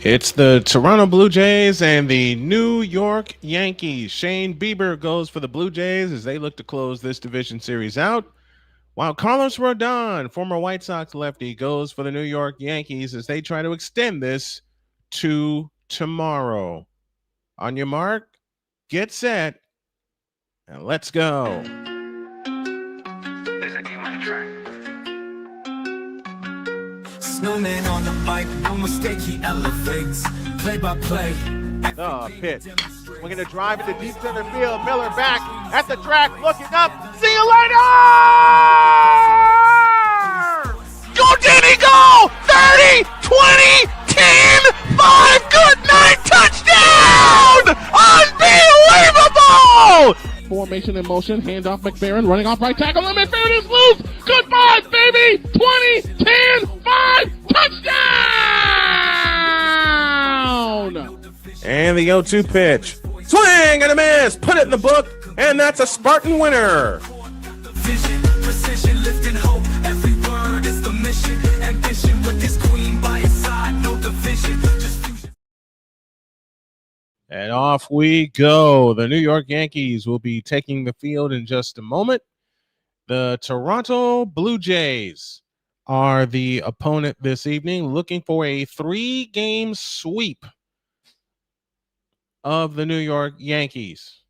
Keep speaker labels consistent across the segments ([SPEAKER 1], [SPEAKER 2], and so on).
[SPEAKER 1] It's the Toronto Blue Jays and the New York Yankees. Shane Bieber goes for the Blue Jays as they look to close this division series out, while Carlos Rodon, former White Sox lefty, goes for the New York Yankees as they try to extend this to tomorrow. On your mark, get set, and let's go.
[SPEAKER 2] Snowman on the mic, no mistake, he elevates. Play by play.
[SPEAKER 1] The pitch. We're going to drive into deep center field. Miller back at the track, looking up. See you later! Go, Danny, go! 30, 20, 10, 5, good night, touchdown! Unbelievable!
[SPEAKER 3] Formation in motion, handoff McFerrin, running off right tackle, and McFerrin is loose! Goodbye, baby! 20, 10, 5, touchdown!
[SPEAKER 1] And the 0-2 pitch. Swing and a miss! Put it in the book, and that's a Spartan winner!
[SPEAKER 2] Vision, precision, lifting hope. Every word is the mission. Ambition with this queen by his side, no division. Just fusion.
[SPEAKER 1] And off we go. The New York Yankees will be taking the field in just a moment. The Toronto Blue Jays are the opponent this evening, looking for a 3-game sweep of the New York Yankees.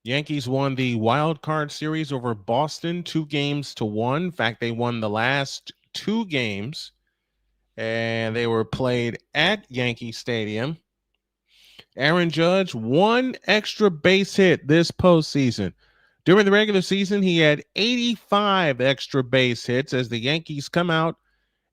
[SPEAKER 1] Yankees won the wild card series over Boston 2-1. In fact, they won the last 2 games, and they were played at Yankee Stadium. Aaron Judge, 1 extra base hit this postseason. During the regular season, he had 85 extra base hits as the Yankees come out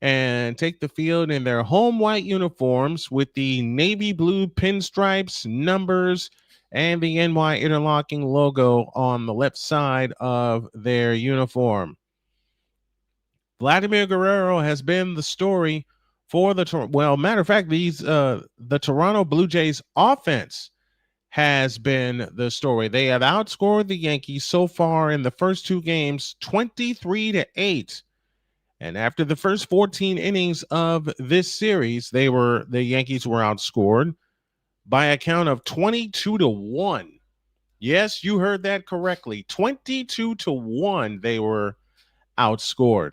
[SPEAKER 1] and take the field in their home white uniforms with the navy blue pinstripes, numbers, and the NY interlocking logo on the left side of their uniform. Vladimir Guerrero has been the story for matter of fact, the Toronto Blue Jays offense has been the story. They have outscored the Yankees so far in the first 2 games 23-8. And after the first 14 innings of this series, the Yankees were outscored by a count of 22-1. Yes, you heard that correctly. 22-1 they were outscored.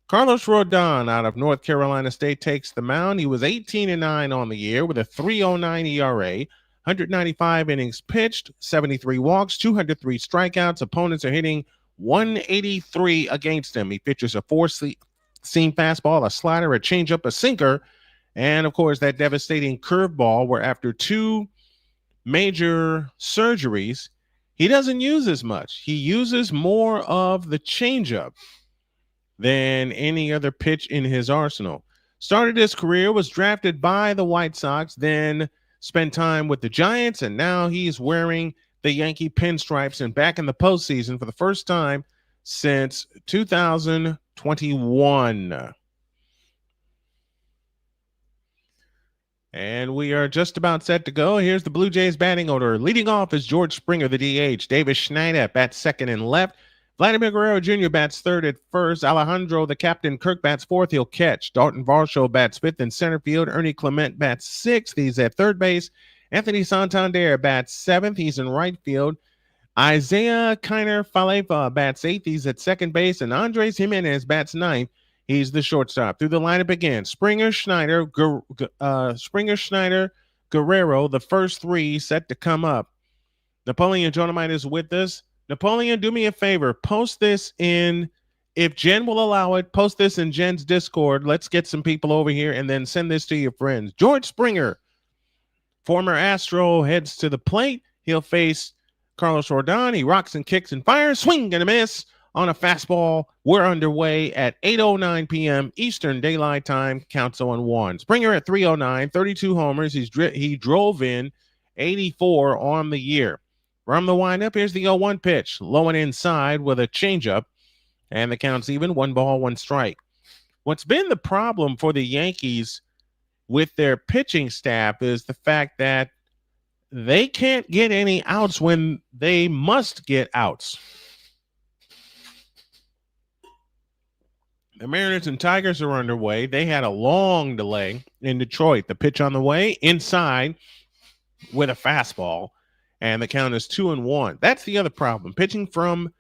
[SPEAKER 1] Carlos Rodon out of North Carolina State takes the mound. He was 18-9 on the year with a 3.09 ERA, 195 innings pitched, 73 walks, 203 strikeouts. Opponents are hitting 183 against him. He pitches a 4-seam fastball, a slider, a changeup, a sinker, and of course that devastating curveball where after 2 major surgeries, he doesn't use as much. He uses more of the changeup than any other pitch in his arsenal. Started his career, was drafted by the White Sox, then spent time with the Giants, and now he's wearing the Yankee pinstripes and back in the postseason for the first time since 2021. And we are just about set to go. Here's the Blue Jays batting order. Leading off is George Springer, the DH. Davis Schneider bats second and left. Vladimir Guerrero Jr. bats third at first. Alejandro, the captain, Kirk bats fourth. He'll catch. Dalton Varsho bats fifth in center field. Ernie Clement bats sixth. He's at third base. Anthony Santander bats seventh. He's in right field. Isaiah Kiner Falefa bats eighth. He's at second base. And Andres Jimenez bats ninth. He's the shortstop. Through the lineup again. Springer, Schneider, Guerrero, the first 3 set to come up. Napoleon Jonamite is with us. Napoleon, do me a favor. Post this in, if Jen will allow it, post this in Jen's Discord. Let's get some people over here and then send this to your friends. George Springer, former Astro, heads to the plate. He'll face Carlos Rodon. He rocks and kicks and fires. Swing and a miss on a fastball. We're underway at 8:09 p.m. Eastern Daylight Time. Counts 0-1. Springer at 309, 32 homers. He drove in 84 on the year. From the windup, here's the 0-1 pitch. Low and inside with a changeup. And the count's even. 1 ball, 1 strike. What's been the problem for the Yankees with their pitching staff is the fact that they can't get any outs when they must get outs. The Mariners and Tigers are underway. They had a long delay in Detroit. The pitch on the way inside with a fastball, and the count is 2-1. That's the other problem. Pitching from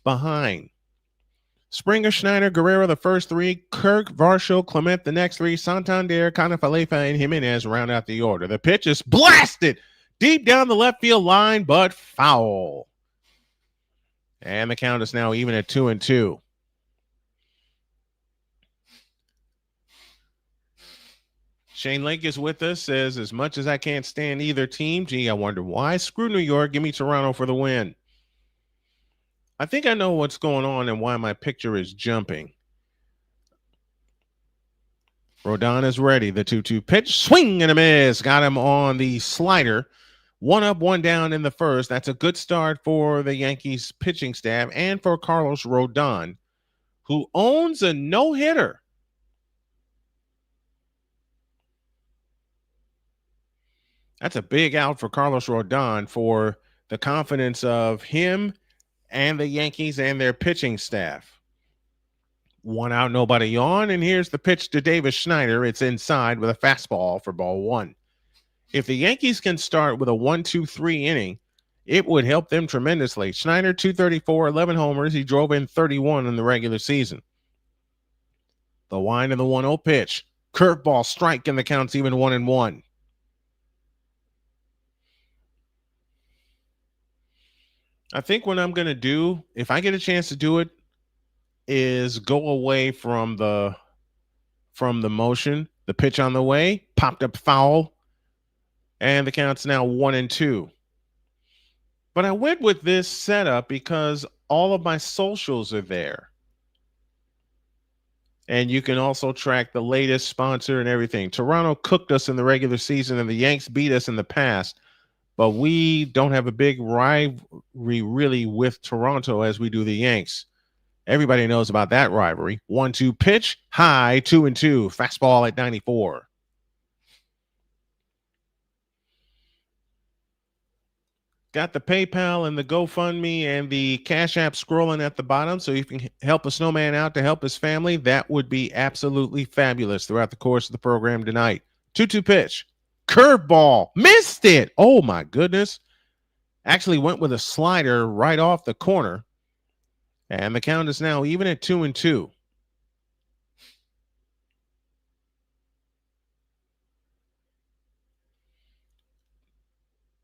[SPEAKER 1] behind. Springer, Schneider, Guerrero, the first three. Kirk, Varsho, Clement, the next three. Santander, Canafalefa, and Jimenez round out the order. The pitch is blasted deep down the left field line, but foul. And the count is now even at 2-2. Shane Lake is with us, says, as much as I can't stand either team, gee, I wonder why. Screw New York. Give me Toronto for the win. I think I know what's going on and why my picture is jumping. Rodon is ready. The 2-2 pitch. Swing and a miss. Got him on the slider. 1 up, 1 down in the first. That's a good start for the Yankees pitching staff and for Carlos Rodon, who owns a no-hitter. That's a big out for Carlos Rodon for the confidence of him and the Yankees and their pitching staff. 1 out, nobody on, and here's the pitch to Davis Schneider. It's inside with a fastball for ball 1. If the Yankees can start with a 1-2-3 inning, it would help them tremendously. Schneider, 234, 11 homers. He drove in 31 in the regular season. The wind of the 1-0 pitch. Curveball strike, and the count's even 1-1. I think what I'm going to do, if I get a chance to do it, is go away from the motion. The pitch on the way, popped up foul, and the count's now 1-2. But I went with this setup because all of my socials are there. And you can also track the latest sponsor and everything. Toronto cooked us in the regular season, and the Yanks beat us in the past. But we don't have a big rivalry really with Toronto as we do the Yanks. Everybody knows about that rivalry. 1-2 pitch, high, 2-2. Fastball at 94. Got the PayPal and the GoFundMe and the Cash App scrolling at the bottom, so you can help a snowman out to help his family. That would be absolutely fabulous throughout the course of the program tonight. 2-2 pitch. Curveball. Missed it. Oh, my goodness. Actually went with a slider right off the corner. And the count is now even at 2-2.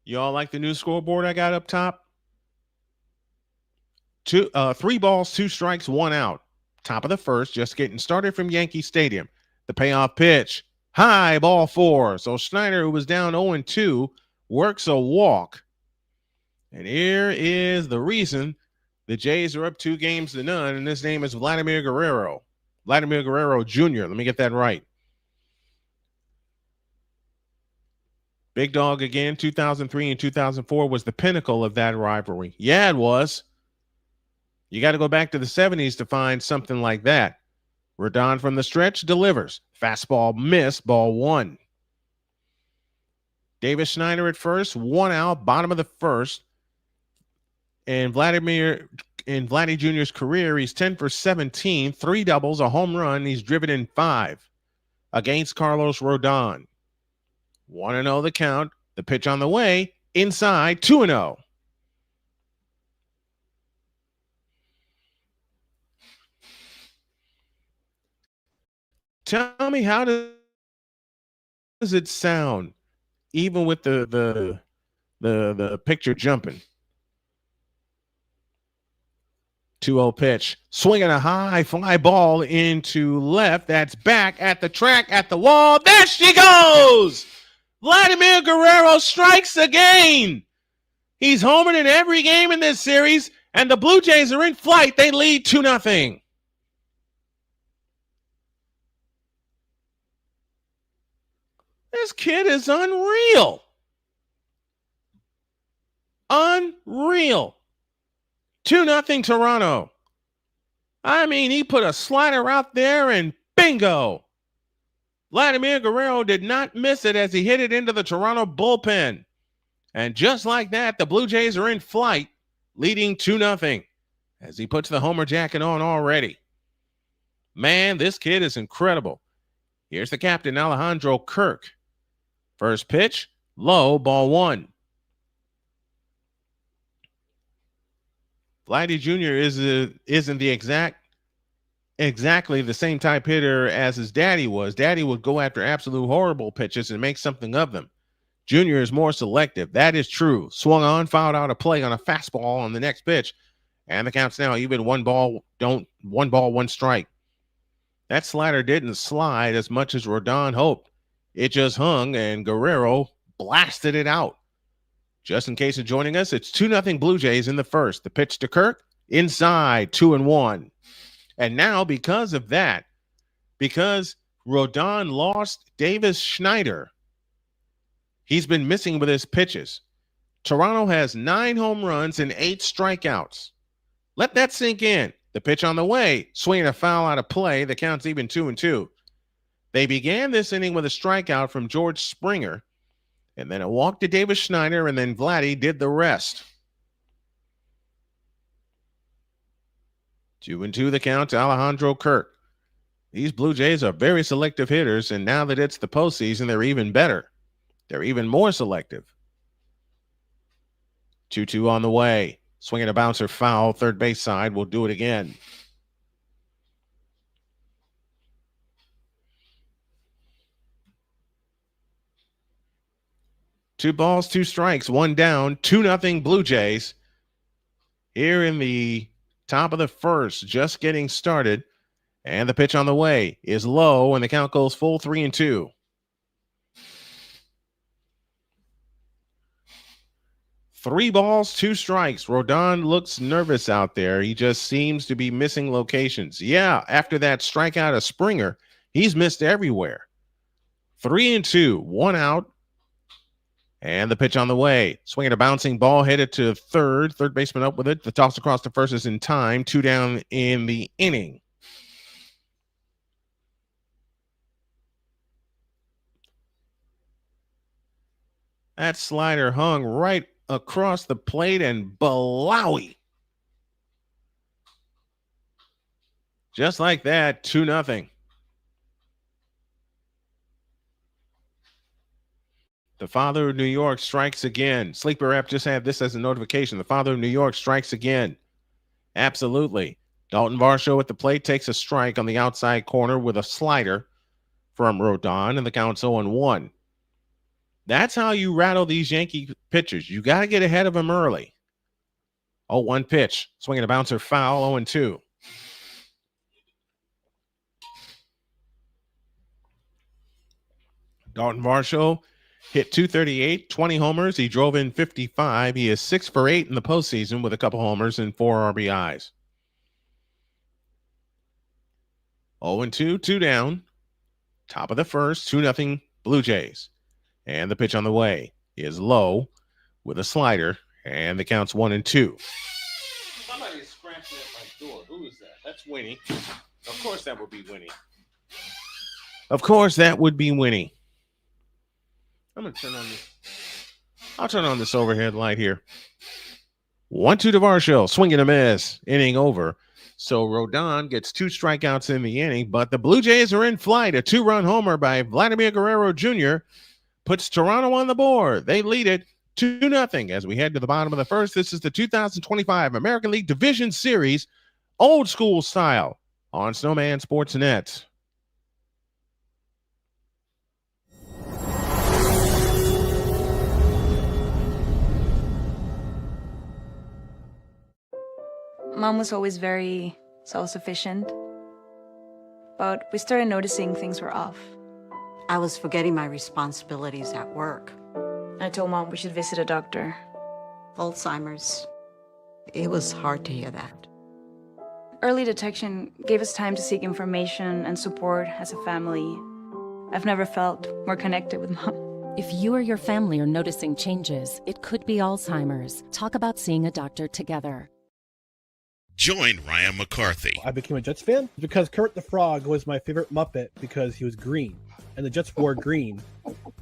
[SPEAKER 1] Y'all like the new scoreboard I got up top? 3 balls, 2 strikes, 1 out. Top of the first, just getting started from Yankee Stadium. The payoff pitch. High, ball 4. So Schneider, who was down 0-2, works a walk. And here is the reason the Jays are up 2-0, and his name is Vladimir Guerrero. Vladimir Guerrero Jr. Let me get that right. Big Dog again, 2003 and 2004 was the pinnacle of that rivalry. Yeah, it was. You got to go back to the 70s to find something like that. Rodon from the stretch delivers. Fastball missed, ball 1. Davis Schneider at first, 1 out, bottom of the first. And Vladdy Jr.'s career, he's 10 for 17, 3 doubles, a home run. He's driven in 5 against Carlos Rodon. 1-0 the count. The pitch on the way, inside, 2-0. Tell me, how does it sound, even with the picture jumping? 2-0 pitch, swinging a high fly ball into left. That's back at the track, at the wall. There she goes. Vladimir Guerrero strikes again. He's homing in every game in this series, and the Blue Jays are in flight. They lead 2-0. This kid is unreal. Unreal. 2-0 Toronto. I mean, he put a slider out there and bingo. Vladimir Guerrero did not miss it as he hit it into the Toronto bullpen. And just like that, the Blue Jays are in flight, leading 2-0 as he puts the homer jacket on already. Man, this kid is incredible. Here's the captain, Alejandro Kirk. First pitch, low, ball one. Vladdy Jr. isn't exactly the same type hitter as his daddy was. Daddy would go after absolute horrible pitches and make something of them. Jr. is more selective. That is true. Swung on, fouled out a play on a fastball on the next pitch. And the count's now even 1 ball, 1 strike. That slider didn't slide as much as Rodon hoped. It just hung, and Guerrero blasted it out. Just in case of joining us, it's 2-0 Blue Jays in the first. The pitch to Kirk, inside, 2-1. And now, because of that, because Rodon lost Davis Schneider, he's been missing with his pitches. Toronto has 9 home runs and 8 strikeouts. Let that sink in. The pitch on the way, swinging a foul out of play. The count's even 2-2. They began this inning with a strikeout from George Springer, and then a walk to Davis Schneider, and then Vladdy did the rest. 2-2 the count to Alejandro Kirk. These Blue Jays are very selective hitters, and now that it's the postseason, they're even better. They're even more selective. 2-2 on the way. Swinging a bouncer foul, third base side. We'll do it again. Two balls, 2 strikes, 1 down, 2-0 Blue Jays. Here in the top of the first, just getting started. And the pitch on the way is low, and the count goes full 3-2. 3 balls, 2 strikes. Rodon looks nervous out there. He just seems to be missing locations. Yeah, after that strikeout of Springer, he's missed everywhere. 3-2, 1 out. And the pitch on the way. Swinging a bouncing ball, headed to third. Third baseman up with it. The toss across to first is in time. 2 down in the inning. That slider hung right across the plate, and Blowie. Just like that, 2-0. The father of New York strikes again. Sleeper app just had this as a notification. The father of New York strikes again. Absolutely. Dalton Varsho at the plate takes a strike on the outside corner with a slider from Rodon, and the count's 0-1. That's how you rattle these Yankee pitchers. You got to get ahead of them early. 0-1 pitch. Swinging a bouncer foul, 0-2. Dalton Varsho hit .238, 20 homers. He drove in 55. He is 6 for 8 in the postseason with a couple homers and 4 RBIs. 0-2, 2 down. Top of the first, 2-0 Blue Jays. And the pitch on the way is low with a slider, and the count's 1-2. Somebody's scratching at my door. Who is that? That's Winnie. Of course that would be Winnie. Of course that would be Winnie. I'm going to turn on this. I'll turn on this overhead light here. 1-2 to Varsho. Swing and a miss. Inning over. So Rodon gets 2 strikeouts in the inning, but the Blue Jays are in flight. A 2-run homer by Vladimir Guerrero Jr. puts Toronto on the board. They lead it 2-0 as we head to the bottom of the first. This is the 2025 American League Division Series, old school style, on Snowman Sports Net.
[SPEAKER 4] Mom was always very self-sufficient, but we started noticing things were off.
[SPEAKER 5] I was forgetting my responsibilities at work.
[SPEAKER 4] I told Mom we should visit a doctor.
[SPEAKER 5] Alzheimer's. It was hard to hear that.
[SPEAKER 4] Early detection gave us time to seek information and support as a family. I've never felt more connected with Mom.
[SPEAKER 6] If you or your family are noticing changes, it could be Alzheimer's. Talk about seeing a doctor together.
[SPEAKER 7] Join Ryan McCarthy
[SPEAKER 8] I became a Jets fan because Kermit the Frog was my favorite Muppet because he was green, and the Jets wore green.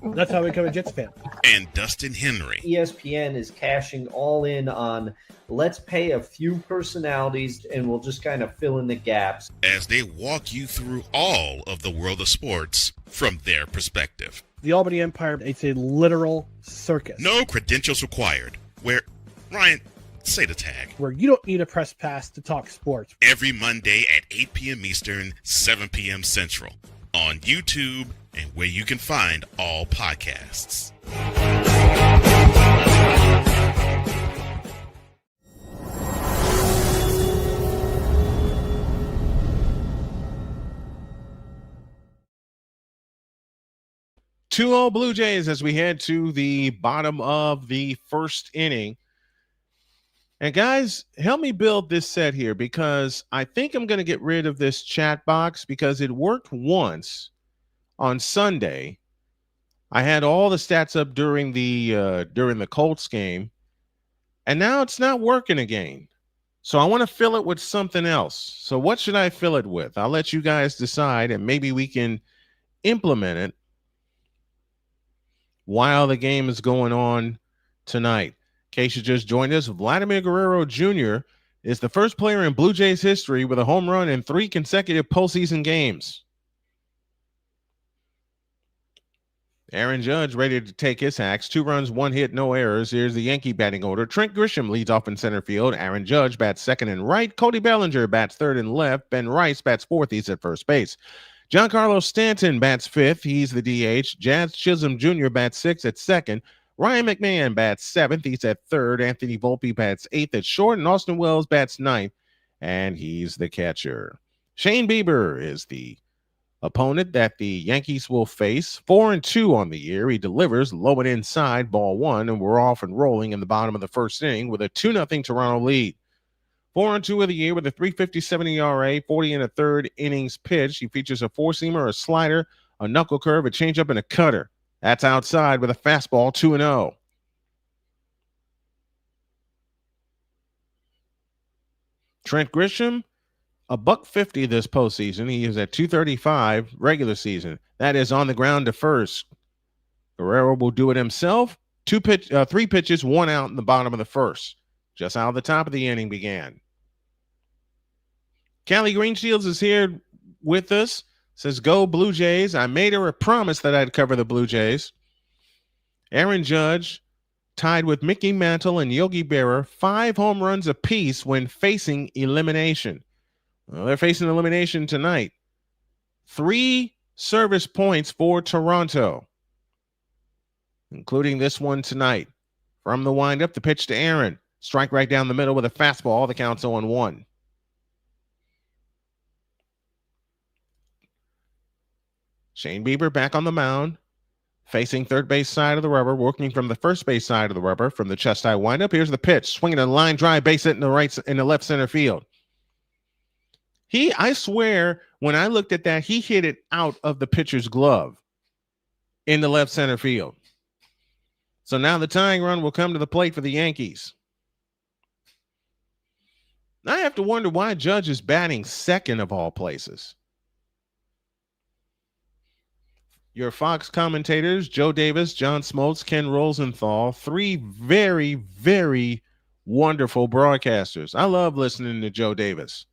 [SPEAKER 8] That's how I became a Jets fan.
[SPEAKER 7] and Dustin Henry
[SPEAKER 9] ESPN is cashing all in on let's pay a few personalities and we'll just kind of fill in the gaps.
[SPEAKER 7] as they walk you through all of the world of sports from their perspective.
[SPEAKER 8] The Albany Empire, it's a literal circus.
[SPEAKER 7] No credentials required. Where, Ryan, say the tag.
[SPEAKER 8] Where you don't need a press pass to talk sports.
[SPEAKER 7] Every Monday at 8 p.m. Eastern, 7 p.m. Central. On YouTube and where you can find all podcasts.
[SPEAKER 1] Two old Blue Jays as we head to the bottom of the first inning. And guys, help me build this set here because I think I'm going to get rid of this chat box because it worked once on Sunday. I had all the stats up during the Colts game, and now it's not working again. So I want to fill it with something else. So what should I fill it with? I'll let you guys decide, and maybe we can implement it while the game is going on tonight. In case you just joined us, Vladimir Guerrero Jr. is the first player in Blue Jays history with a home run in 3 consecutive postseason games. Aaron Judge ready to take his hacks. 2 runs, 1 hit, no errors. Here's the Yankee batting order. Trent Grisham leads off in center field. Aaron Judge bats second and right. Cody Bellinger bats third and left. Ben Rice bats fourth. He's at first base. Giancarlo Stanton bats fifth. He's the DH. Jazz Chisholm Jr. bats sixth at second. Ryan McMahon bats seventh. He's at third. Anthony Volpe bats eighth at short. And Austin Wells bats ninth. And he's the catcher. Shane Bieber is the opponent that the Yankees will face. 4-2 on the year. He delivers low and inside, ball 1. And we're off and rolling in the bottom of the first inning with a 2-0 Toronto lead. 4-2 of the year with a 3.57 ERA, 40 and a third innings pitched. He features a 4-seamer, a slider, a knuckle curve, a changeup, and a cutter. That's outside with a fastball, 2-0. Trent Grisham, $150 this postseason. He is at 235 regular season. That is on the ground to first. Guerrero will do it himself. 3 pitches, 1 out in the bottom of the first. Just how the top of the inning began. Callie Greenshields is here with us. Says, go Blue Jays. I made her a promise that I'd cover the Blue Jays. Aaron Judge tied with Mickey Mantle and Yogi Berra, 5 home runs apiece when facing elimination. Well, they're facing elimination tonight. 3 service points for Toronto, including this one tonight. From the windup, the pitch to Aaron. Strike right down the middle with a fastball. The count's 0-1. Shane Bieber back on the mound, facing third base side of the rubber, working from the first base side of the rubber from the chest high windup. Here's the pitch, swinging a line drive, base hit in the left center field. I swear, when I looked at that, he hit it out of the pitcher's glove in the left center field. So now the tying run will come to the plate for the Yankees. I have to wonder why Judge is batting second of all places. Your Fox commentators, Joe Davis, John Smoltz, Ken Rosenthal, 3 very, very wonderful broadcasters. I love listening to Joe Davis.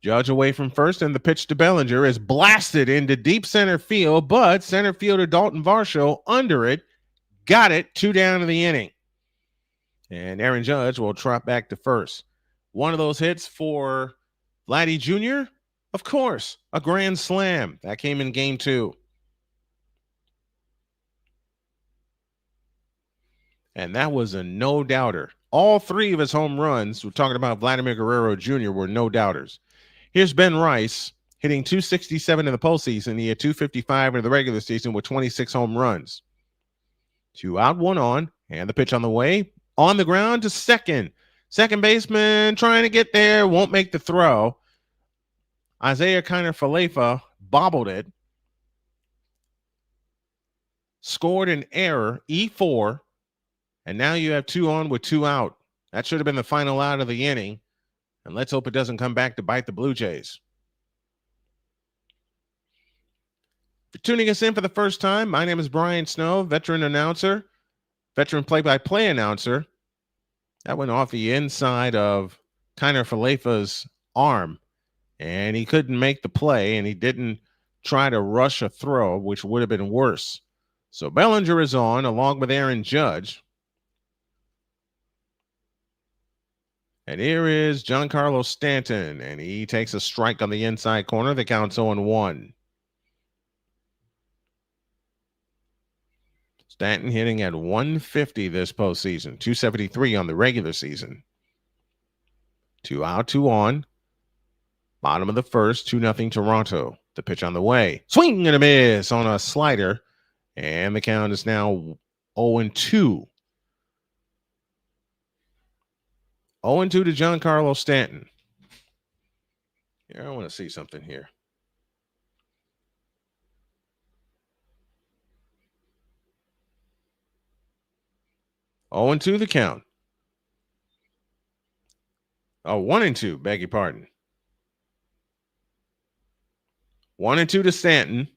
[SPEAKER 1] Judge away from first, and the pitch to Bellinger is blasted into deep center field, but center fielder Dalton Varsho under it, got it, 2 down in the inning. And Aaron Judge will trot back to first. One of those hits for Vladdy Jr., of course, a grand slam. That came in game 2. And that was a no-doubter. All 3 of his home runs, we're talking about Vladimir Guerrero Jr., were no-doubters. Here's Ben Rice hitting 267 in the postseason. He had 255 in the regular season with 26 home runs. 2 out, 1 on, and the pitch on the way. On the ground to second. Second baseman trying to get there, won't make the throw. Isaiah Kiner-Falefa bobbled it. Scored an error, E4. And now you have 2 on with 2 out. That should have been the final out of the inning. And let's hope it doesn't come back to bite the Blue Jays. If you're tuning us in for the first time, my name is Brian Snow, veteran announcer, veteran play-by-play announcer. That went off the inside of Kiner Falefa's arm, and he couldn't make the play, and he didn't try to rush a throw, which would have been worse. So Bellinger is on, along with Aaron Judge. And here is Giancarlo Stanton, and he takes a strike on the inside corner. The count's 0-1. Stanton hitting at 150 this postseason, 273 on the regular season. 2 out, 2 on. Bottom of the first, 2-0 Toronto. The pitch on the way. Swing and a miss on a slider. And the count is now 0-2. 0-2 to Giancarlo Stanton. Here, I want to see something here. Oh, 2 the count. Oh, 1-2, beg your pardon. 1-2 to Stanton.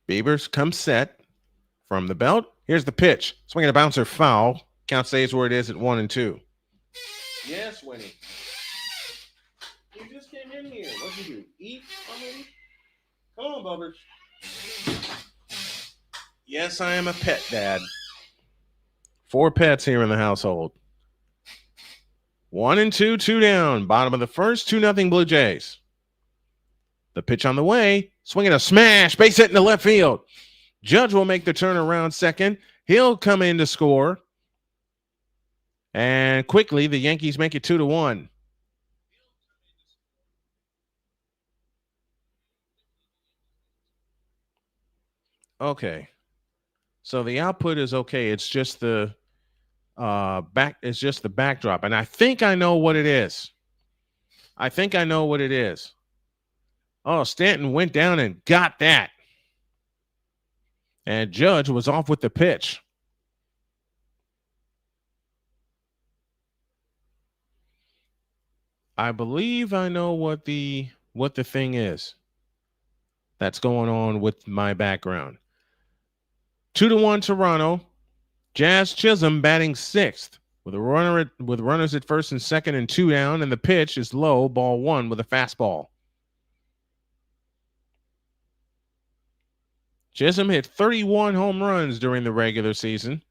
[SPEAKER 1] Bieber comes set from the belt. Here's the pitch. Swinging a bouncer foul. Count stays where it is at 1-2. Yes, Winnie. You just came in here. What'd you do? Eat already? Come on, Bubbers. Yes, I am a pet dad. 4 pets here in the household. 1-2, 2 down. Bottom of the first, 2-0 Blue Jays. The pitch on the way. Swinging a smash. Base hit in the left field. Judge will make the turnaround second. He'll come in to score. And quickly, the Yankees make it 2-1. Okay. So the output is okay. It's just the backdrop. And I think I know what it is. Oh, Stanton went down and got that. And Judge was off with the pitch. I believe I know what the thing is that's going on with my background. 2-1 Toronto. Jazz Chisholm batting 6th with runners at first and second and 2 down, and the pitch is low, ball 1 with a fastball. Chisholm hit 31 home runs during the regular season.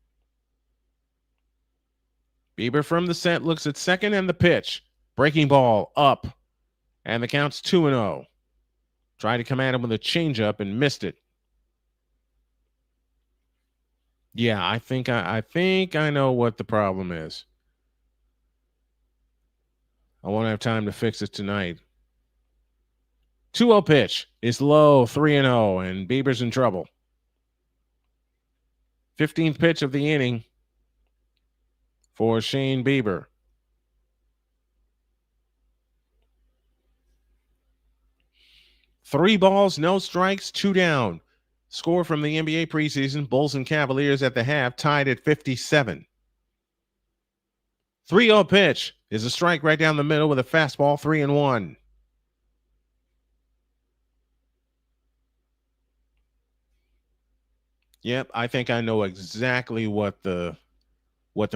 [SPEAKER 1] Bieber from the set looks at second, and the pitch. Breaking ball up, and the count's 2-0. Tried to come at him with a changeup and missed it. Yeah, I think I know what the problem is. I won't have time to fix it tonight. 2-0 pitch is low, 3-0, and Bieber's in trouble. 15th pitch of the inning for Shane Bieber. Three balls, no strikes, 2 down. Score from the NBA preseason, Bulls and Cavaliers at the half, tied at 57. 3-0 pitch is a strike right down the middle with a fastball, 3-1. Yep, I think I know exactly what the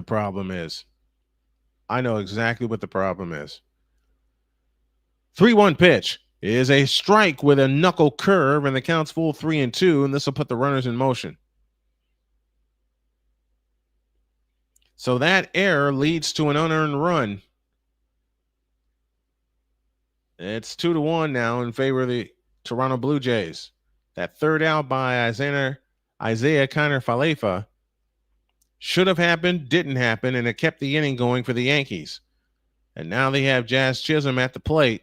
[SPEAKER 1] problem is. I know exactly what the problem is. 3-1 pitch is a strike with a knuckle curve, and the count's full 3-2, and this will put the runners in motion. So that error leads to an unearned run. It's 2-1 now in favor of the Toronto Blue Jays. That third out by Isaiah Kiner Falefa should have happened, didn't happen, and it kept the inning going for the Yankees. And now they have Jazz Chisholm at the plate.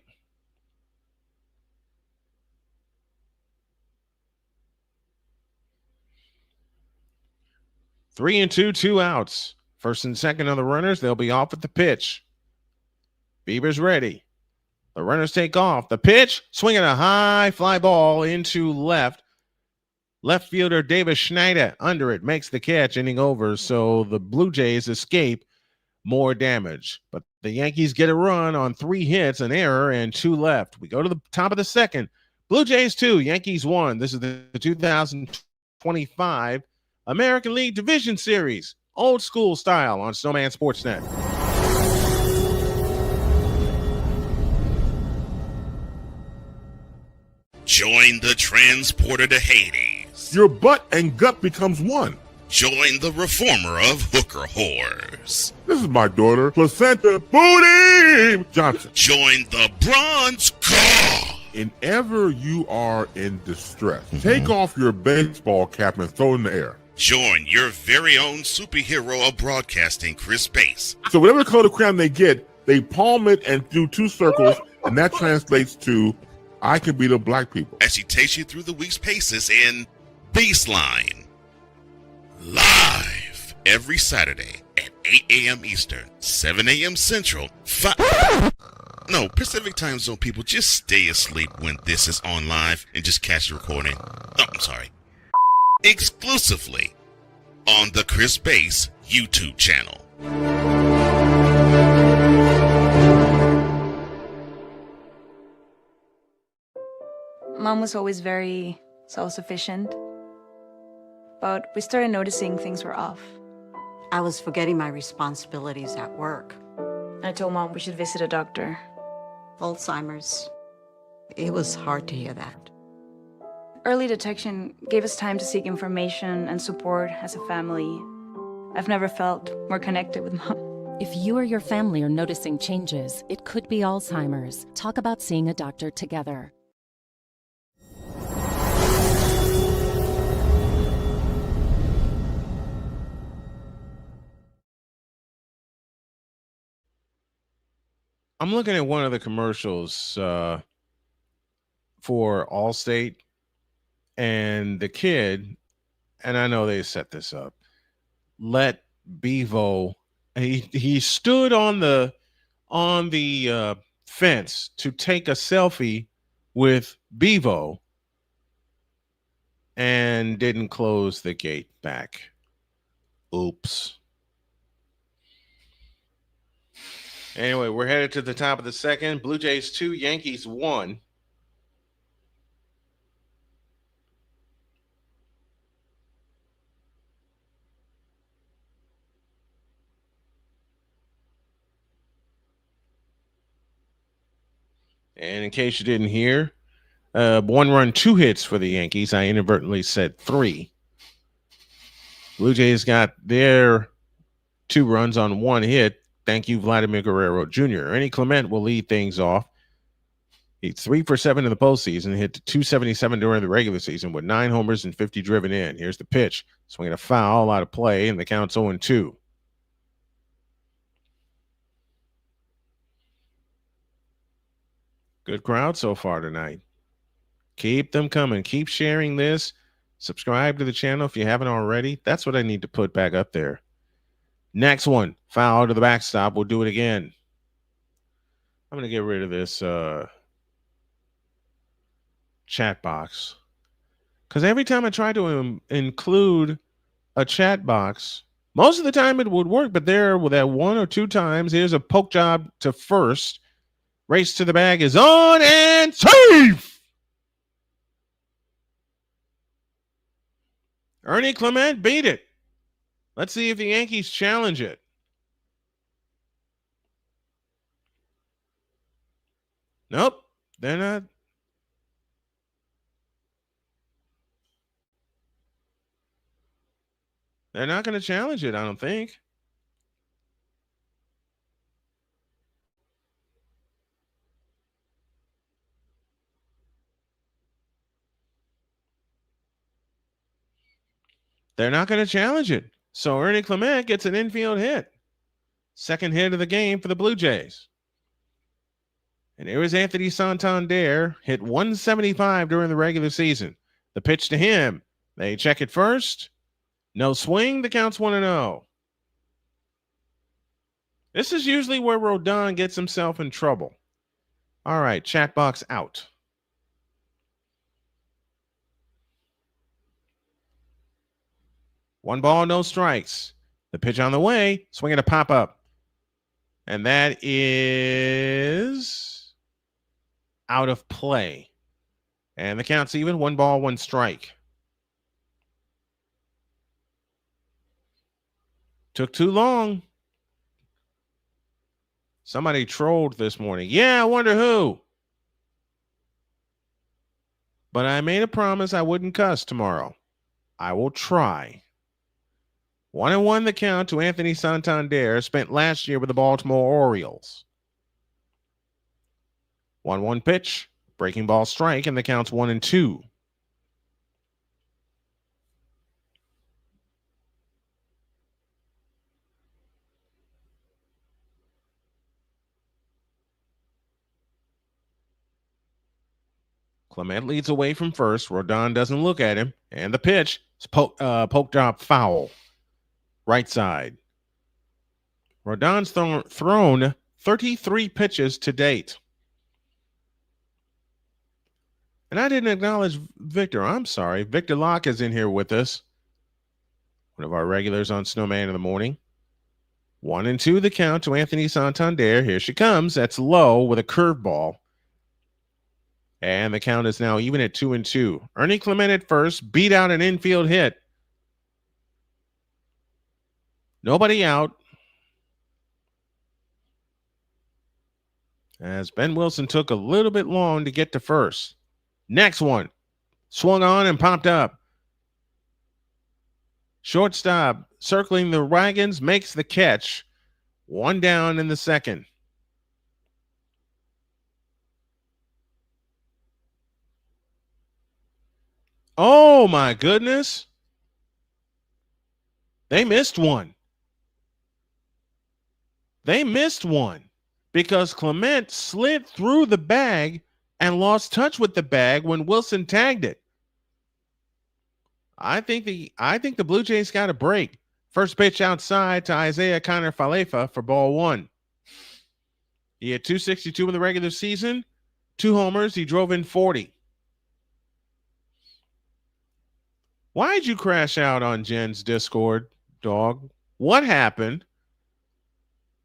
[SPEAKER 1] Three and two, 2 outs. First and second of the runners, they'll be off at the pitch. Bieber's ready. The runners take off. The pitch, swinging a high fly ball into left. Left fielder Davis Schneider under it makes the catch, inning over. So the Blue Jays escape more damage. But the Yankees get a run on 3 hits, an error, and 2 left. We go to the top of the second. Blue Jays 2, Yankees 1. This is the 2025 American League Division Series, old school style on Snowman Sportsnet.
[SPEAKER 7] Join the transporter to Hades.
[SPEAKER 10] Your butt and gut becomes one.
[SPEAKER 7] Join the reformer of hooker whores.
[SPEAKER 10] This is my daughter, Placenta Booty Johnson.
[SPEAKER 7] Join the bronze car.
[SPEAKER 10] Whenever you are in distress, take off your baseball cap and throw it in the air.
[SPEAKER 7] Join your very own superhero of broadcasting, Chris Bass.
[SPEAKER 10] So whatever color crayon they get, they palm it and do 2 circles, and that translates to, I can beat up black people.
[SPEAKER 7] As he takes you through the week's paces in Baseline. Live every Saturday at 8 a.m. Eastern, 7 a.m. Central, Pacific Time Zone people, just stay asleep when this is on live and just catch the recording. Oh, I'm sorry. Exclusively on the Chris Bass YouTube channel.
[SPEAKER 4] Mom was always very self-sufficient, but we started noticing things were off.
[SPEAKER 5] I was forgetting my responsibilities at work.
[SPEAKER 4] I told Mom we should visit a doctor.
[SPEAKER 5] Alzheimer's. It was hard to hear that.
[SPEAKER 4] Early detection gave us time to seek information and support as a family. I've never felt more connected with Mom.
[SPEAKER 6] If you or your family are noticing changes, it could be Alzheimer's. Talk about seeing a doctor together.
[SPEAKER 1] I'm looking at one of the commercials for Allstate, and the kid, and I know they set this up, let Bevo, he stood on the fence to take a selfie with Bevo and didn't close the gate back. Oops. Anyway, we're headed to the top of the second. Blue Jays 2, Yankees 1. And in case you didn't hear, 1 run, 2 hits for the Yankees. I inadvertently said 3. Blue Jays got their 2 runs on 1 hit. Thank you, Vladimir Guerrero Jr. Ernie Clement will lead things off. He's 3 for 7 in the postseason, hit to 277 during the regular season with 9 homers and 50 driven in. Here's the pitch. Swinging a foul out of play, and the count's 0-2. Good crowd so far tonight. Keep them coming. Keep sharing this. Subscribe to the channel if you haven't already. That's what I need to put back up there. Next one, foul to the backstop. We'll do it again. I'm going to get rid of this chat box, because every time I try to include a chat box, most of the time it would work, but there with that 1 or 2 times, here's a poke job to first. Race to the bag is on and safe. Ernie Clement beat it. Let's see if the Yankees challenge it. Nope, they're not. They're not going to challenge it, I don't think. They're not going to challenge it. So Ernie Clement gets an infield hit. Second hit of the game for the Blue Jays. And here is Anthony Santander, hit 175 during the regular season. The pitch to him. They check it first. No swing. The count's 1-0. This is usually where Rodon gets himself in trouble. All right, chat box out. 1 ball, no strikes. The pitch on the way, swinging a pop up. And that is out of play. And the count's even. 1 ball, 1 strike. Took too long. Somebody trolled this morning. Yeah, I wonder who. But I made a promise I wouldn't cuss tomorrow. I will try. 1-1 the count to Anthony Santander, spent last year with the Baltimore Orioles. 1-1 pitch, breaking ball strike, and the count's 1-2. Clement leads away from first. Rodon doesn't look at him. And the pitch is poked up foul. Right side. Rodon's thrown 33 pitches to date. And I didn't acknowledge Victor. I'm sorry. Victor Locke is in here with us. One of our regulars on Snowman in the Morning. 1-2 the count to Anthony Santander. Here she comes. That's low with a curveball. And the count is now even at 2-2. Ernie Clement at first, beat out an infield hit. Nobody out. As Ben Wilson took a little bit long to get to first. Next one. Swung on and popped up. Shortstop circling the wagons, makes the catch. 1 down in the second. Oh, my goodness. They missed one. They missed one because Clement slid through the bag and lost touch with the bag when Wilson tagged it. I think the Blue Jays got a break. First pitch outside to Isaiah Connor Falefa for ball 1. He had 262 in the regular season, 2 homers. He drove in 40. Why'd you crash out on Jen's Discord, dog? What happened?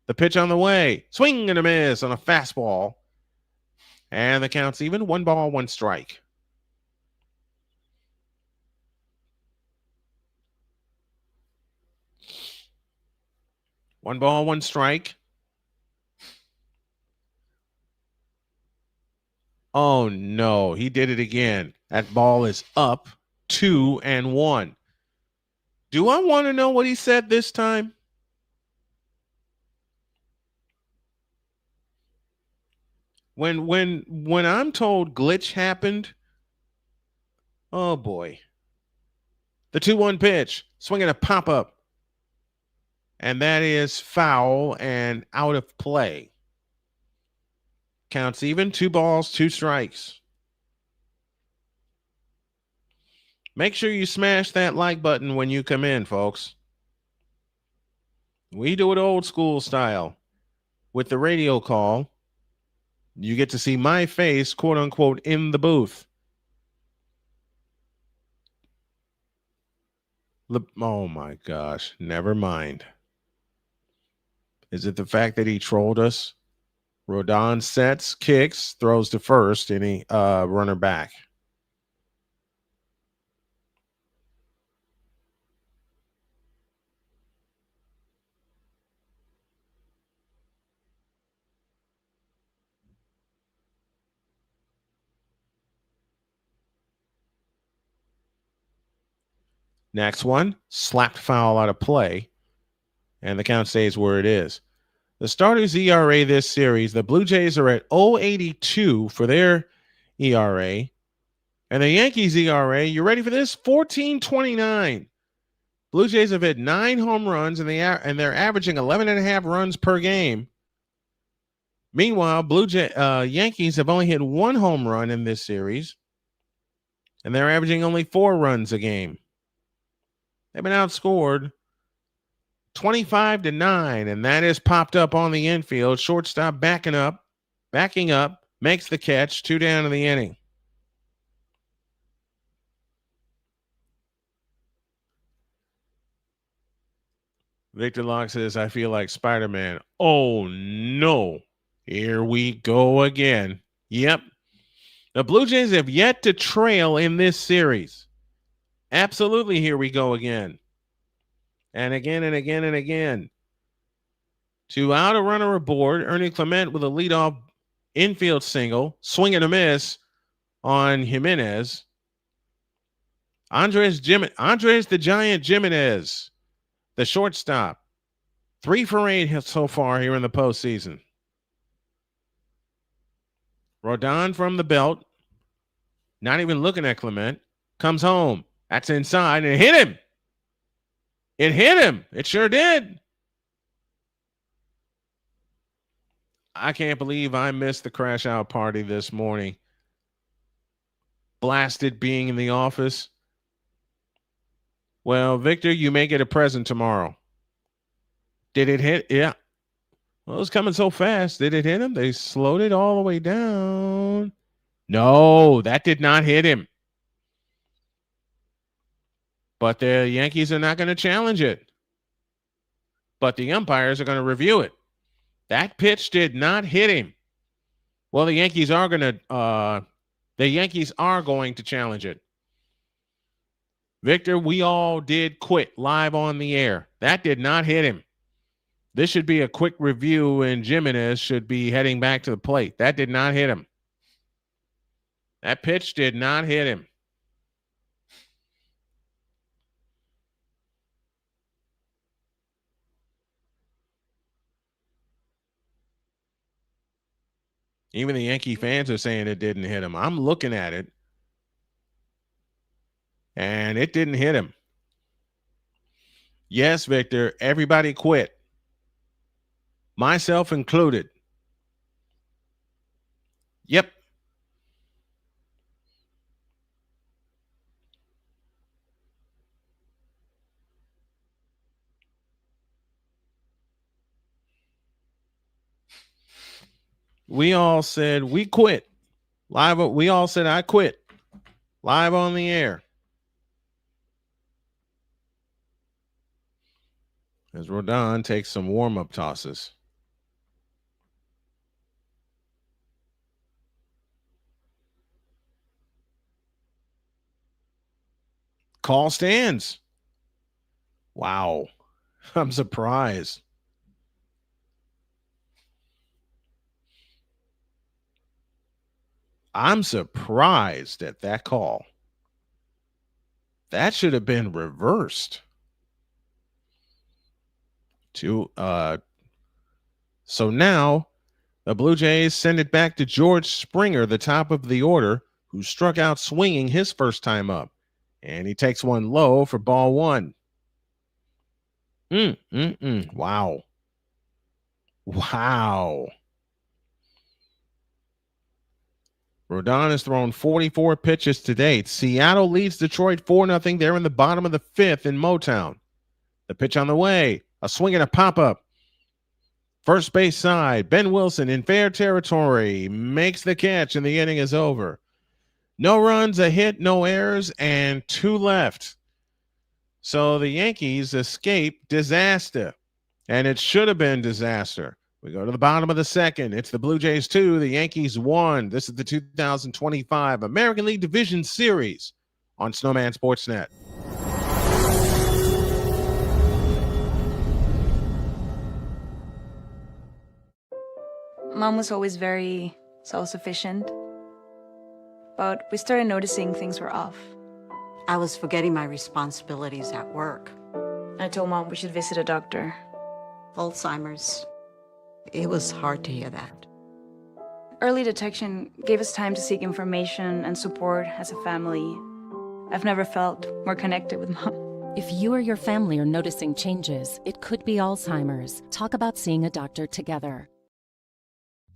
[SPEAKER 1] The pitch on the way. Swing and a miss on a fastball. And the count's even. 1 ball, 1 strike. One ball, 1 strike. Oh, no. He did it again. That ball is up 2-1. Do I want to know what he said this time? When I'm told glitch happened, oh boy. The 2-1 pitch, swinging a pop-up. And that is foul and out of play. Counts even. 2 balls, 2 strikes. Make sure you smash that like button when you come in, folks. We do it old school style. With the radio call, you get to see my face, quote unquote, in the booth. Oh my gosh. Never mind. Is it the fact that he trolled us? Rodon sets, kicks, throws to first, and he runner back. Next one, slapped foul out of play, and the count stays where it is. The starters' ERA this series, the Blue Jays are at 0.82 for their ERA, and the Yankees' ERA, you ready for this? 14.29. Blue Jays have hit 9 home runs, and they're averaging 11.5 runs per game. Meanwhile, Yankees have only hit 1 home run in this series, and they're averaging only 4 runs a game. They've been outscored 25-9, and that is popped up on the infield. Shortstop backing up, makes the catch, 2 down in the inning. Victor Locke says, I feel like Spider-Man. Oh, no. Here we go again. Yep. The Blue Jays have yet to trail in this series. Absolutely, here we go again. And again and again and again. 2 out, a runner aboard. Ernie Clement with a leadoff infield single. Swing and a miss on Jimenez. Andres the Giant Jimenez, the shortstop. 3 for 8 so far here in the postseason. Rodon from the belt. Not even looking at Clement. Comes home. That's inside, and it hit him. It hit him. It sure did. I can't believe I missed the crash out party this morning. Blasted being in the office. Well, Victor, you may get a present tomorrow. Did it hit? Yeah. Well, it was coming so fast. Did it hit him? They slowed it all the way down. No, that did not hit him. But the Yankees are not going to challenge it. But the umpires are going to review it. That pitch did not hit him. Well, the Yankees are going to challenge it. Victor, we all did quit live on the air. That did not hit him. This should be a quick review, and Jimenez should be heading back to the plate. That did not hit him. That pitch did not hit him. Even the Yankee fans are saying it didn't hit him. I'm looking at it, and it didn't hit him. Yes, Victor, everybody quit. Myself included. Yep. We all said we quit. Live. We all said I quit. Live on the air. As Rodon takes some warm-up tosses. Call stands. Wow. I'm surprised. I'm surprised at that call. That should have been reversed. So now the Blue Jays send it back to George Springer, the top of the order, who struck out swinging his first time up. And he takes one low for ball 1. Wow. Wow. Rodon has thrown 44 pitches to date. Seattle leads Detroit 4-0. They're in the bottom of the 5th in Motown. The pitch on the way. A swing and a pop-up. First base side. Ben Wilson in fair territory. Makes the catch, and the inning is over. No runs, a hit, no errors, and 2 left. So the Yankees escape disaster. And it should have been disaster. We go to the bottom of the 2nd. It's the Blue Jays 2, the Yankees 1. This is the 2025 American League Division Series on Snowman Sportsnet.
[SPEAKER 4] Mom was always very self-sufficient, but we started noticing things were off.
[SPEAKER 5] I was forgetting my responsibilities at work.
[SPEAKER 4] I told Mom we should visit a doctor.
[SPEAKER 5] Alzheimer's. It was hard to hear that.
[SPEAKER 4] Early detection gave us time to seek information and support as a family. I've never felt more connected with Mom.
[SPEAKER 6] If you or your family are noticing changes, it could be Alzheimer's. Talk about seeing a doctor together.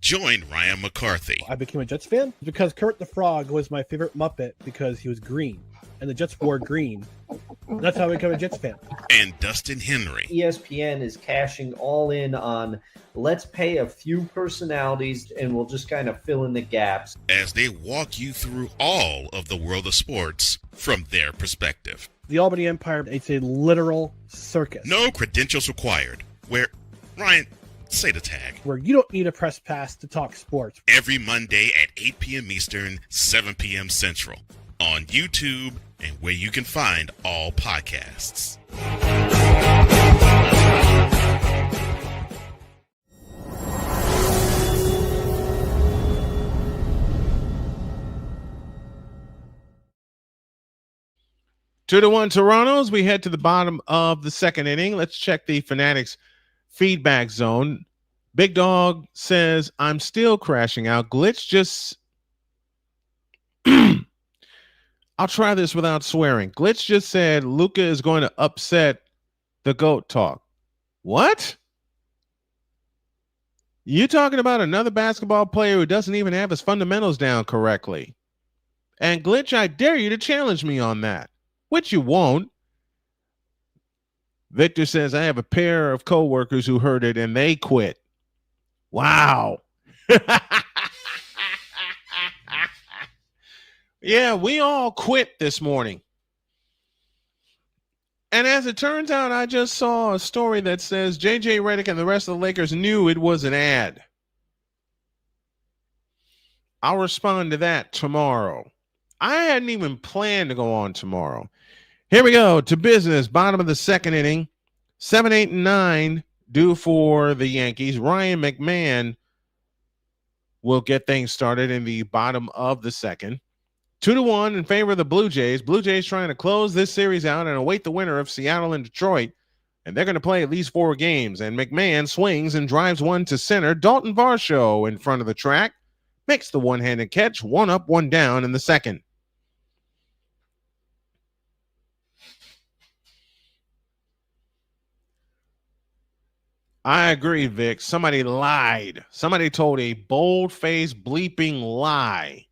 [SPEAKER 7] Join Ryan McCarthy
[SPEAKER 8] I became a Jets fan because Kurt the Frog was my favorite Muppet because he was green, and the Jets wore green. That's how I became a Jets fan.
[SPEAKER 7] and Dustin Henry
[SPEAKER 9] ESPN is cashing all in on let's pay a few personalities and we'll just kind of fill in the gaps.
[SPEAKER 7] as they walk you through all of the world of sports from their perspective.
[SPEAKER 8] The Albany Empire, it's a literal circus.
[SPEAKER 7] No credentials required. Where, Ryan, say the tag.
[SPEAKER 8] Where you don't need a press pass to talk sports.
[SPEAKER 7] Every Monday at 8 p.m. Eastern, 7 p.m. Central. On YouTube and where you can find all podcasts.
[SPEAKER 1] Two to one Toronto's. We head to the bottom of the second inning. Let's check the Fanatics feedback zone. Big Dog says, I'm still crashing out. Glitch just... I'll try this without swearing. Glitch just said Luka is going to upset the GOAT talk. What? You talking about another basketball player who doesn't even have his fundamentals down correctly? And Glitch, I dare you to challenge me on that. Which you won't. Victor says, I have a pair of coworkers who heard it and they quit. Wow. Yeah, we all quit this morning. And as it turns out, I just saw a story that says J.J. Redick and the rest of the Lakers knew it was an ad. I'll respond to that tomorrow. I hadn't even planned to go on tomorrow. Here we go to business. Bottom of the second inning. 7, 8, and 9 due for the Yankees. Ryan McMahon will get things started in the bottom of the second. 2-1 in favor of the Blue Jays. Blue Jays trying to close this series out and await the winner of Seattle and Detroit. And they're going to play at least 4 games. And McMahon swings and drives one to center. Dalton Varsho in front of the track makes the one-handed catch. 1 up, 1 down in the second. I agree, Vic. Somebody lied. Somebody told a bold-faced bleeping lie.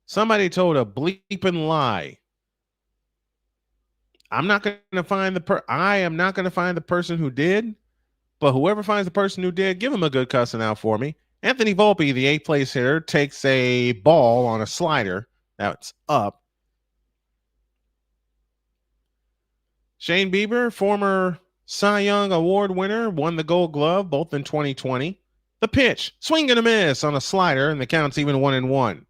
[SPEAKER 1] Somebody told a bleeping lie. I am not going to find the person who did, but whoever finds the person who did, give him a good cussing out for me. Anthony Volpe, the 8th place hitter, takes a ball on a slider. That's up. Shane Bieber, former Cy Young Award winner, won the Gold Glove both in 2020. The pitch, swing and a miss on a slider, and the count's even 1-1.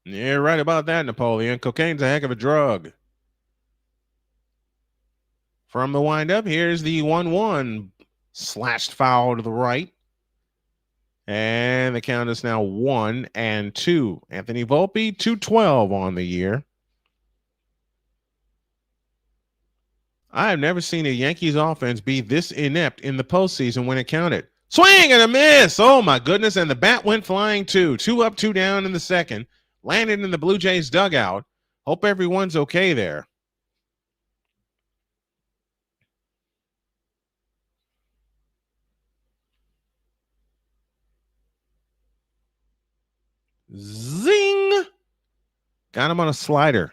[SPEAKER 1] You're right about that, Napoleon. Cocaine's a heck of a drug. From the windup, here's the 1-1. Slashed foul to the right. And the count is now 1-2. Anthony Volpe, 212 on the year. I have never seen a Yankees offense be this inept in the postseason when it counted. Swing and a miss. Oh, my goodness. And the bat went flying, too. 2 up, 2 down in the second. Landed in the Blue Jays dugout. Hope everyone's okay there. Zing! Got him on a slider.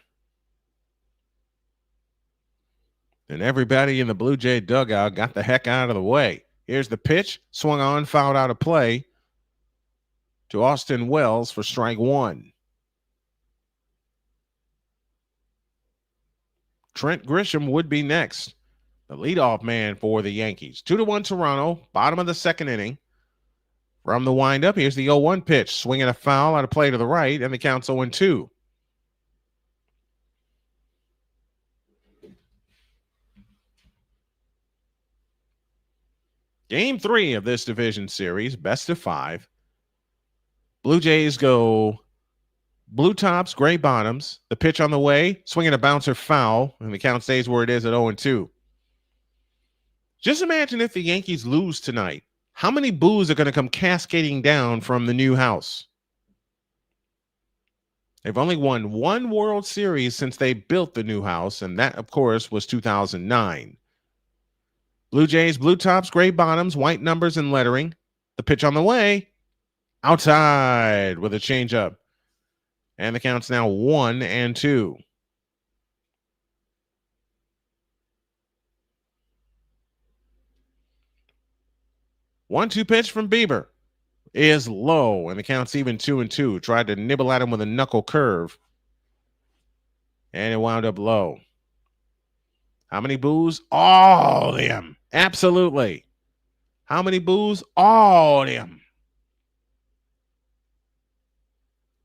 [SPEAKER 1] And everybody in the Blue Jay dugout got the heck out of the way. Here's the pitch. Swung on, fouled out of play to Austin Wells for strike 1. Trent Grisham would be next. The leadoff man for the Yankees. 2-1 Toronto. Bottom of the second inning. From the windup, here's the 0-1 pitch. Swinging a foul out of play to the right, and the count's 0-2. Game 3 of this division series, best of 5. Blue Jays go blue tops, gray bottoms. The pitch on the way, swinging a bouncer foul, and the count stays where it is at 0-2. Just imagine if the Yankees lose tonight. How many boos are going to come cascading down from the new house? They've only won 1 World Series since they built the new house, and that, of course, was 2009. Blue Jays, blue tops, gray bottoms, white numbers and lettering. The pitch on the way. Outside with a changeup. And the count's now 1-2. One-two pitch from Bieber is low, and the count's even 2-2. Tried to nibble at him with a knuckle curve, and it wound up low. How many boos? All of them. Absolutely. How many boos? All of them.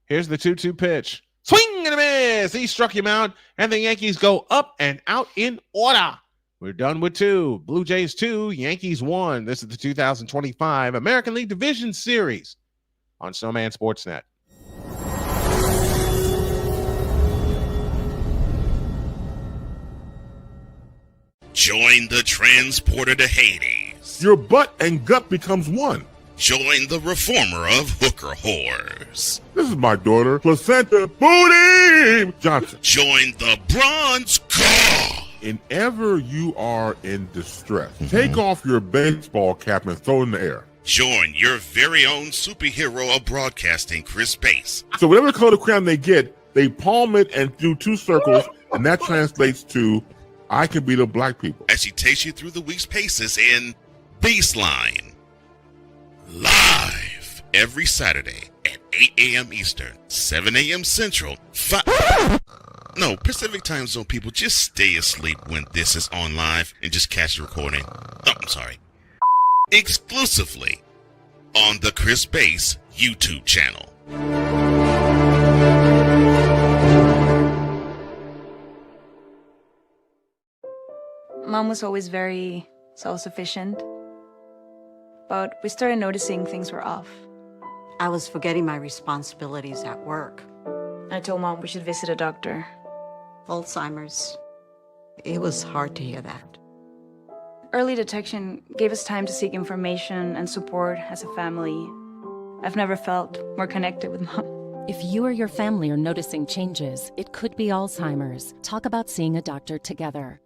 [SPEAKER 1] Here's the 2-2 pitch. Swing and a miss. He struck him out, and the Yankees go up and out in order. We're done with 2. Blue Jays 2, Yankees 1. This is the 2025 American League Division Series on Snowman Sportsnet.
[SPEAKER 7] Join the transporter to Hades.
[SPEAKER 10] Your butt and gut becomes one.
[SPEAKER 7] Join the reformer of hooker whores.
[SPEAKER 10] This is my daughter, Placenta Booty Johnson.
[SPEAKER 7] Join the bronze car.
[SPEAKER 10] Whenever you are in distress, take off your baseball cap and throw it in the air.
[SPEAKER 7] Join your very own superhero of broadcasting, Chris Bass.
[SPEAKER 10] So whatever color crayon they get, they palm it and do 2 circles, and that translates to, I can beat up black people.
[SPEAKER 7] As she takes you through the week's paces in Baseline. Live every Saturday at 8 a.m. Eastern, 7 a.m. Central, Pacific Time Zone people, just stay asleep when this is on live and just catch the recording. Oh, I'm sorry. Exclusively on the Chris Bass YouTube channel.
[SPEAKER 4] Mom was always very self-sufficient, but we started noticing things were off.
[SPEAKER 5] I was forgetting my responsibilities at work.
[SPEAKER 4] I told Mom we should visit a doctor.
[SPEAKER 5] Alzheimer's. It was hard to hear that.
[SPEAKER 4] Early detection gave us time to seek information and support as a family. I've never felt more connected with Mom.
[SPEAKER 6] If you or your family are noticing changes, it could be Alzheimer's. Talk about seeing a doctor together.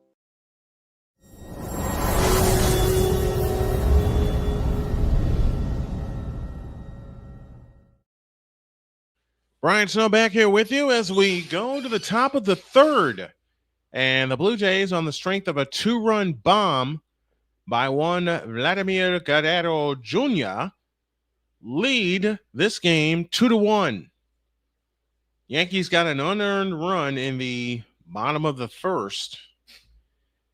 [SPEAKER 1] Brian Snow back here with you as we go to the top of the 3rd. And the Blue Jays, on the strength of a 2-run bomb by one Vladimir Guerrero Jr., lead this game 2-1. Yankees got an unearned run in the bottom of the 1st.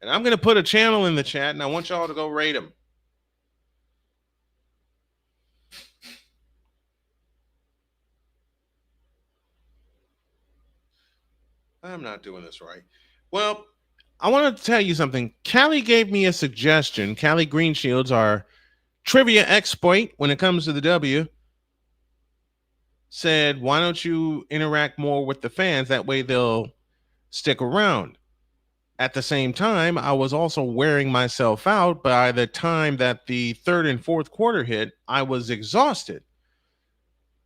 [SPEAKER 1] And I'm going to put a channel in the chat, and I want y'all to go rate them. I'm not doing this right. Well, I want to tell you something. Callie gave me a suggestion. Callie Greenshields, our trivia expert when it comes to the W, said, why don't you interact more with the fans? That way they'll stick around. At the same time, I was also wearing myself out. By the time that the 3rd and 4th quarter hit, I was exhausted.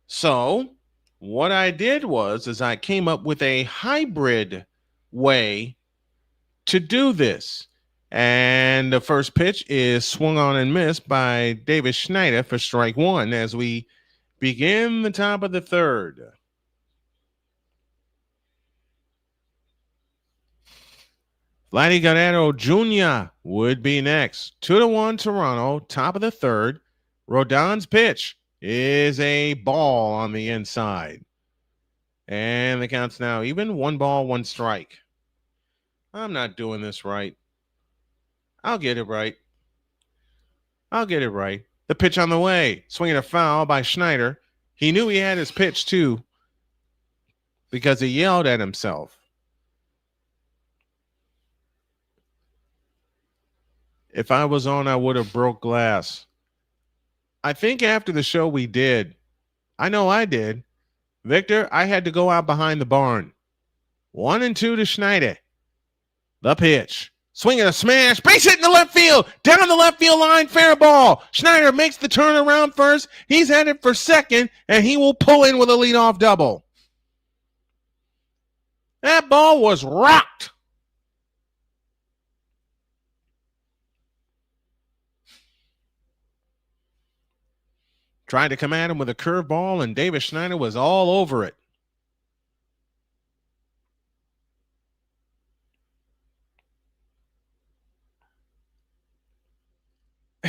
[SPEAKER 1] So what I did was I came up with a hybrid way to do this. And the first pitch is swung on and missed by Davis Schneider for strike 1 as we begin the top of the 3rd. Vladdy Guerrero Jr. would be next. 2-1 Toronto, top of the 3rd. Rodon's pitch is a ball on the inside. And the count's now even. 1 ball, 1 strike. I'm not doing this right. I'll get it right. The pitch on the way. Swinging a foul by Schneider. He knew he had his pitch too because he yelled at himself. If I was on, I would have broke glass. I think after the show we did. I know I did. Victor, I had to go out behind the barn. 1-2 to Schneider. The pitch. Swinging a smash. Base hit in the left field. Down the left field line. Fair ball. Schneider makes the turn around first. He's headed for second, and he will pull in with a leadoff double. That ball was rocked. Tried to come at him with a curveball, and Davis Schneider was all over it.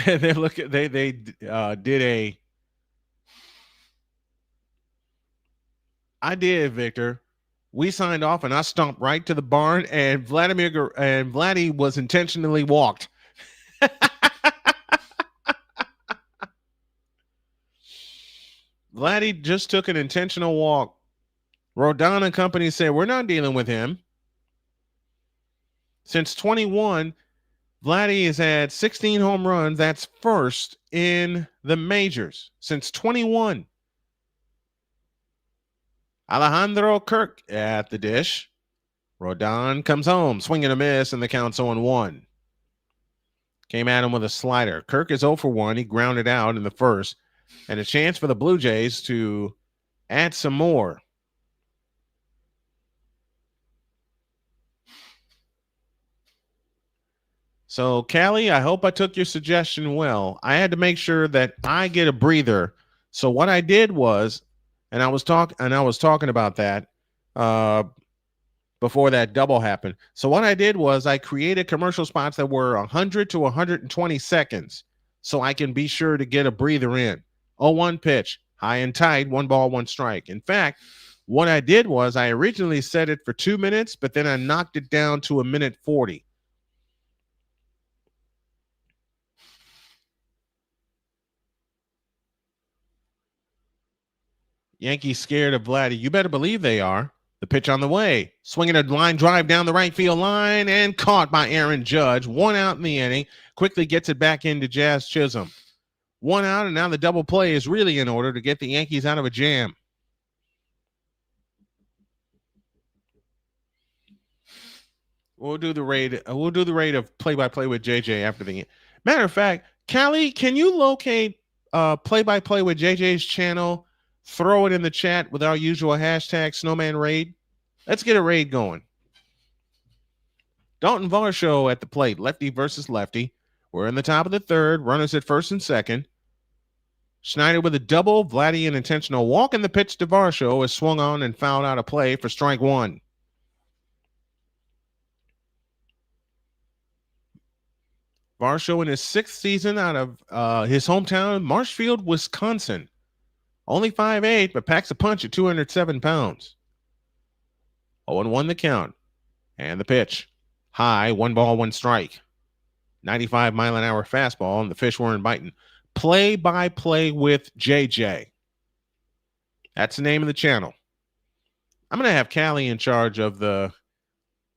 [SPEAKER 1] And they look at they did a. I did, Victor. We signed off, and I stomped right to the barn, and Vladdy was intentionally walked. Vladdy just took an intentional walk. Rodon and company said, we're not dealing with him. Since 21, Vladdy has had 16 home runs. That's first in the majors since 21. Alejandro Kirk at the dish. Rodon comes home, swing and a miss, and the count's 0-1. Came at him with a slider. Kirk is 0 for 1. He grounded out in the first, and a chance for the Blue Jays to add some more. So, Callie, I hope I took your suggestion well. I had to make sure that I get a breather. So what I did was, and I was talking about that before that double happened. So what I did was I created commercial spots that were 100 to 120 seconds, so I can be sure to get a breather in. 0-1 pitch, high and tight, 1 ball, 1 strike. In fact, what I did was I originally set it for 2 minutes, but then I knocked it down to 1:40. Yankees scared of Vladdy. You better believe they are. The pitch on the way. Swinging a line drive down the right field line and caught by Aaron Judge. 1 out in the inning. Quickly gets it back into Jazz Chisholm. 1 out, and now the double play is really in order to get the Yankees out of a jam. We'll do the rate of play-by-play with JJ after the. Matter of fact, Callie, can you locate play-by-play with JJ's channel? Throw it in the chat with our usual hashtag Snowman Raid. Let's get a raid going. Dalton Varsho at the plate, lefty versus lefty. We're in the top of the third. Runners at first and second. Schneider with a double. Vladdy an intentional walk, and the pitch to Varsho is swung on and fouled out of play for strike 1. Varsho in his 6th season out of his hometown, Marshfield, Wisconsin. Only 5'8", but packs a punch at 207 pounds. 0-1 the count. And the pitch. High, 1 ball, 1 strike. 95-mile-an-hour fastball, and the fish weren't biting. Play-by-play with JJ. That's the name of the channel. I'm going to have Callie in charge of the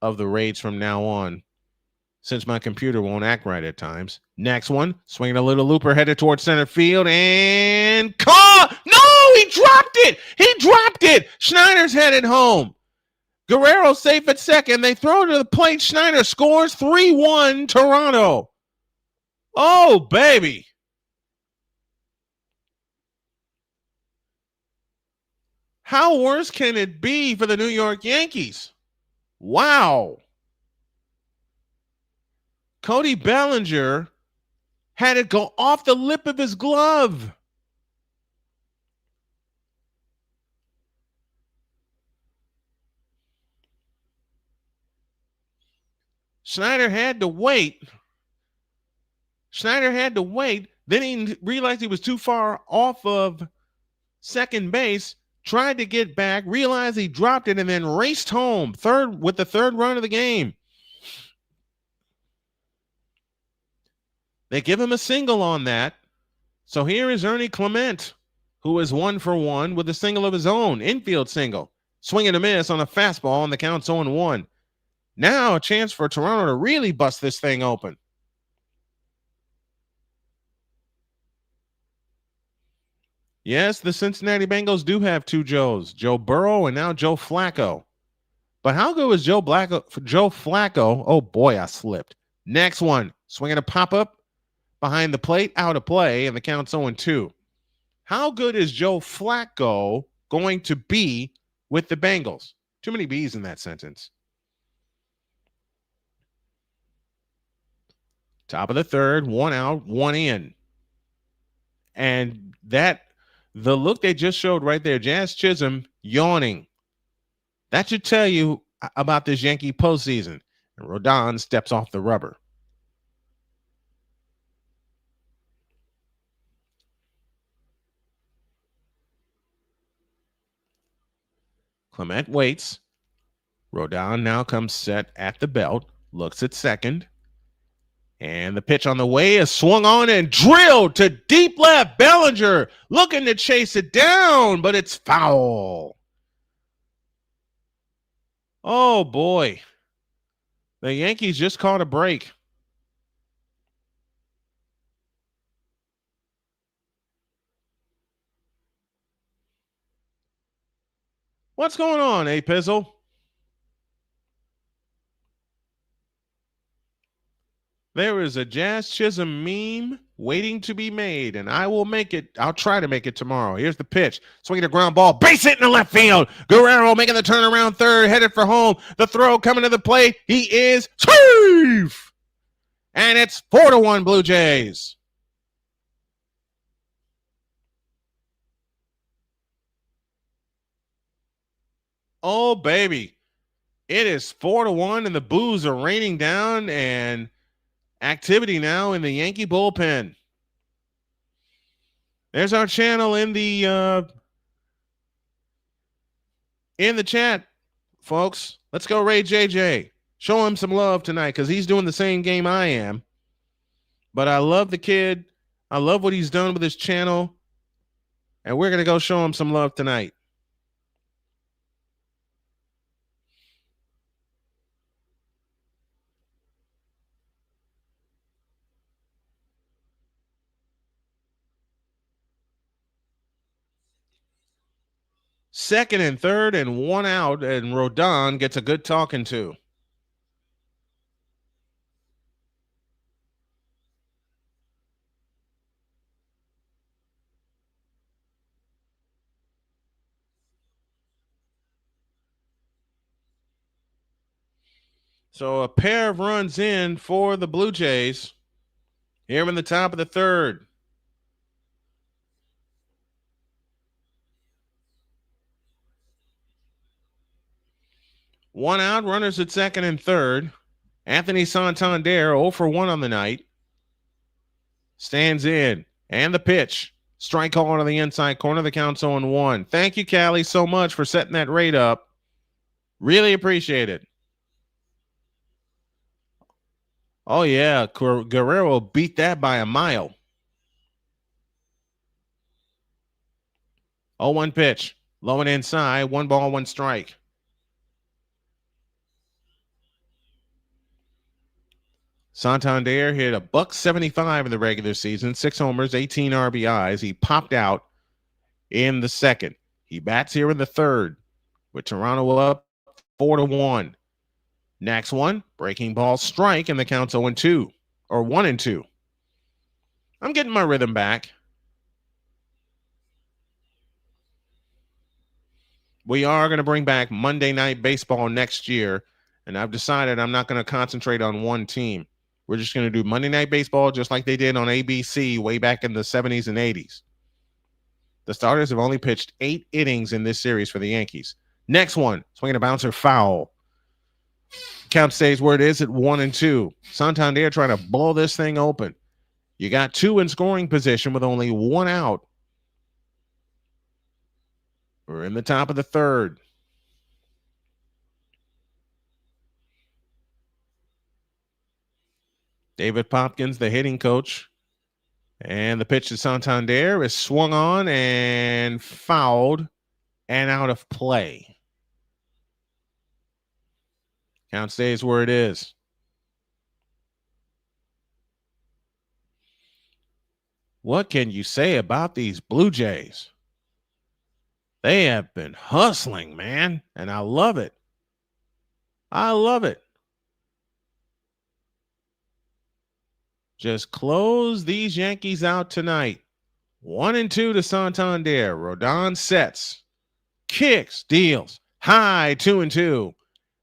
[SPEAKER 1] raids from now on, since my computer won't act right at times. Next one, swinging a little looper headed towards center field, and caught! No, he dropped it! He dropped it! Schneider's headed home. Guerrero safe at second. They throw to the plate. Schneider scores 3-1 Toronto. Oh, baby. How worse can it be for the New York Yankees? Wow. Cody Bellinger had it go off the lip of his glove. Schneider had to wait. Then he realized he was too far off of second base, tried to get back, realized he dropped it, and then raced home with the third run of the game. They give him a single on that. So here is Ernie Clement, who is 1 for 1 with a single of his own, infield single. Swing and a miss on a fastball, and the count's 0-1. Now a chance for Toronto to really bust this thing open. Yes, the Cincinnati Bengals do have 2 Joes, Joe Burrow and now Joe Flacco. But how good was Joe Flacco? Oh, boy, I slipped. Next one, swinging a pop-up behind the plate, out of play, and the count's 0-2. How good is Joe Flacco going to be with the Bengals? Too many B's in that sentence. Top of the third, 1 out, 1 in. And that The look they just showed right there, Jazz Chisholm yawning. That should tell you about this Yankee postseason. And Rodon steps off the rubber. Clement waits. Rodon now comes set at the belt, looks at second. And the pitch on the way is swung on and drilled to deep left. Bellinger looking to chase it down, but it's foul. Oh, boy. The Yankees just caught a break. What's going on, Pizzle? There is a Jazz Chisholm meme waiting to be made, and I will make it. I'll try to make it tomorrow. Here's the pitch. Swinging a ground ball. Base hit in the left field. Guerrero making the turnaround third, headed for home. The throw coming to the plate. He is safe. And it's 4-1 Blue Jays. Oh, baby. It is 4-1, and the boos are raining down, and activity now in the Yankee bullpen. There's our channel in the chat, folks. Let's go Ray JJ. Show him some love tonight because he's doing the same game I am. But I love the kid. I love what he's done with his channel. And we're going to go show him some love tonight. Second and third and one out, and Rodon gets a good talking to. So a pair of runs in for the Blue Jays here in the top of the third. One out, runners at second and third. Anthony Santander 0 for 1 on the night. Stands in. And the pitch. Strike call on the inside corner. The count's 0-1. Thank you, Callie, so much for setting that rate up. Really appreciate it. Oh, yeah. Guerrero beat that by a mile. 0-1 pitch. Low and inside. 1 ball, 1 strike. Santander hit a $175 in the regular season, 6 homers, 18 RBIs. He popped out in the second. He bats here in the third with Toronto up 4-1. Next one, breaking ball strike, and the count's 0-2 or 1-2. I'm getting my rhythm back. We are going to bring back Monday Night Baseball next year, and I've decided I'm not going to concentrate on one team. We're just going to do Monday Night Baseball just like they did on ABC way back in the 70s and 80s. The starters have only pitched 8 innings in this series for the Yankees. Next one, swinging a bouncer, foul. Count stays where it is at 1-2. Santander trying to blow this thing open. You got 2 in scoring position with only 1 out. We're in the top of the third. David Popkins, the hitting coach. And the pitch to Santander is swung on and fouled and out of play. Count stays where it is. What can you say about these Blue Jays? They have been hustling, man, and I love it. I love it. Just close these Yankees out tonight. 1-2 to Santander. Rodon sets, kicks, deals. High 2-2.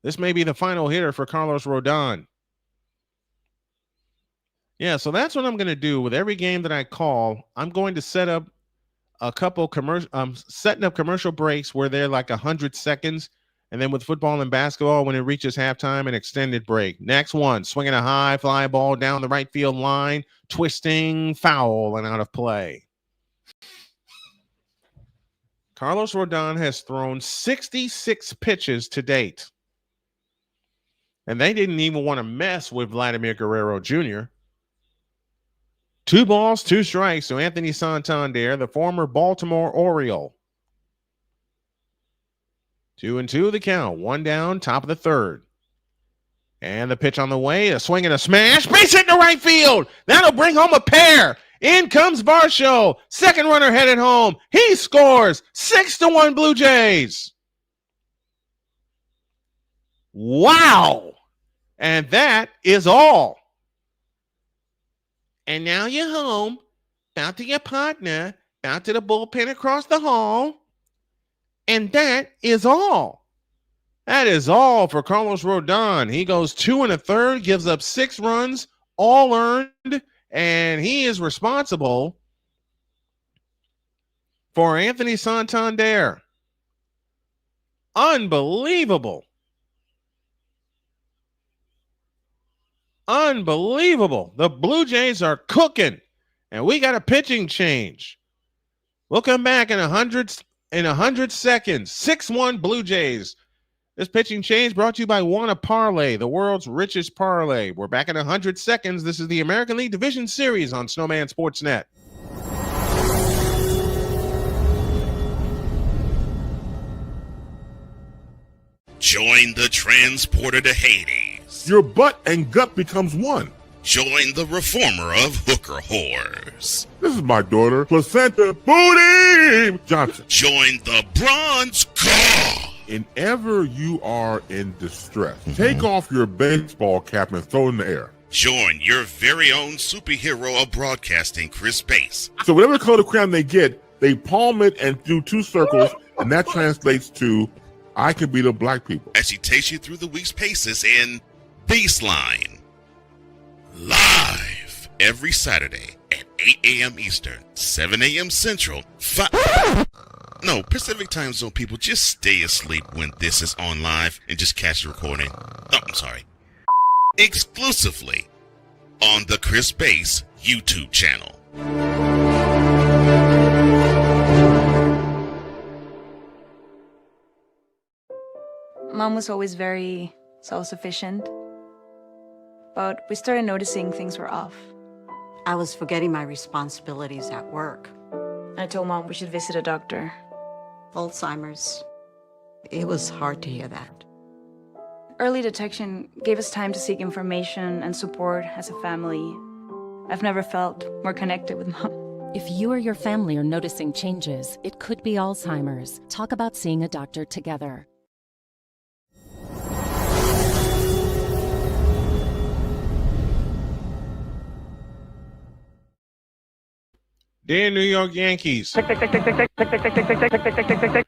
[SPEAKER 1] This may be the final hitter for Carlos Rodon. Yeah, so that's what I'm going to do with every game that I call. I'm going to set up a couple commercial, setting up commercial breaks where they're like 100 seconds. And then with football and basketball, when it reaches halftime, an extended break. Next one, swinging a high fly ball down the right field line, twisting, foul, and out of play. Carlos Rodon has thrown 66 pitches to date. And they didn't even want to mess with Vladimir Guerrero Jr. 2 balls, 2 strikes to Anthony Santander, the former Baltimore Oriole. 2-2 the count. 1 down, top of the 3rd. And the pitch on the way, a swing and a smash. Base hit to right field. That'll bring home a pair. In comes Varsho. Second runner headed home. He scores. 6-1 Blue Jays. Wow. And that is all. And now you're home. Bow to your partner. Bow to the bullpen across the hall. And that is all. That is all for Carlos Rodon. He goes 2 1/3, gives up 6 runs, all earned, and he is responsible for Anthony Santander. Unbelievable. Unbelievable. The Blue Jays are cooking, and we got a pitching change. We'll come back in 100 seconds. 6-1 Blue Jays. This pitching change brought to you by Wanna Parlay, the world's richest parlay. We're back in 100 seconds. This is the American League Division Series on Snowman Sportsnet.
[SPEAKER 7] Join the transporter to Hades.
[SPEAKER 10] Your butt and gut becomes one.
[SPEAKER 7] Join the reformer of hooker whores.
[SPEAKER 10] This is my daughter, Placenta Booty Johnson.
[SPEAKER 7] Join the bronze car.
[SPEAKER 10] Whenever you are in distress, take off your baseball cap and throw it in the air.
[SPEAKER 7] Join your very own superhero of broadcasting, Chris Bass.
[SPEAKER 10] So whatever color crayon they get, they palm it and do 2 circles, and that translates to, I can beat up black people.
[SPEAKER 7] As he takes you through the week's paces in Baseline. Live every Saturday at 8 a.m. Eastern, 7 a.m. Central, Pacific Time Zone people, just stay asleep when this is on live and just catch the recording. Oh, I'm sorry. Exclusively on the Chris Bass YouTube channel.
[SPEAKER 4] Mom was always very self-sufficient, but we started noticing things were off.
[SPEAKER 5] I was forgetting my responsibilities at work.
[SPEAKER 4] I told Mom we should visit a doctor.
[SPEAKER 5] Alzheimer's. It was hard to hear that.
[SPEAKER 4] Early detection gave us time to seek information and support as a family. I've never felt more connected with Mom.
[SPEAKER 6] If you or your family are noticing changes, it could be Alzheimer's. Talk about seeing a doctor together.
[SPEAKER 1] Dear New York Yankees,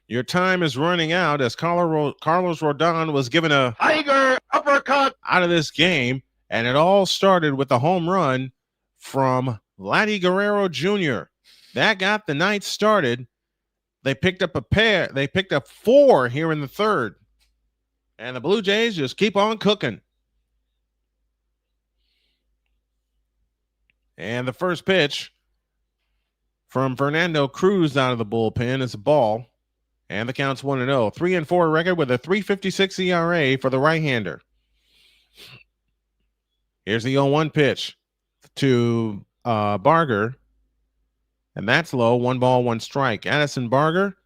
[SPEAKER 1] your time is running out as Carlos Rodon was given a tiger uppercut out of this game, and it all started with a home run from Vladdy Guerrero Jr. That got the night started. They picked up a pair. They picked up 4 here in the 3rd, and the Blue Jays just keep on cooking. And the first pitch from Fernando Cruz out of the bullpen is a ball, and the count's 1-0. 3-4 record with a 3.56 ERA for the right-hander. Here's the 0-1 pitch to Barger, and that's low. 1 ball, 1 strike. Addison Barger,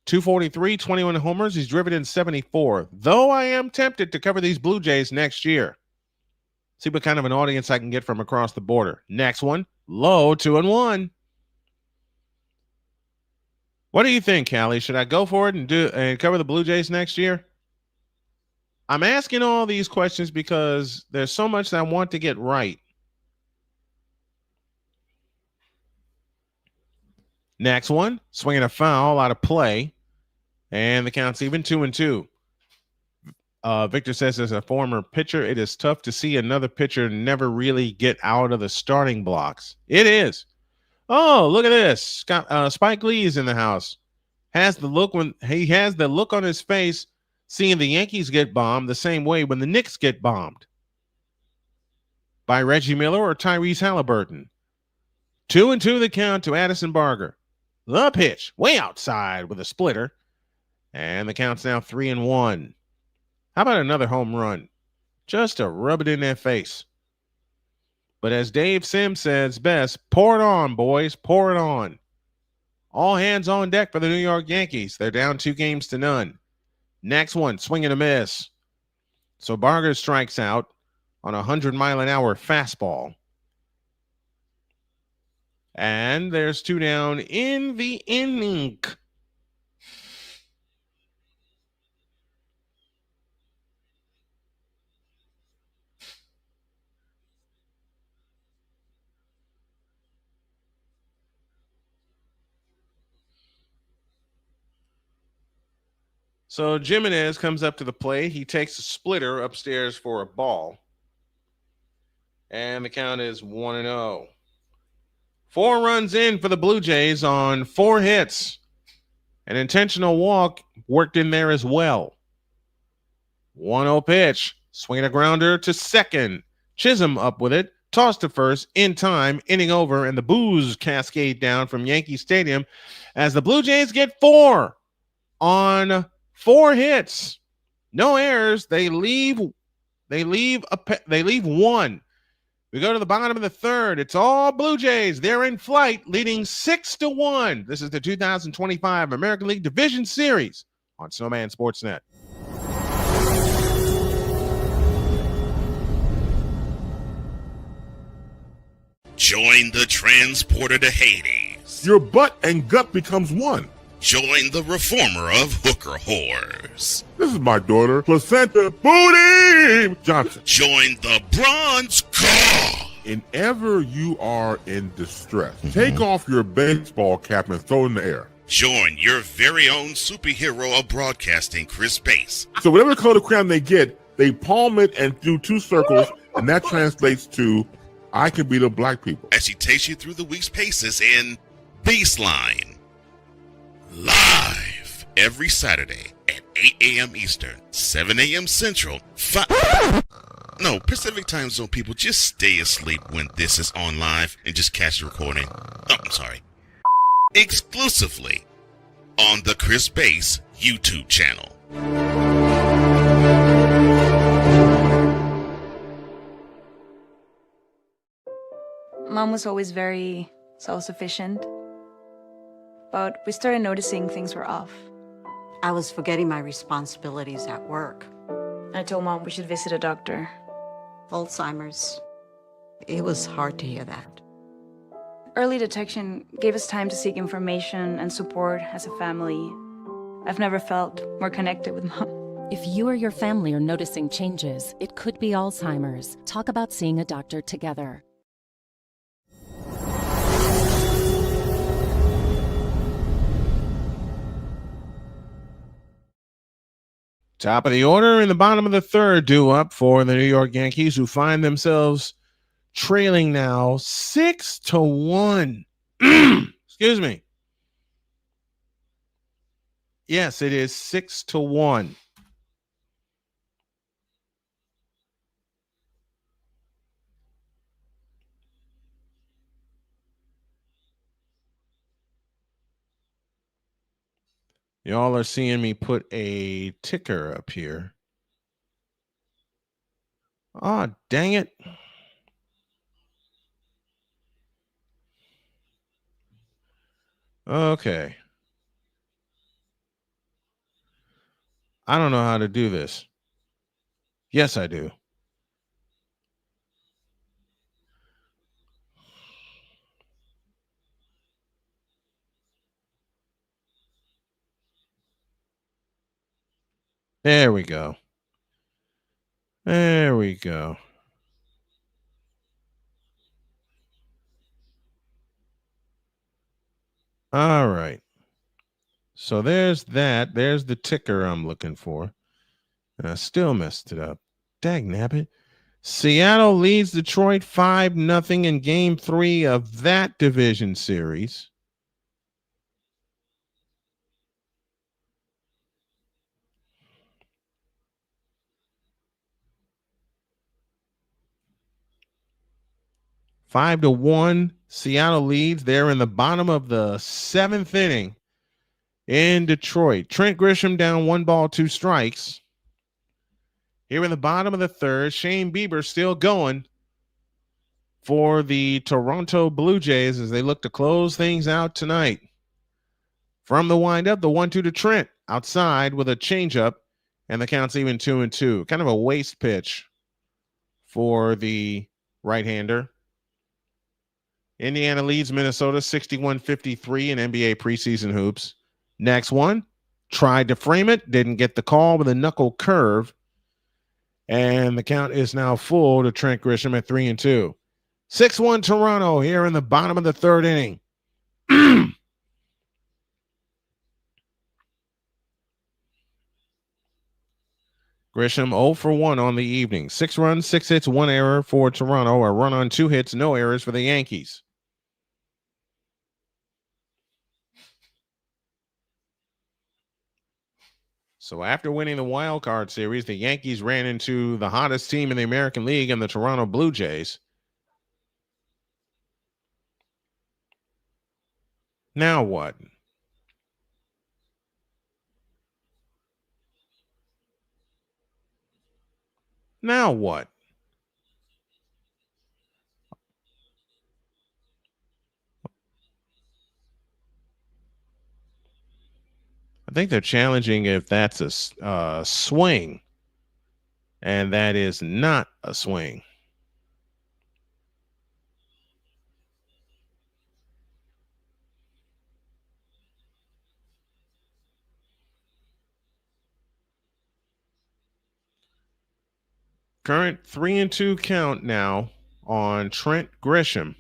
[SPEAKER 1] 243, 21 homers. He's driven in 74. Though I am tempted to cover these Blue Jays next year. See what kind of an audience I can get from across the border. Next one, low, 2-1. What do you think, Callie? Should I go for it and cover the Blue Jays next year? I'm asking all these questions because there's so much that I want to get right. Next one, swinging a foul out of play, and the count's even 2-2. Victor says, as a former pitcher, it is tough to see another pitcher never really get out of the starting blocks. It is. Oh, look at this. Spike Lee is in the house. Has the look on his face, seeing the Yankees get bombed the same way when the Knicks get bombed by Reggie Miller or Tyrese Halliburton. 2-2 the count to Addison Barger. The pitch, way outside with a splitter. And the count's now 3-1. How about another home run? Just to rub it in their face. But as Dave Sims says best, pour it on, boys. Pour it on. All hands on deck for the New York Yankees. They're down 2-0. Next one, swing and a miss. So Barger strikes out on a 100-mile-an-hour fastball. And there's 2 down in the inning. So Jimenez comes up to the plate. He takes a splitter upstairs for a ball. And the count is 1-0. 4 runs in for the Blue Jays on 4 hits. An intentional walk worked in there as well. 1-0 pitch. Swing a grounder to second. Chisholm up with it. Toss to first in time. Inning over, and the boos cascade down from Yankee Stadium as the Blue Jays get 4 on 4 hits. No errors. They leave 1. We go to the bottom of the third. It's all Blue Jays. They're in flight, leading 6-1. This is the 2025 American League Division Series on Snowman Sportsnet.
[SPEAKER 7] Join the transporter to Hades.
[SPEAKER 10] Your butt and gut becomes one.
[SPEAKER 7] Join the reformer of hooker whores.
[SPEAKER 10] This is my daughter, Placenta Booty Johnson.
[SPEAKER 7] Join the bronze car.
[SPEAKER 10] Whenever you are in distress, take off your baseball cap and throw it in the air.
[SPEAKER 7] Join your very own superhero of broadcasting, Chris Bass.
[SPEAKER 10] So whatever color crown they get, they palm it and do 2 circles, and that translates to, I can beat up black people.
[SPEAKER 7] As he takes you through the week's paces in Baseline. Live every Saturday at 8 a.m. Eastern, 7 a.m. Central, Pacific Time Zone people, just stay asleep when this is on live and just catch the recording. Exclusively on the Chris Bass YouTube channel.
[SPEAKER 4] Mom was always very self-sufficient. But we started noticing things were off.
[SPEAKER 5] I was forgetting my responsibilities at work.
[SPEAKER 4] I told Mom we should visit a doctor.
[SPEAKER 5] Alzheimer's. It was hard to hear that.
[SPEAKER 4] Early detection gave us time to seek information and support as a family. I've never felt more connected with Mom.
[SPEAKER 6] If you or your family are noticing changes, it could be Alzheimer's. Talk about seeing a doctor together.
[SPEAKER 1] Top of the order in the bottom of the third, due up for the New York Yankees, who find themselves trailing now 6-1. Excuse me. Yes, it is 6-1. Y'all are seeing me put a ticker up here. Ah, dang it. Okay. I don't know how to do this. Yes, I do. There we go. There we go. All right. So there's that. There's the ticker I'm looking for. And I still messed it up. Dag nabbit. Seattle leads Detroit 5-0 in game 3 of that division series. Five to 1. Seattle leads. They're in the bottom of the 7th inning in Detroit. Trent Grisham down 1 ball, 2 strikes. Here in the bottom of the 3rd, Shane Bieber still going for the Toronto Blue Jays as they look to close things out tonight. From the windup, the 1-2 to Trent outside with a changeup, and the count's even 2-2. Kind of a waste pitch for the right-hander. Indiana leads Minnesota 61-53 in NBA preseason hoops. Next one, tried to frame it, didn't get the call with a knuckle curve. And the count is now full to Trent Grisham at 3-2. 6-1 Toronto here in the bottom of the 3rd inning. Grisham 0 for 1 on the evening. 6 runs, 6 hits, 1 error for Toronto. A run on 2 hits, no errors for the Yankees. So after winning the wild card series, the Yankees ran into the hottest team in the American League and the Toronto Blue Jays. Now what? Now what? I think they're challenging if that's a swing, and that is not a swing. Current 3-2 count now on Trent Grisham.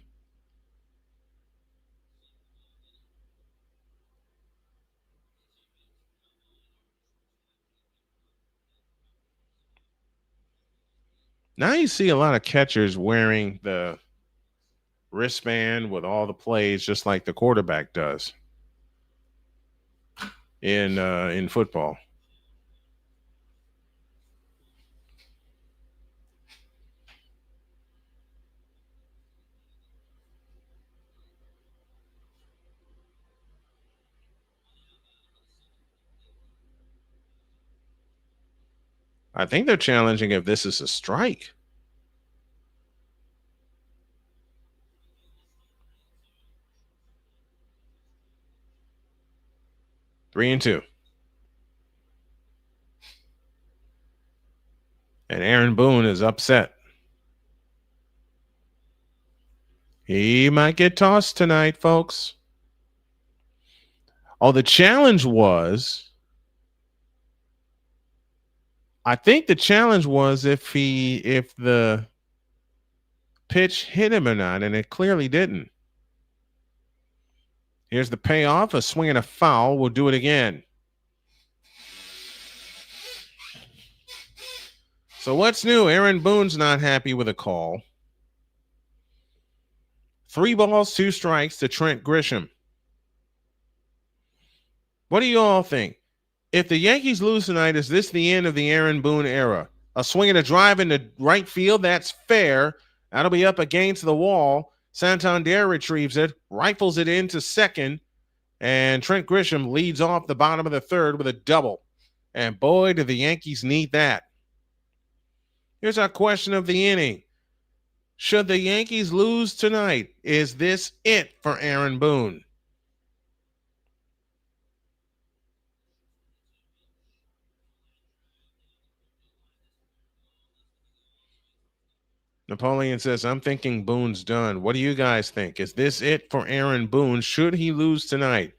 [SPEAKER 1] Now you see a lot of catchers wearing the wristband with all the plays, just like the quarterback does in football. I think they're challenging if this is a strike. Three and two. And Aaron Boone is upset. He might get tossed tonight, folks. Oh, the challenge was, I think the challenge was if the pitch hit him or not, and it clearly didn't. Here's the payoff, a swing and a foul. We'll do it again. So what's new? Aaron Boone's not happy with a call. 3 balls, 2 strikes to Trent Grisham. What do you all think? If the Yankees lose tonight, is this the end of the Aaron Boone era? A swing and a drive into right field, that's fair. That'll be up against the wall. Santander retrieves it, rifles it into second, and Trent Grisham leads off the bottom of the 3rd with a double. And boy, do the Yankees need that. Here's our question of the inning. Should the Yankees lose tonight, is this it for Aaron Boone? Napoleon says, I'm thinking Boone's done. What do you guys think? Is this it for Aaron Boone? Should he lose tonight?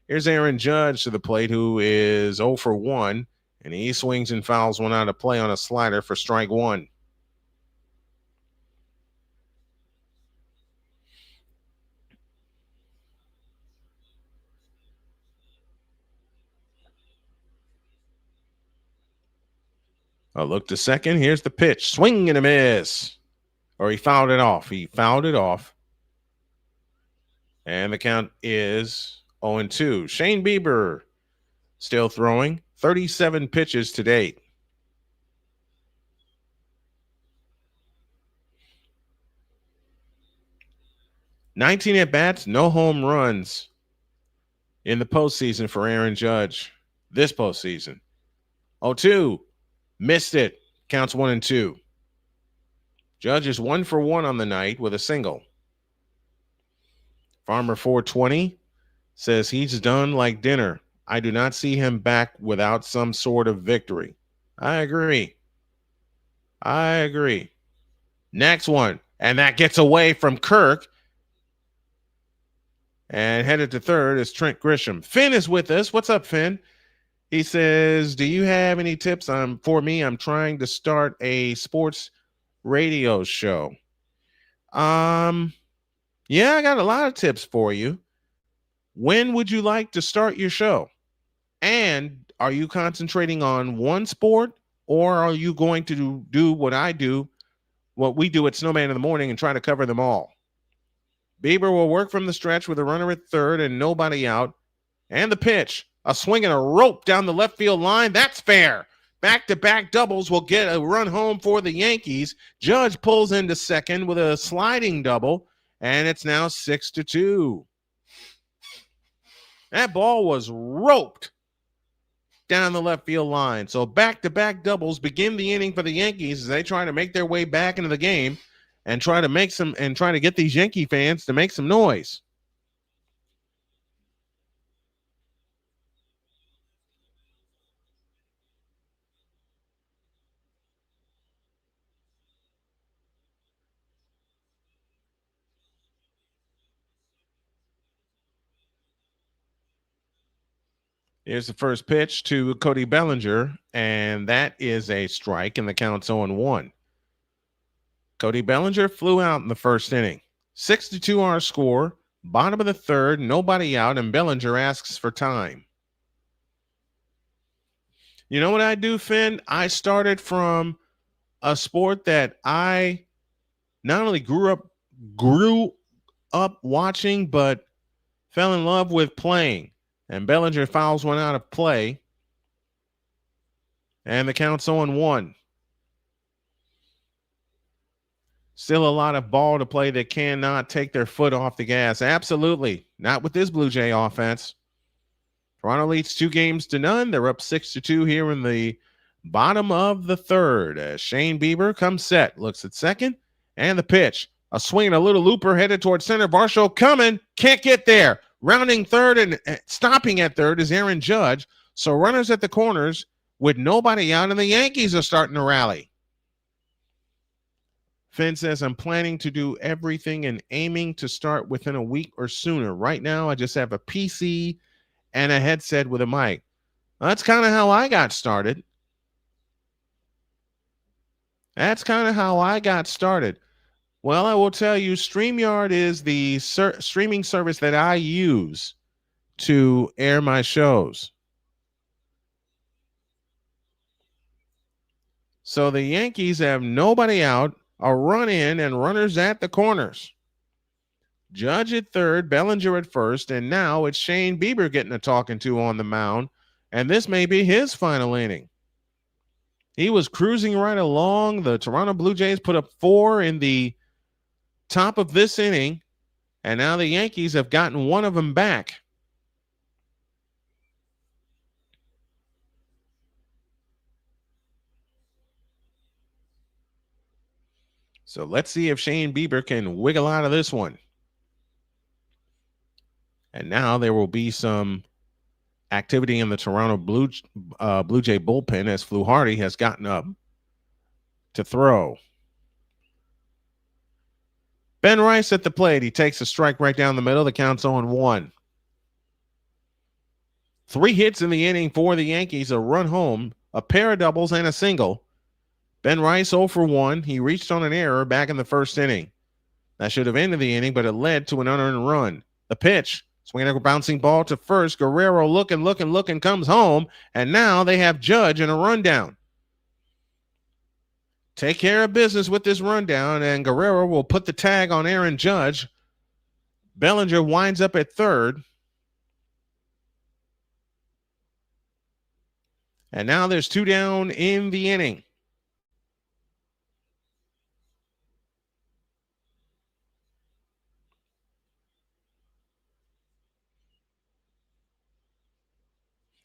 [SPEAKER 1] Here's Aaron Judge to the plate, who is 0 for 1, and he swings and fouls one out of play on a slider for strike 1. A look to second. Here's the pitch. Swing and a miss. Or he fouled it off. And the count is 0-2. Shane Bieber still throwing. 37 pitches to date. $19 at-bats, no home runs in the postseason for Aaron Judge this postseason. 0-2. Missed it. Counts 1-2. Judge is 1 for 1 on the night with a single. Farmer 420 says he's done like dinner. I do not see him back without some sort of victory. I agree. Next one. And that gets away from Kirk. And headed to third is Trent Grisham. Finn is with us. What's up, Finn? He says, do you have any tips for me? I'm trying to start a sports radio show. Yeah, I got a lot of tips for you. When would you like to start your show? And are you concentrating on one sport, or are you going to do what we do at Snowman in the Morning and try to cover them all? Bieber will work from the stretch with a runner at third and nobody out. And the pitch, a swing and a rope down the left field line. That's fair. Back-to-back doubles will get a run home for the Yankees. Judge pulls into second with a sliding double, and it's now 6-2. That ball was roped down the left field line. So back-to-back doubles begin the inning for the Yankees as they try to make their way back into the game and try to get these Yankee fans to make some noise. Here's the first pitch to Cody Bellinger, and that is a strike, and the count's 0-1. Cody Bellinger flew out in the first inning. 6-2 our score, bottom of the third, nobody out, and Bellinger asks for time. You know what I do, Finn? I started from a sport that I not only grew up watching, but fell in love with playing. And Bellinger fouls one out of play. And the count's 0-1. Still a lot of ball to play that cannot take their foot off the gas. Absolutely. Not with this Blue Jay offense. Toronto leads 2-0. They're up 6-2 here in the bottom of the third. As Shane Bieber comes set, looks at second, and the pitch. A swing and a little looper headed towards center. Varsho coming. Can't get there. Rounding third and stopping at third is Aaron Judge. So runners at the corners with nobody out, and the Yankees are starting to rally. Finn says, I'm planning to do everything and aiming to start within a week or sooner. Right now, I just have a PC and a headset with a mic. That's kind of how I got started. Well, I will tell you, StreamYard is the streaming service that I use to air my shows. So the Yankees have nobody out, a run in, and runners at the corners. Judge at third, Bellinger at first, and now it's Shane Bieber getting a talking to on the mound, and this may be his final inning. He was cruising right along. The Toronto Blue Jays put up 4 in the top of this inning, and now the Yankees have gotten one of them back. So let's see if Shane Bieber can wiggle out of this one. And now there will be some activity in the Toronto Blue Jay bullpen as Fluharty has gotten up to throw. Ben Rice at the plate. He takes a strike right down the middle. The count's 0-1. 3 hits in the inning for the Yankees, a run home, a pair of doubles, and a single. Ben Rice 0 for 1. He reached on an error back in the first inning. That should have ended the inning, but it led to an unearned run. The pitch, swinging a bouncing ball to first. Guerrero looking, comes home, and now they have Judge in a rundown. take care of business with this rundown, and Guerrero will put the tag on Aaron Judge. Bellinger winds up at third. And now there's 2 down in the inning.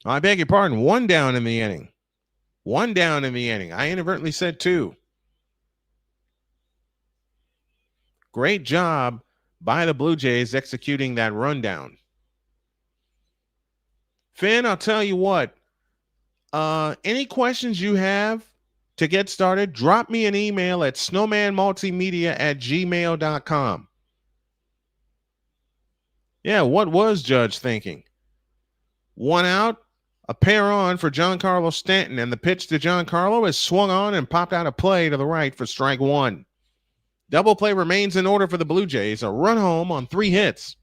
[SPEAKER 1] I beg your pardon. 1 down in the inning. 1 down in the inning. I inadvertently said 2. Great job by the Blue Jays executing that rundown. Finn, I'll tell you what. Any questions you have to get started, drop me an email at snowmanmultimedia@gmail.com. Yeah, what was Judge thinking? 1 out, a pair on for Giancarlo Stanton, and the pitch to Giancarlo is swung on and popped out of play to the right for strike 1. Double play remains in order for the Blue Jays. A run home on 3 hits.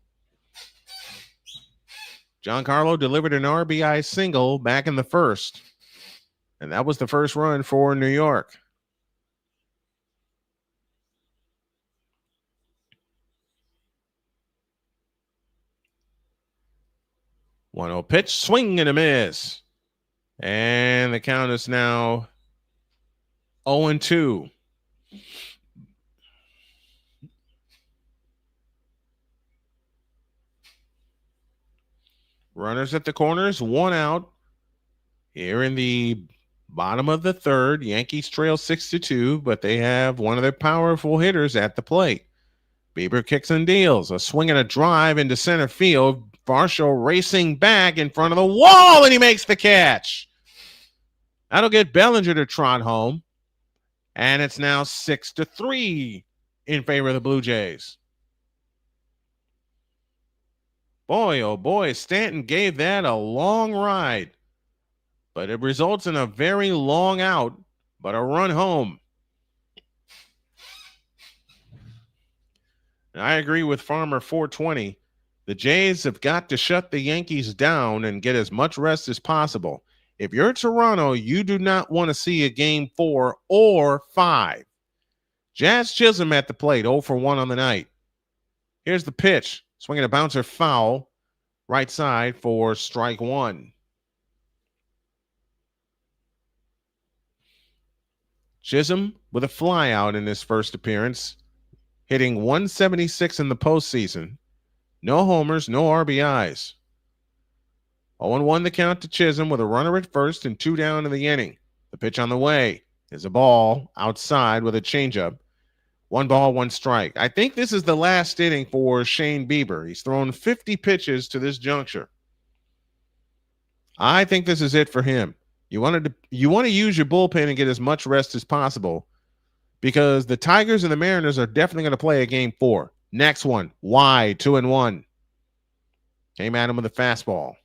[SPEAKER 1] Giancarlo delivered an RBI single back in the first, and that was the first run for New York. One 0 pitch, swing and a miss. And the count is now 0-2. Runners at the corners, 1 out. Here in the bottom of the third, Yankees trail 6-2, but they have one of their powerful hitters at the plate. Bieber kicks and deals. A swing and a drive into center field. Varsho racing back in front of the wall, and he makes the catch. That'll get Bellinger to trot home. And it's now 6-3 in favor of the Blue Jays. Boy, oh boy, Stanton gave that a long ride. But it results in a very long out, but a run home. I agree with Farmer 420. The Jays have got to shut the Yankees down and get as much rest as possible. If you're Toronto, you do not want to see a game 4 or 5. Jazz Chisholm at the plate, 0 for 1 on the night. Here's the pitch. Swinging a bouncer foul, right side for strike 1. Chisholm with a fly out in his first appearance, hitting 176 in the postseason. No homers, no RBIs. 0-1 the count to Chisholm with a runner at first and 2 down in the inning. The pitch on the way is a ball outside with a changeup. 1 ball, 1 strike. I think this is the last inning for Shane Bieber. He's thrown 50 pitches to this juncture. I think this is it for him. You want to use your bullpen and get as much rest as possible because the Tigers and the Mariners are definitely going to play a game 4. Next one, wide, 2-1. Came at him with a fastball.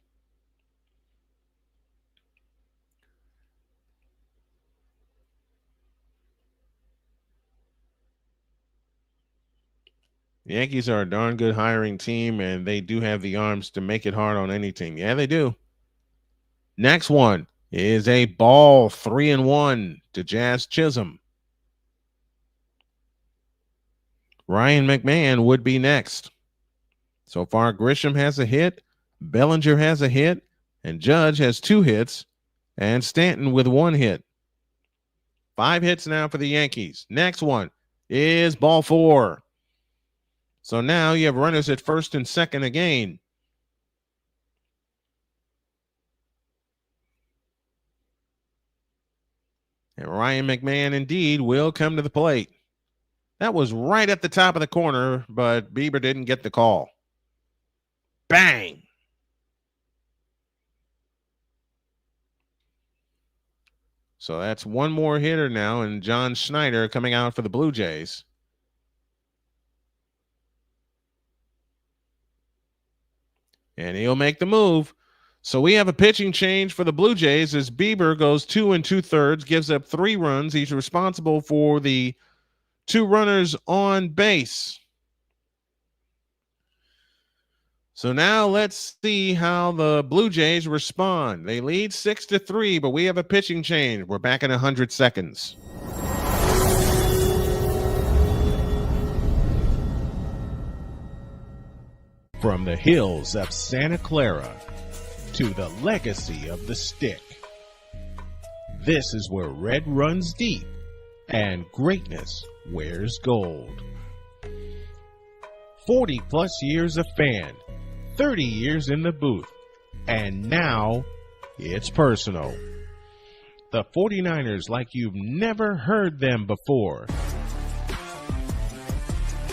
[SPEAKER 1] The Yankees are a darn good hiring team, and they do have the arms to make it hard on any team. Yeah, they do. Next one is a ball, 3-1 to Jazz Chisholm. Ryan McMahon would be next. So far, Grisham has a hit, Bellinger has a hit, and Judge has 2 hits, and Stanton with 1 hit. 5 hits now for the Yankees. Next one is ball 4. So now you have runners at first and second again. And Ryan McMahon indeed will come to the plate. That was right at the top of the corner, but Bieber didn't get the call. Bang! So that's one more hitter now, and John Schneider coming out for the Blue Jays. And he'll make the move. So we have a pitching change for the Blue Jays as Bieber goes 2 2/3, gives up 3 runs. He's responsible for the 2 runners on base. So now let's see how the Blue Jays respond. They lead 6-3, but we have a pitching change. We're back in 100 seconds. From the hills of Santa Clara to the legacy of the stick, this is where red runs deep and greatness wears gold. 40 plus years of fan, 30 years in the booth, and now it's personal. The 49ers like you've never heard them before.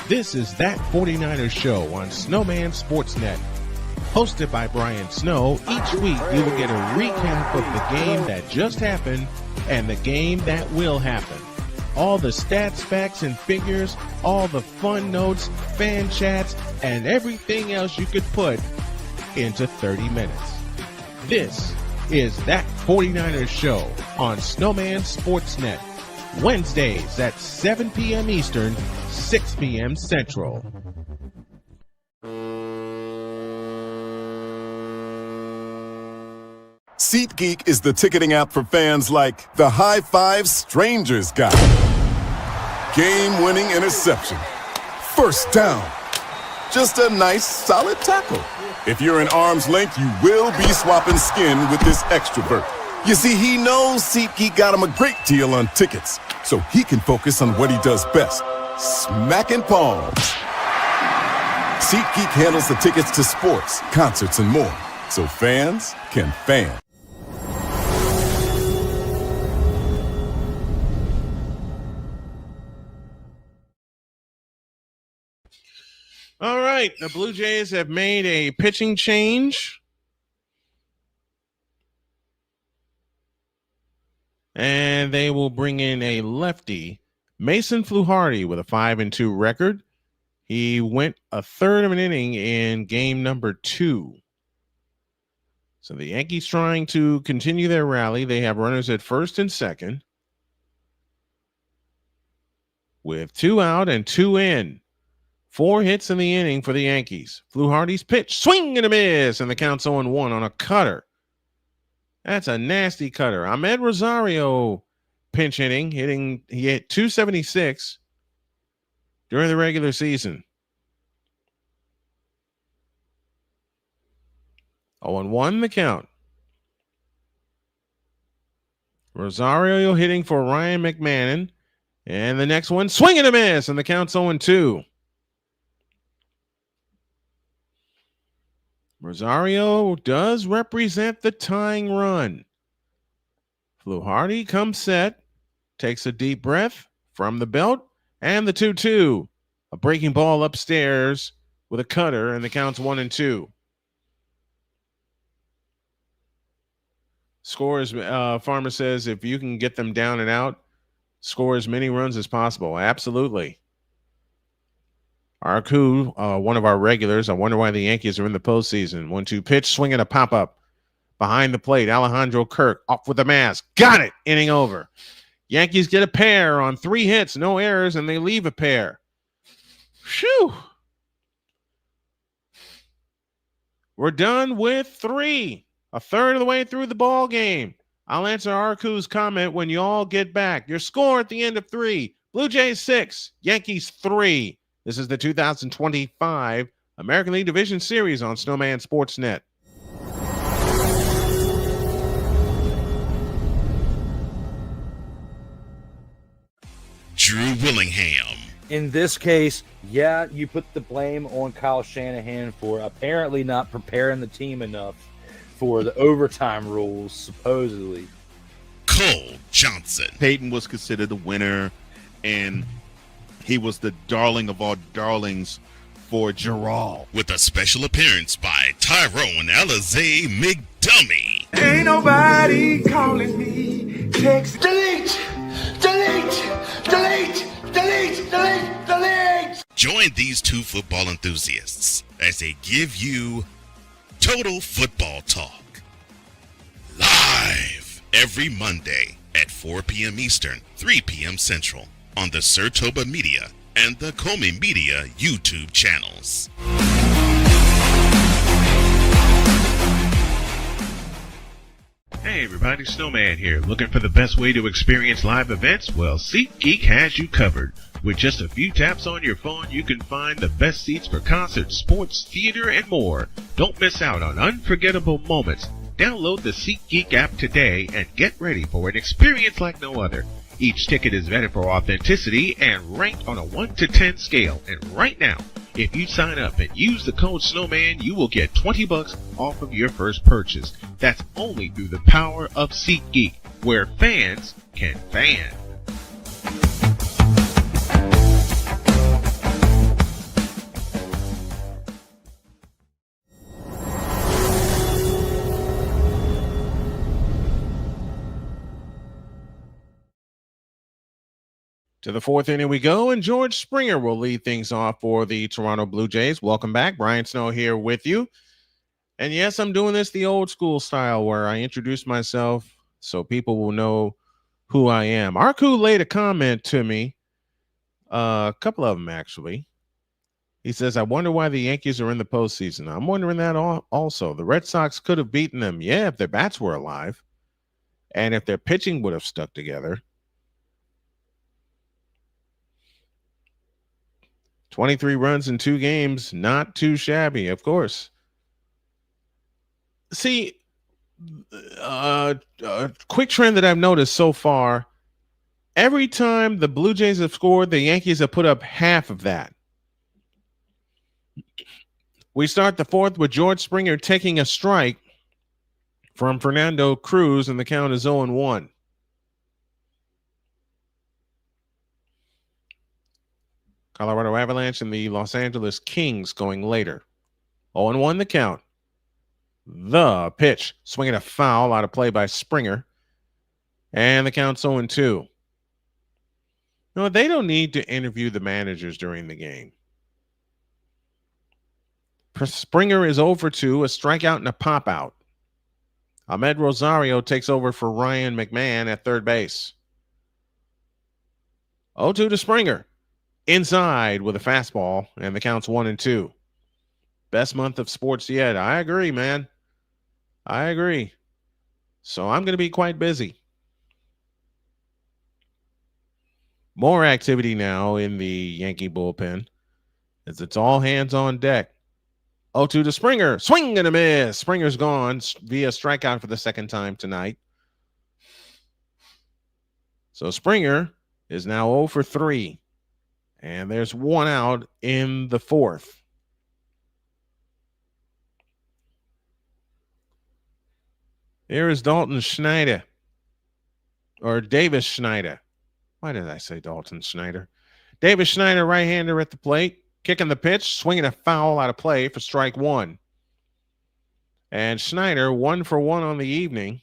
[SPEAKER 1] This is That 49ers Show on Snowman Sportsnet. Hosted by Brian Snow, each week you will get a recap of the game that just happened and the game that will happen. All the stats, facts, and figures, all the fun notes, fan chats, and everything else you could put into 30 minutes. This is That 49ers Show on Snowman Sportsnet. Wednesdays at 7 p.m. Eastern, 6 p.m. Central.
[SPEAKER 11] SeatGeek is the ticketing app for fans like the high five strangers got, game-winning interception, first down, just a nice solid tackle. If you're in arm's length, you will be swapping skin with this extrovert. You see, he knows SeatGeek got him a great deal on tickets, so he can focus on what he does best, smacking palms. SeatGeek handles the tickets to sports, concerts, and more, so fans can fan.
[SPEAKER 1] All right, the Blue Jays have made a pitching change. And they will bring in a lefty, Mason Fluharty, with a 5-2 record. He went a third of an inning in game number 2. So the Yankees trying to continue their rally. They have runners at first and second, with 2 out and 2 in. 4 hits in the inning for the Yankees. Fluharty's pitch, swing and a miss, and the count's 0-1 on a cutter. That's a nasty cutter. Ahmed Rosario pinch hitting. He hit 276 during the regular season. 0-1 the count. Rosario hitting for Ryan McMahon. And the next one, swing and a miss, and the count's 0-2. Rosario does represent the tying run. Fluharty comes set, takes a deep breath from the belt, and the 2-2. A breaking ball upstairs with a cutter, and the count's 1-2. Scores, Farmer says, if you can get them down and out, score as many runs as possible. Absolutely. Arku, one of our regulars. I wonder why the Yankees are in the postseason. 1-2 pitch, swinging a pop-up behind the plate. Alejandro Kirk off with the mask. Got it. Inning over. Yankees get a pair on 3 hits, no errors, and they leave a pair. Phew. We're done with 3. A third of the way through the ball game. I'll answer Arku's comment when you all get back. Your score at the end of 3. Blue Jays 6, Yankees 3. This is the 2025 American League Division Series on Snowman Sportsnet.
[SPEAKER 7] Drew Willingham.
[SPEAKER 12] In this case, yeah, you put the blame on Kyle Shanahan for apparently not preparing the team enough for the overtime rules, supposedly.
[SPEAKER 7] Cole Johnson.
[SPEAKER 13] Peyton was considered the winner, and he was the darling of all darlings for Gerald.
[SPEAKER 7] With a special appearance by Tyrone Alizé McDummy.
[SPEAKER 2] Ain't nobody calling me. Text. Delete!
[SPEAKER 7] Join these 2 football enthusiasts as they give you Total Football Talk. Live every Monday at 4 p.m. Eastern, 3 p.m. Central on the Sertoba Media and the Comey Media YouTube channels.
[SPEAKER 14] Hey everybody, Snowman here. Looking for the best way to experience live events? Well, SeatGeek has you covered. With just a few taps on your phone, you can find the best seats for concerts, sports, theater, and more. Don't miss out on unforgettable moments. Download the SeatGeek app today and get ready for an experience like no other. Each ticket is vetted for authenticity and ranked on a 1 to 10 scale. And right now, if you sign up and use the code Snowman, you will get $20 off of your first purchase. That's only through the power of SeatGeek, where fans can fan.
[SPEAKER 1] To the fourth inning we go, and George Springer will lead things off for the Toronto Blue Jays. Welcome back. Brian Snow here with you. And yes, I'm doing this the old school style where I introduce myself so people will know who I am. Arku laid a comment to me, a couple of them actually. He says, I wonder why the Yankees are in the postseason. I'm wondering that also. The Red Sox could have beaten them, yeah, if their bats were alive and if their pitching would have stuck together. 23 runs in 2 games, not too shabby, of course. See, quick trend that I've noticed so far, every time the Blue Jays have scored, the Yankees have put up half of that. We start the fourth with George Springer taking a strike from Fernando Cruz, and the count is 0-1. Colorado Avalanche and the Los Angeles Kings going later. 0-1 the count. The pitch. Swinging a foul out of play by Springer. And the count's 0-2. No, they don't need to interview the managers during the game. Springer is 0-2, a strikeout and a pop-out. Ahmed Rosario takes over for Ryan McMahon at third base. 0-2 to Springer. Inside with a fastball, and the count's 1-2. Best month of sports yet. I agree, man. I agree. So I'm going to be quite busy. More activity now in the Yankee bullpen as it's all hands on deck. 0-2 to Springer. Swing and a miss. Springer's gone via strikeout for the second time tonight. So Springer is now 0-3. And there's 1 out in the fourth. Here is Dalton Schneider. Or Davis Schneider. Why did I say Dalton Schneider? Davis Schneider, right-hander at the plate. Kicking the pitch. Swinging a foul out of play for strike 1. And Schneider 1 for 1 on the evening.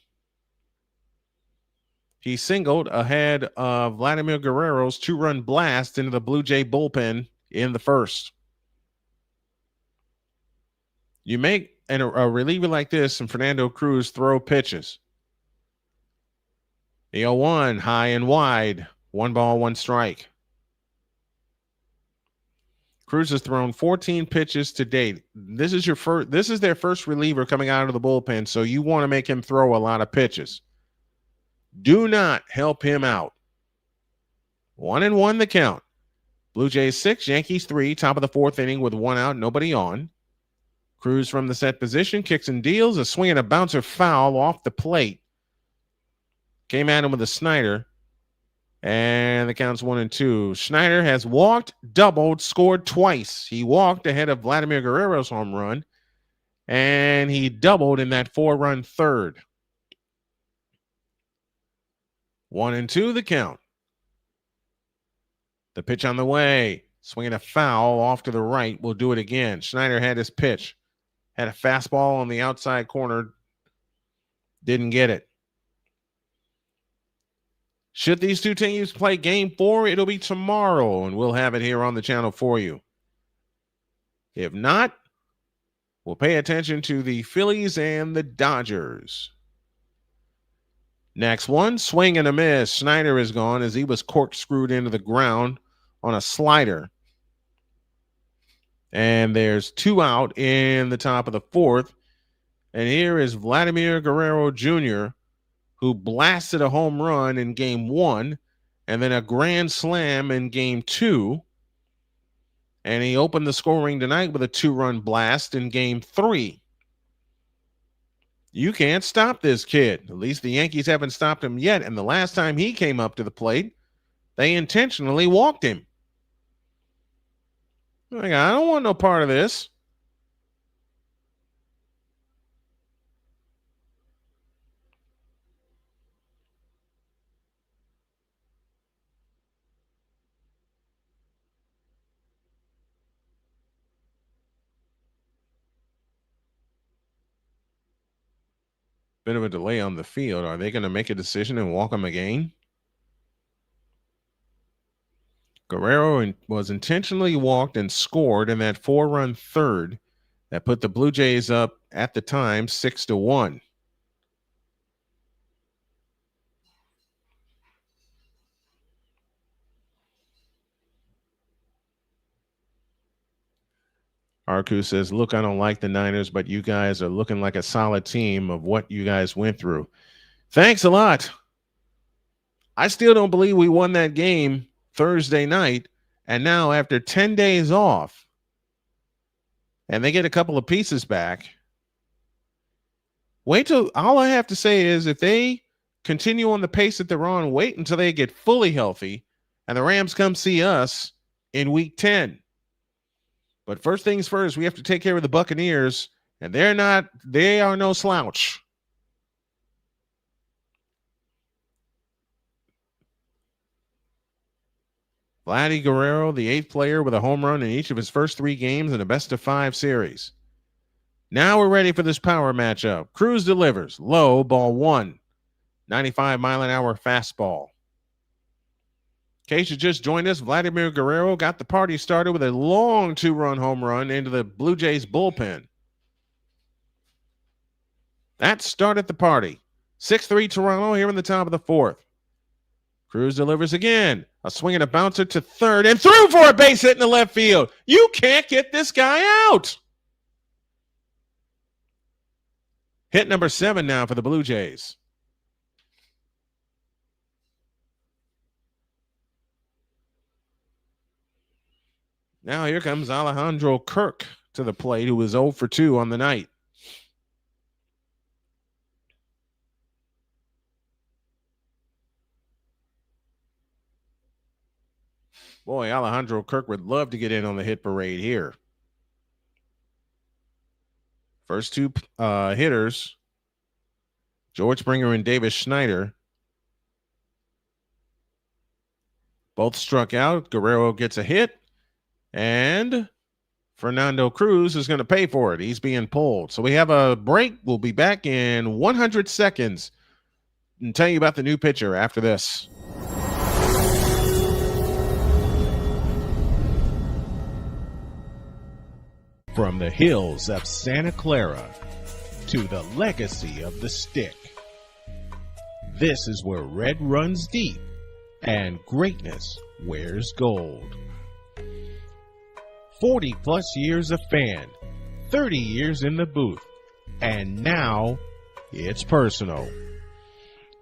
[SPEAKER 1] He singled ahead of Vladimir Guerrero's 2-run blast into the Blue Jay bullpen in the first. You make a reliever like this and Fernando Cruz throw pitches. The 0-1 high and wide. 1 ball, 1 strike. Cruz has thrown 14 pitches to date. This is their first reliever coming out of the bullpen, so you want to make him throw a lot of pitches. Do not help him out. 1-1 the count. Blue Jays 6, Yankees 3, top of the fourth inning with 1 out, nobody on. Cruz from the set position, kicks and deals, a swing and a bouncer foul off the plate. Came at him with a Snyder, and the count's 1-2. Schneider has walked, doubled, scored twice. He walked ahead of Vladimir Guerrero's home run, and he doubled in that 4-run third. 1-2 the count. The pitch on the way. Swinging a foul off to the right. We'll do it again. Schneider had his pitch. Had a fastball on the outside corner. Didn't get it. Should these two teams play game 4, it'll be tomorrow, and we'll have it here on the channel for you. If not, we'll pay attention to the Phillies and the Dodgers. Next one, swing and a miss. Schneider is gone as he was corkscrewed into the ground on a slider. And there's 2 out in the top of the fourth. And here is Vladimir Guerrero Jr., who blasted a home run in game 1 and then a grand slam in game 2. And he opened the scoring tonight with a 2-run blast in game 3. You can't stop this kid. At least the Yankees haven't stopped him yet. And the last time he came up to the plate, they intentionally walked him. Like, I don't want no part of this. Bit of a delay on the field. Are they going to make a decision and walk him again? Guerrero was intentionally walked and scored in that 4-run third that put the Blue Jays up at the time 6-1. Arku says, look, I don't like the Niners, but you guys are looking like a solid team of what you guys went through. Thanks a lot. I still don't believe we won that game Thursday night, and now after 10 days off, and they get a couple of pieces back. Wait till, all I have to say is if they continue on the pace that they're on, wait until they get fully healthy, and the Rams come see us in week 10. But first things first, we have to take care of the Buccaneers, and they are no slouch. Vladdy Guerrero, the 8th player with a home run in each of his first 3 games in a best-of-5 series. Now we're ready for this power matchup. Cruz delivers. Low, ball 1. 95-mile-an-hour fastball. In case you just joined us, Vladimir Guerrero got the party started with a long 2-run home run into the Blue Jays bullpen. That started the party. 6-3 Toronto here in the top of the 4th. Cruz delivers again. A swing and a bouncer to third and through for a base hit in the left field. You can't get this guy out. Hit number 7 now for the Blue Jays. Now here comes Alejandro Kirk to the plate, who was 0 for 2 on the night. Boy, Alejandro Kirk would love to get in on the hit parade here. First 2 hitters, George Springer and Davis Schneider, both struck out. Guerrero gets a hit. And Fernando Cruz is going to pay for it. He's being pulled. So we have a break. We'll be back in 100 seconds and tell you about the new pitcher after this. From the hills of Santa Clara to the legacy of the stick, this is where red runs deep and greatness wears gold. 40-plus years a fan, 30 years in the booth, and now it's personal.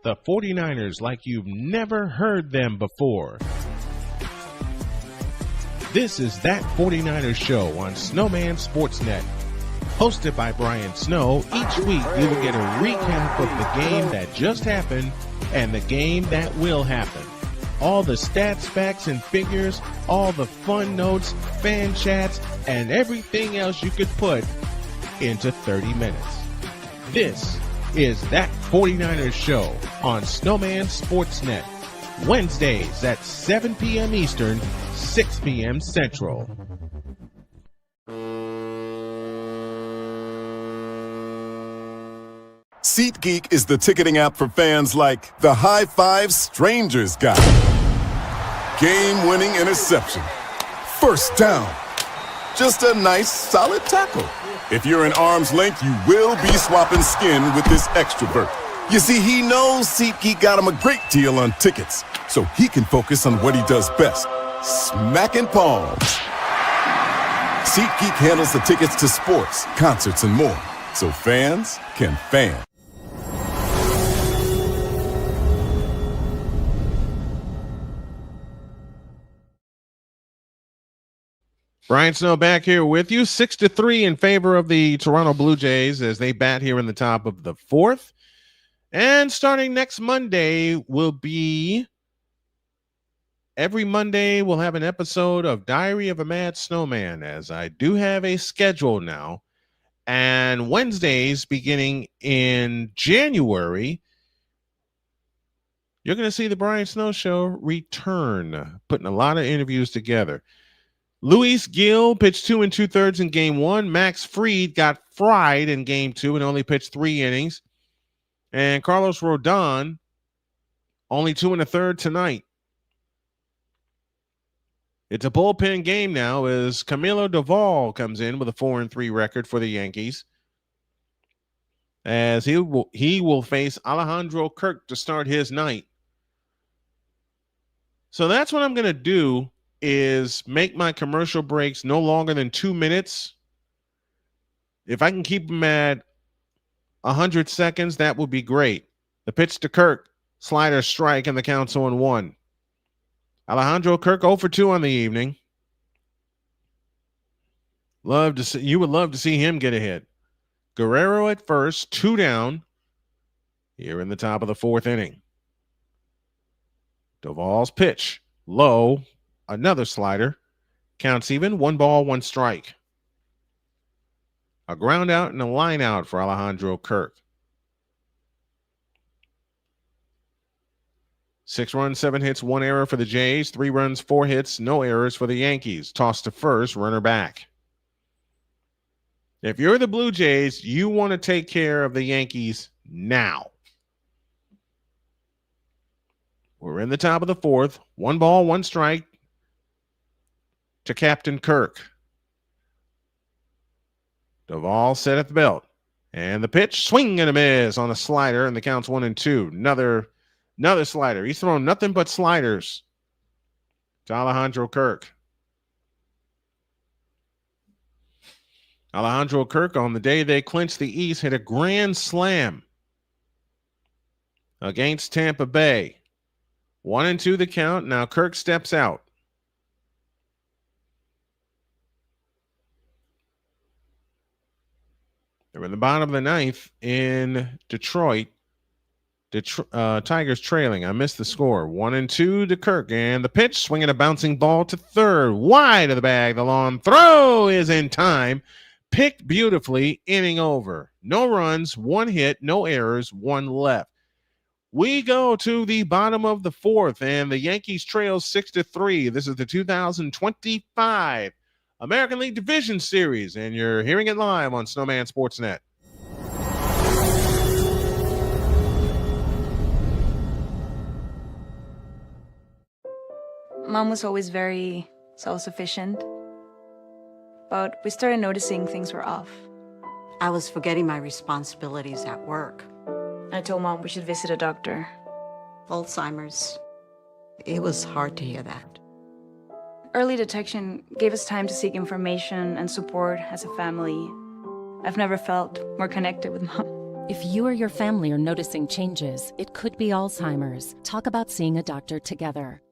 [SPEAKER 1] The 49ers like you've never heard them before. This is That 49ers Show on Snowman Sportsnet. Hosted by Brian Snow, each week you will get a recap of the game that just happened and the game that will happen. All the stats, facts, and figures, all the fun notes, fan chats, and everything else you could put into 30 minutes. This is That 49ers Show on Snowman Sportsnet. Wednesdays at 7 p.m. Eastern, 6 p.m. Central.
[SPEAKER 11] SeatGeek is the ticketing app for fans like the high five strangers got. Game-winning interception. First down. Just a nice, solid tackle. If you're in arm's length, you will be swapping skin with this extrovert. You see, he knows SeatGeek got him a great deal on tickets, so he can focus on what he does best, smacking palms. SeatGeek handles the tickets to sports, concerts, and more, so fans can fan.
[SPEAKER 1] Brian Snow back here with you. 6-3 in favor of the Toronto Blue Jays as they bat here in the top of the fourth. And starting next Monday will be every Monday we'll have an episode of Diary of a Mad Snowman, as I do have a schedule now. And Wednesdays beginning in January, you're going to see the Brian Snow Show return, putting a lot of interviews together. Luis Gil pitched 2 2/3 in game 1. Max Fried got fried in game 2 and only pitched 3 innings. And Carlos Rodon, only 2 1/3 tonight. It's a bullpen game now as Camilo Doval comes in with a 4-3 record for the Yankees, as he will face Alejandro Kirk to start his night. So that's what I'm going to do, is make my commercial breaks no longer than 2 minutes. If I can keep them at 100 seconds, that would be great. The pitch to Kirk, slider strike, and the count's 0-1. Alejandro Kirk 0 for 2 on the evening. You would love to see him get a hit. Guerrero at first, 2 down here in the top of the fourth inning. Doval's pitch, low, another slider. Counts even, 1 ball, 1 strike. A ground out and a line out for Alejandro Kirk. 6 runs, 7 hits, 1 error for the Jays. 3 runs, 4 hits, no errors for the Yankees. Toss to first, runner back. If you're the Blue Jays, you want to take care of the Yankees now. We're in the top of the fourth. 1 ball, 1 strike to Captain Kirk. Doval set at the belt. And the pitch, swing and a miss on a slider, and the count's 1-2. Another slider. He's thrown nothing but sliders to Alejandro Kirk. Alejandro Kirk, on the day they clinched the East, hit a grand slam against Tampa Bay. 1-2 the count. Now Kirk steps out. They're in the bottom of the ninth in Detroit. Tigers trailing. I missed the score. 1-2 to Kirk. And the pitch, swinging a bouncing ball to third. Wide of the bag. The long throw is in time. Picked beautifully. Inning over. No runs, 1 hit, no errors, 1 left. We go to the bottom of the fourth, and the Yankees trail 6-3. This is the 2025 American League Division Series, and you're hearing it live on Snowman Sportsnet.
[SPEAKER 4] Mom was always very self-sufficient, but we started noticing things were off.
[SPEAKER 5] I was forgetting my responsibilities at work.
[SPEAKER 4] I told Mom we should visit a doctor.
[SPEAKER 5] Alzheimer's. It was hard to hear that.
[SPEAKER 4] Early detection gave us time to seek information and support as a family. I've never felt more connected with Mom.
[SPEAKER 6] If you or your family are noticing changes, it could be Alzheimer's. Talk about seeing a doctor together.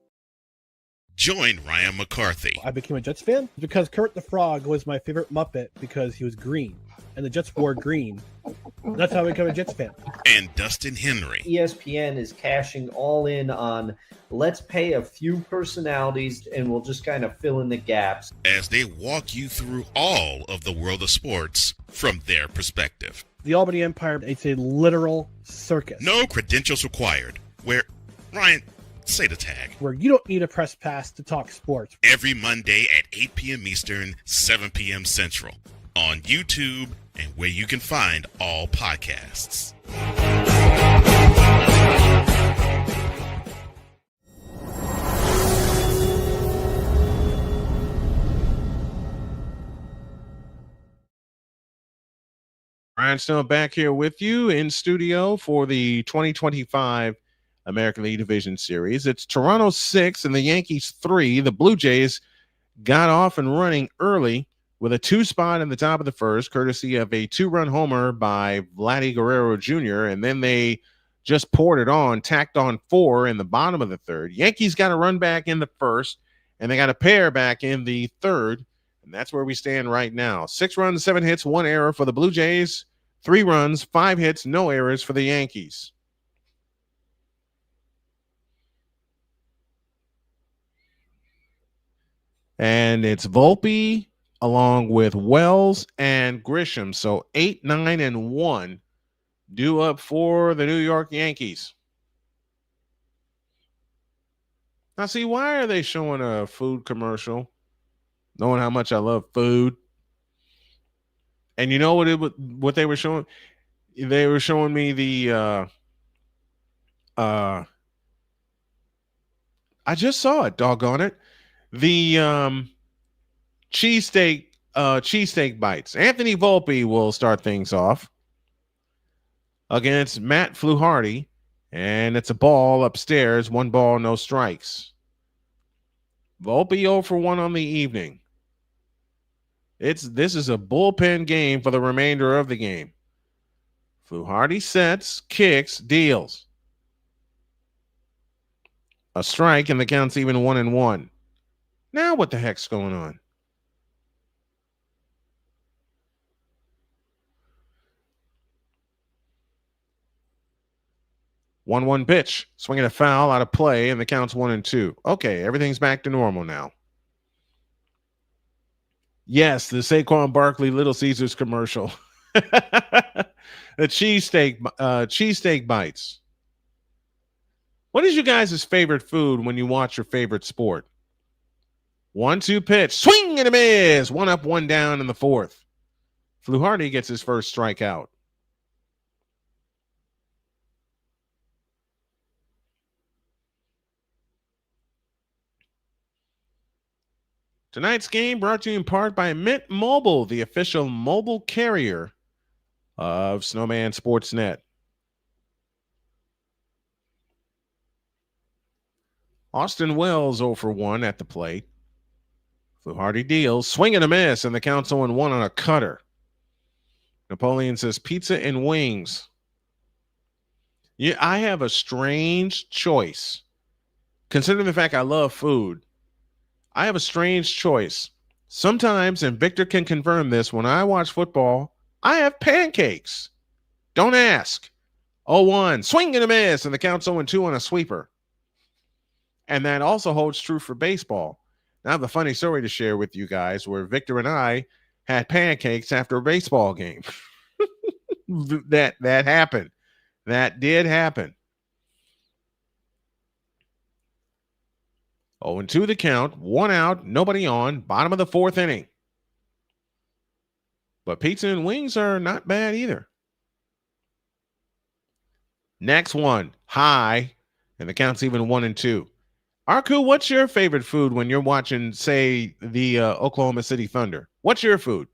[SPEAKER 7] Join Ryan McCarthy.
[SPEAKER 8] I became a Jets fan because Kurt the Frog was my favorite Muppet because he was green, and the Jets wore green. That's how I became a Jets fan.
[SPEAKER 7] And Dustin Henry.
[SPEAKER 9] ESPN is cashing all in on let's pay a few personalities and we'll just kind of fill in the gaps,
[SPEAKER 7] as they walk you through all of the world of sports from their perspective.
[SPEAKER 8] The Albany Empire, it's a literal circus.
[SPEAKER 7] No credentials required. Where, Ryan, say the tag.
[SPEAKER 8] Where you don't need a press pass to talk sports.
[SPEAKER 7] Every Monday at 8 p.m. Eastern, 7 p.m. Central. On YouTube and where you can find all podcasts.
[SPEAKER 1] Brian Stone back here with you in studio for the 2025 American League Division Series. It's Toronto 6 and the Yankees 3. The Blue Jays got off and running early with a 2 spot in the top of the first, courtesy of a 2-run homer by Vladdy Guerrero Jr., and then they just poured it on, tacked on 4 in the bottom of the third. Yankees got a run back in the first, and they got a pair back in the third, And that's where we stand right now. 6 runs, 7 hits, 1 error for the Blue Jays. 3 runs, 5 hits, no errors for the Yankees. And it's Volpe along with Wells and Grisham. So 8, 9, and 1 due up for the New York Yankees. Now, see, why are they showing a food commercial? Knowing how much I love food. And you know what they were showing? They were showing me the I just saw it, doggone it. The cheesesteak bites. Anthony Volpe will start things off against Matt Fluharty, and it's a ball upstairs, 1 ball, no strikes. Volpe 0 for 1 on the evening. This is a bullpen game for the remainder of the game. Fluharty sets, kicks, deals. A strike, and the count's even 1-1. Now what the heck's going on? One pitch, swinging a foul out of play, and the count's 1-2. Okay, everything's back to normal now. Yes, the Saquon Barkley Little Caesars commercial. The cheesesteak bites. What is you guys' favorite food when you watch your favorite sport? 1-2 pitch, swing and a miss. 1 up, 1 down in the 4th. Fluharty gets his first strikeout. Tonight's game brought to you in part by Mint Mobile, the official mobile carrier of Snowman Sportsnet. Austin Wells 0 for 1 at the plate. Fluharty deals, swing and a miss, and the count's 0-1 on a cutter. Napoleon says pizza and wings. Yeah, I have a strange choice. Considering the fact I love food, I have a strange choice. Sometimes, and Victor can confirm this, when I watch football, I have pancakes. Don't ask. 0-1, swing and a miss, and the count's 0-2 on a sweeper. And that also holds true for baseball. Now, I have a funny story to share with you guys where Victor and I had pancakes after a baseball game. That happened. That did happen. 0-2 the count, 1 out, nobody on, bottom of the 4th inning. But pizza and wings are not bad either. Next one, high, and the count's even 1-2. Arku, what's your favorite food when you're watching, say, the Oklahoma City Thunder? What's your food?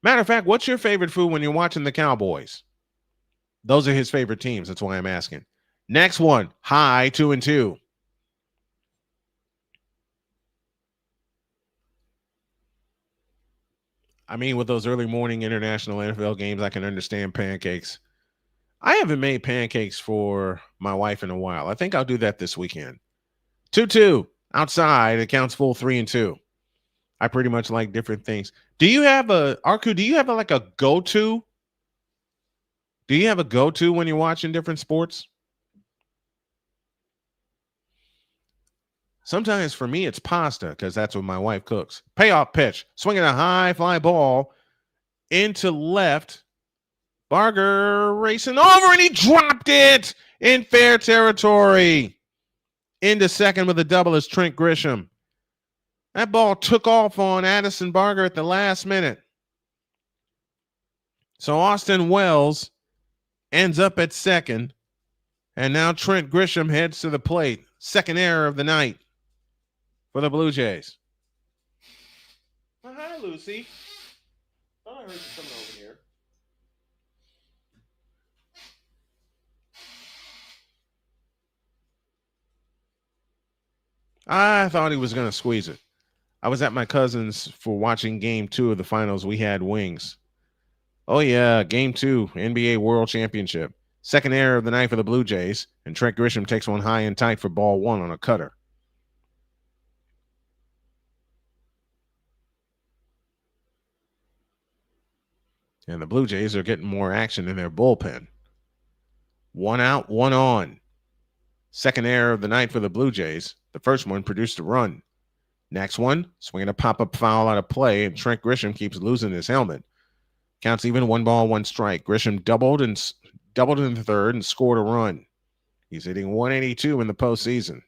[SPEAKER 1] Matter of fact, what's your favorite food when you're watching the Cowboys? Those are his favorite teams. That's why I'm asking. Next one, high, 2-2. I mean, with those early morning international NFL games, I can understand pancakes. I haven't made pancakes for my wife in a while. I think I'll do that this weekend. 2-2 outside. It counts full 3-2. I pretty much like different things. Do you have Arku, do you have like a go-to? Do you have a go-to when you're watching different sports? Sometimes for me, it's pasta because that's what my wife cooks. Payoff pitch, swinging a high fly ball into left. Barger racing over, and he dropped it in fair territory. Into second with a double is Trent Grisham. That ball took off on Addison Barger at the last minute. So Austin Wells ends up at second, and now Trent Grisham heads to the plate. Second error of the night for the Blue Jays. Oh, hi, Lucy. Thought I heard you coming over here. I thought he was going to squeeze it. I was at my cousin's for watching game 2 of the finals. We had wings. Oh, yeah, game 2, NBA World Championship. Second error of the night for the Blue Jays, and Trent Grisham takes one high and tight for ball 1 on a cutter. And the Blue Jays are getting more action in their bullpen. 1 out, 1 on. Second error of the night for the Blue Jays. The first one produced a run. Next one, swinging a pop-up foul out of play, and Trent Grisham keeps losing his helmet. Counts even, 1 ball, 1 strike. Grisham doubled in the third and scored a run. He's hitting 182 in the postseason.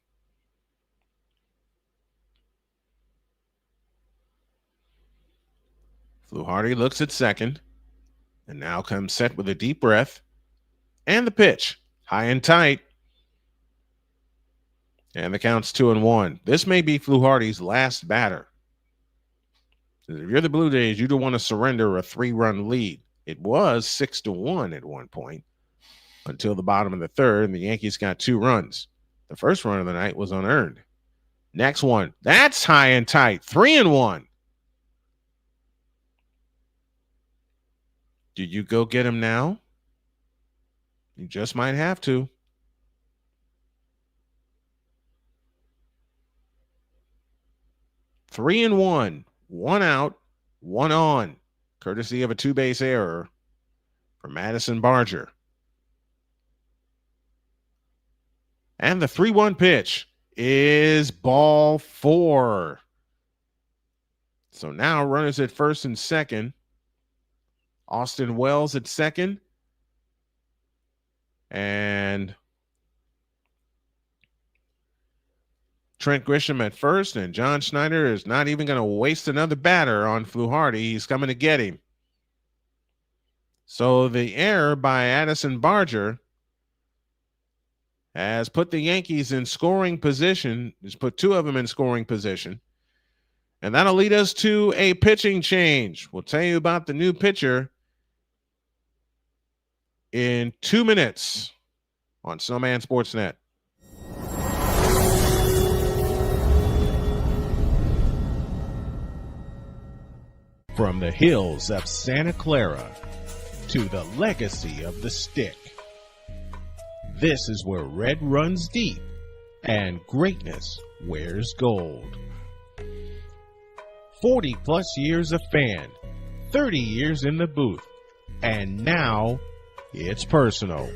[SPEAKER 1] Fluharty looks at second and now comes set with a deep breath. And the pitch, high and tight. And the count's 2-1. This may be Fluharty's last batter. If you're the Blue Jays, you don't want to surrender a 3-run lead. It was 6-1 at one point until the bottom of the third, and the Yankees got 2 runs. The first run of the night was unearned. Next one, that's high and tight, 3-1. Do you go get him now? You just might have to. Three and one, 1 out, 1 on, courtesy of a 2-base error for Madison Barger. And the 3-1 pitch is ball 4. So now runners at first and second. Austin Wells at second. And Trent Grisham at first. And John Schneider is not even going to waste another batter on Fluharty. He's coming to get him. So the error by Addison Barger has put the Yankees in scoring position. Has put 2 of them in scoring position. And that'll lead us to a pitching change. We'll tell you about the new pitcher in 2 minutes on Snowman Sportsnet.
[SPEAKER 3] From the hills of Santa Clara to the legacy of the stick, this is where red runs deep and greatness wears gold. 40 plus years of fan, 30 years in the booth, and now it's personal.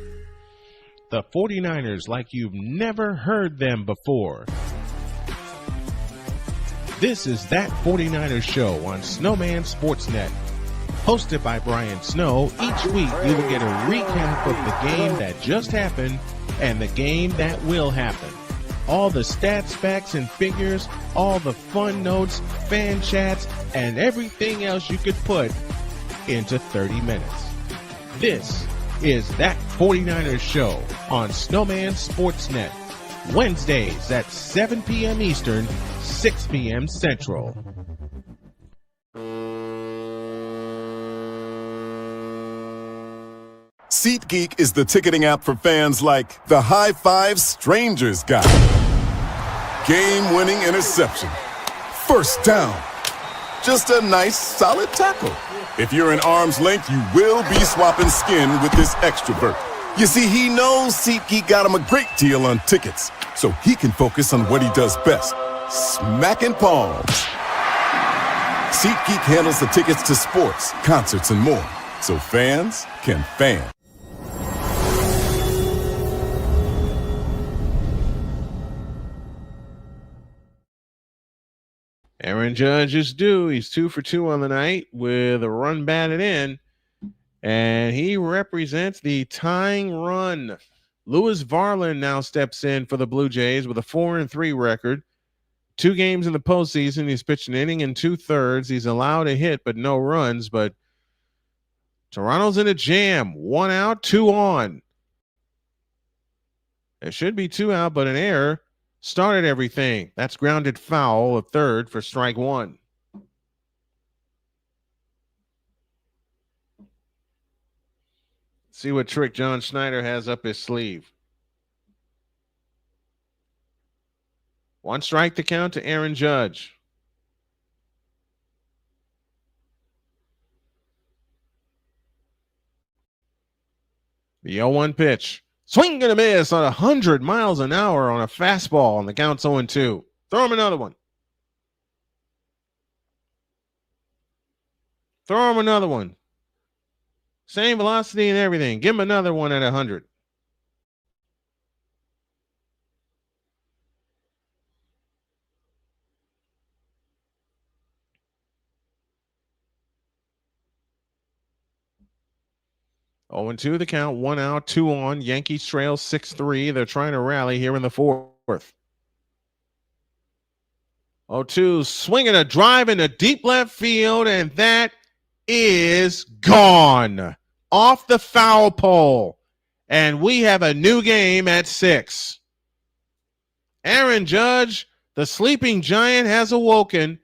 [SPEAKER 3] The 49ers like you've never heard them before. This is That 49ers Show on Snowman Sportsnet. Hosted by Brian Snow, each week you will get a recap of the game that just happened and the game that will happen. All the stats, facts, and figures, all the fun notes, fan chats, and everything else you could put into 30 minutes. This is That 49ers Show on Snowman Sportsnet. Wednesdays at 7 p.m. Eastern, 6 p.m. Central.
[SPEAKER 11] SeatGeek is the ticketing app for fans like the High Five Strangers guy. Game-winning interception. First down. Just a nice, solid tackle. If you're in arm's length, you will be swapping skin with this extrovert. You see, he knows SeatGeek got him a great deal on tickets, so he can focus on what he does best, smacking palms. SeatGeek handles the tickets to sports, concerts, and more, so fans can fan.
[SPEAKER 1] Aaron Judge is due. He's 2 for 2 on the night with a run batted in, and he represents the tying run. Lewis Varland now steps in for the Blue Jays with a 4-3 record. 2 games in the postseason. He's pitched an inning and 2/3. He's allowed a hit, but no runs. But Toronto's in a jam. 1 out, 2 on. There should be 2 out, but an error started everything. That's grounded foul, a third for strike 1. See what trick John Schneider has up his sleeve. 1 strike to count to Aaron Judge. The 0-1 pitch. Swing and a miss on 100 miles an hour on a fastball, and the count's 0-2. Throw him another one. Throw him another one. Same velocity and everything. Give him another one at 100. Oh, and 2 the count, 1 out, 2 on. Yankees trail 6-3. They're trying to rally here in the 4th. 0-2, swinging a drive into deep left field, and that is gone off the foul pole. And we have a new game at 6. Aaron Judge, the sleeping giant, has awoken,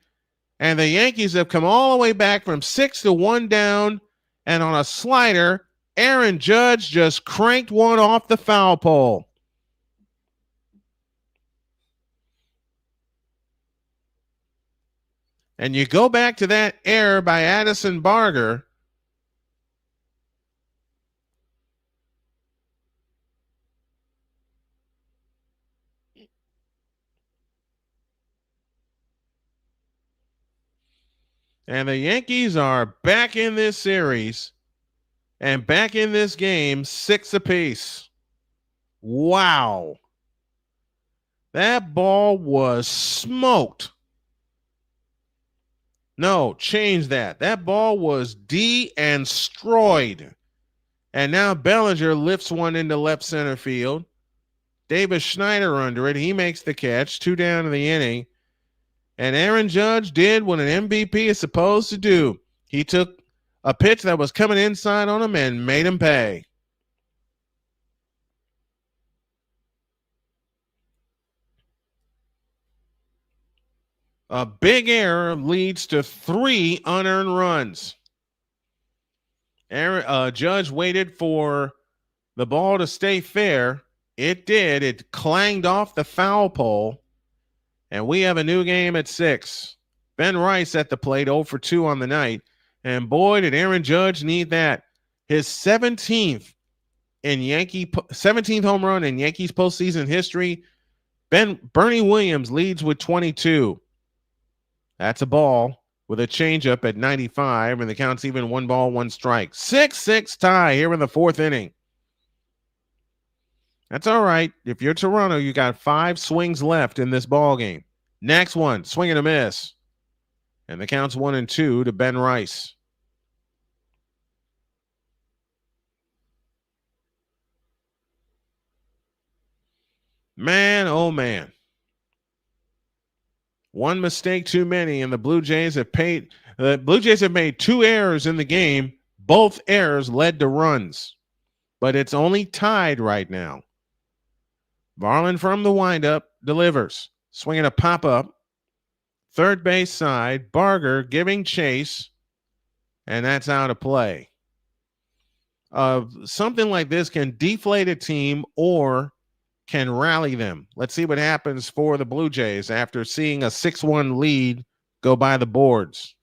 [SPEAKER 1] and the Yankees have come all the way back from 6-1 down, and on a slider, Aaron Judge just cranked one off the foul pole. And you go back to that error by Addison Barger. And the Yankees are back in this series and back in this game 6 apiece. Wow. That ball was smoked. No, change that. That ball was destroyed. And now Bellinger lifts one into left center field. Davis Schneider under it. He makes the catch. 2 down in the inning. And Aaron Judge did what an MVP is supposed to do. He took a pitch that was coming inside on him and made him pay. A big error leads to 3 unearned runs. Judge waited for the ball to stay fair. It did. It clanged off the foul pole. And we have a new game at 6. Ben Rice at the plate, 0 for 2 on the night. And boy, did Aaron Judge need that. His 17th home run in Yankees postseason history. Bernie Williams leads with 22. That's a ball with a changeup at 95, and the count's even 1 ball, 1 strike. 6-6 tie here in the 4th inning. That's all right. If you're Toronto, you got 5 swings left in this ball game. Next one, swing and a miss. And the count's 1-2 to Ben Rice. Man, oh man. One mistake too many, and the Blue Jays have made 2 errors in the game. Both errors led to runs, but it's only tied right now. Varland from the windup delivers, swinging a pop-up. Third base side, Barger giving chase, and that's out of play. Something like this can deflate a team or can rally them. Let's see what happens for the Blue Jays after seeing a 6-1 lead go by the boards.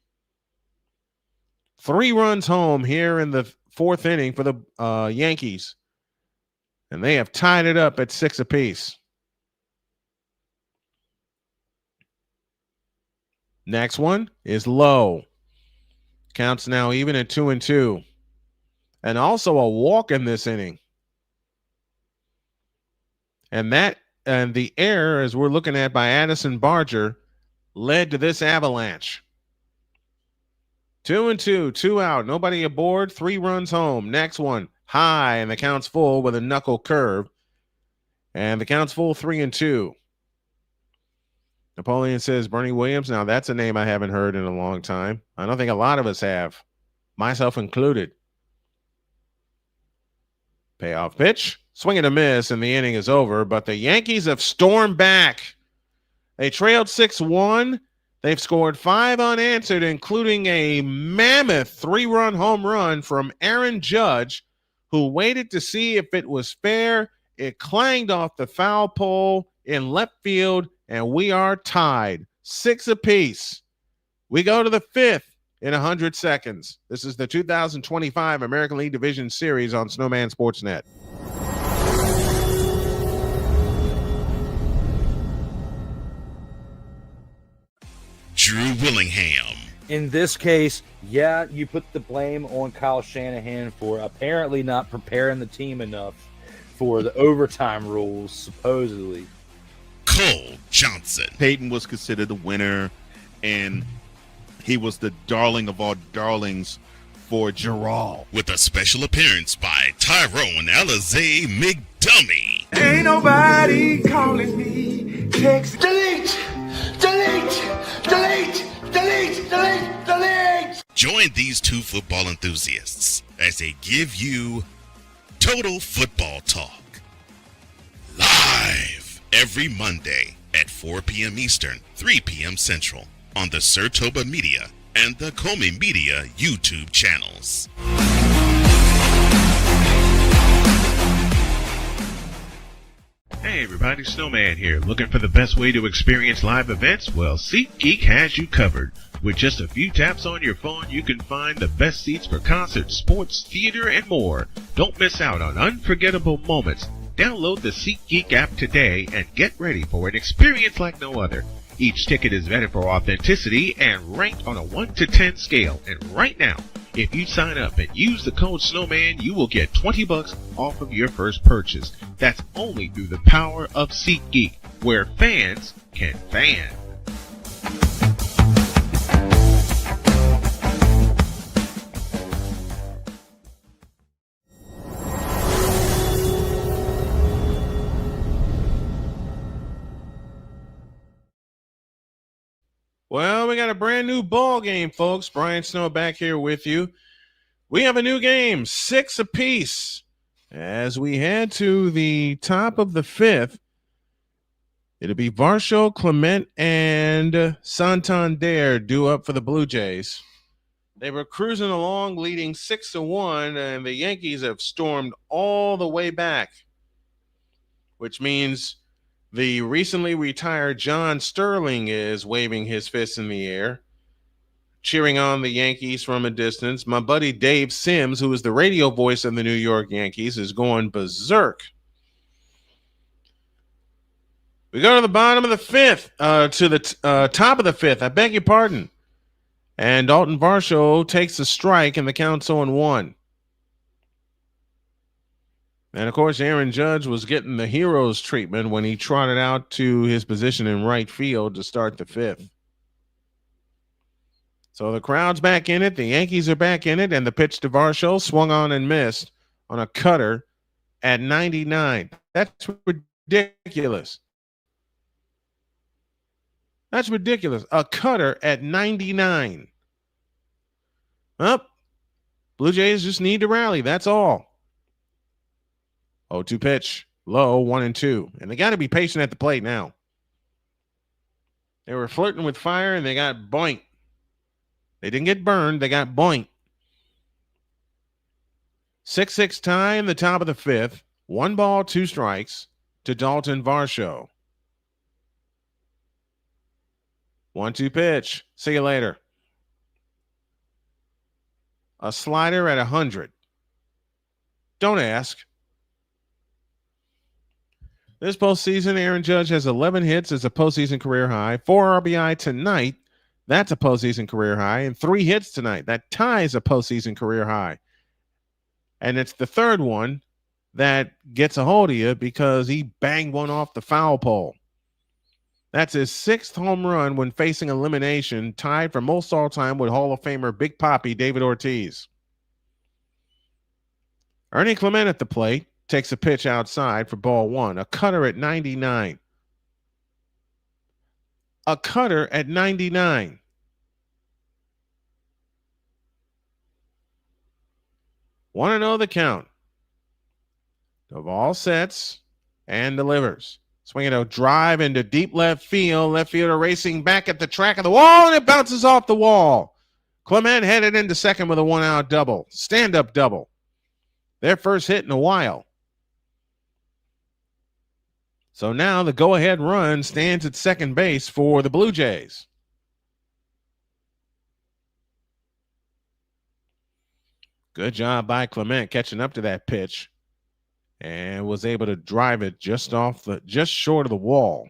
[SPEAKER 1] 3 runs home here in the 4th inning for the Yankees. And they have tied it up at 6 apiece. Next one is low. Counts now even at 2-2. And also a walk in this inning. And the error, as we're looking at by Addison Barger, led to this avalanche. 2-2, 2 out, nobody aboard, 3 runs home. Next one, high, and the count's full with a knuckle curve. And the count's full, 3-2. Napoleon says Bernie Williams. Now, that's a name I haven't heard in a long time. I don't think a lot of us have, myself included. Payoff pitch. Swing and a miss, and the inning is over. But the Yankees have stormed back. They trailed 6-1. They've scored 5 unanswered, including a mammoth 3-run home run from Aaron Judge, who waited to see if it was fair. It clanged off the foul pole in left field, and we are tied 6 apiece. We go to the 5th in 100 seconds. This is the 2025 American League Division Series on Snowman Sportsnet.
[SPEAKER 7] Drew Willingham,
[SPEAKER 12] In this case, yeah, you put the blame on Kyle Shanahan for apparently not preparing the team enough for the overtime rules, supposedly.
[SPEAKER 7] Cole Johnson.
[SPEAKER 13] Peyton was considered the winner, and he was the darling of all darlings for Gerald.
[SPEAKER 7] With a special appearance by Tyrone Alizé McDummy.
[SPEAKER 2] Ain't nobody calling me. Text delete, delete, delete, delete, delete, delete.
[SPEAKER 7] Join these two football enthusiasts as they give you Total Football Talk. Live every Monday at 4 p.m. Eastern, 3 p.m. Central on the Sertoba Media and the Comey Media YouTube channels.
[SPEAKER 14] Hey everybody, Snowman here. Looking for the best way to experience live events? Well, SeatGeek has you covered. With just a few taps on your phone, you can find the best seats for concerts, sports, theater, and more. Don't miss out on unforgettable moments. Download the SeatGeek app today and get ready for an experience like no other. Each ticket is vetted for authenticity and ranked on a 1 to 10 scale. And right now, if you sign up and use the code Snowman, you will get $20 off of your first purchase. That's only through the power of SeatGeek, where fans can fan.
[SPEAKER 1] Well, we got a brand new ball game, folks. Brian Snow back here with you. We have a new game, 6 apiece. As we head to the top of the 5th, it'll be Varsho, Clement, and Santander due up for the Blue Jays. They were cruising along, leading 6-1, and the Yankees have stormed all the way back, which means the recently retired John Sterling is waving his fist in the air, cheering on the Yankees from a distance. My buddy Dave Sims, who is the radio voice of the New York Yankees, is going berserk. We go to the bottom of the 5th, to the top of the 5th. I beg your pardon. And Dalton Varsho takes a strike, and the count's 0-1. And, of course, Aaron Judge was getting the hero's treatment when he trotted out to his position in right field to start the 5th. So the crowd's back in it. The Yankees are back in it. And the pitch to Varsho swung on and missed on a cutter at 99. That's ridiculous. That's ridiculous. A cutter at 99. Well, Blue Jays just need to rally. That's all. 0-2 pitch, low, 1-2. And they got to be patient at the plate now. They were flirting with fire, and they got boinked. They didn't get burned. They got boinked. 6-6 tie in the top of the 5th. 1 ball, 2 strikes to Dalton Varsho. 1-2 pitch. See you later. A slider at 100. Don't ask. This postseason, Aaron Judge has 11 hits as a postseason career high, 4 RBI tonight. That's a postseason career high, and 3 hits tonight. That ties a postseason career high. And it's the third one that gets a hold of you because he banged one off the foul pole. That's his 6th home run when facing elimination, tied for most all-time with Hall of Famer Big Papi David Ortiz. Ernie Clement at the plate. Takes a pitch outside for ball 1. A cutter at 99. A cutter at 99. Want to know the count. Duvall sets and delivers. Swinging a drive into deep left field. Left fielder racing back at the track of the wall, and it bounces off the wall. Clement headed into second with a 1-out double. Stand-up double. Their first hit in a while. So now the go-ahead run stands at second base for the Blue Jays. Good job by Clement catching up to that pitch and was able to drive it just short of the wall.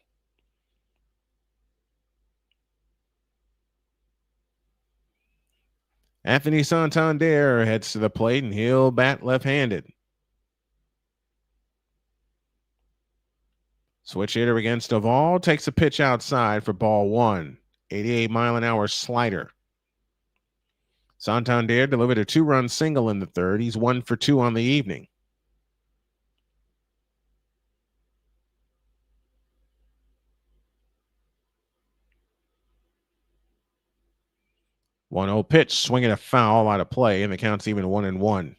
[SPEAKER 1] Anthony Santander heads to the plate, and he'll bat left-handed. Switch hitter against Duvall takes a pitch outside for ball one. 88-mile-an-hour slider. Santander delivered a 2-run single in the third. He's 1 for 2 on the evening. One 0 pitch, swinging a foul out of play, and the count's even 1-1.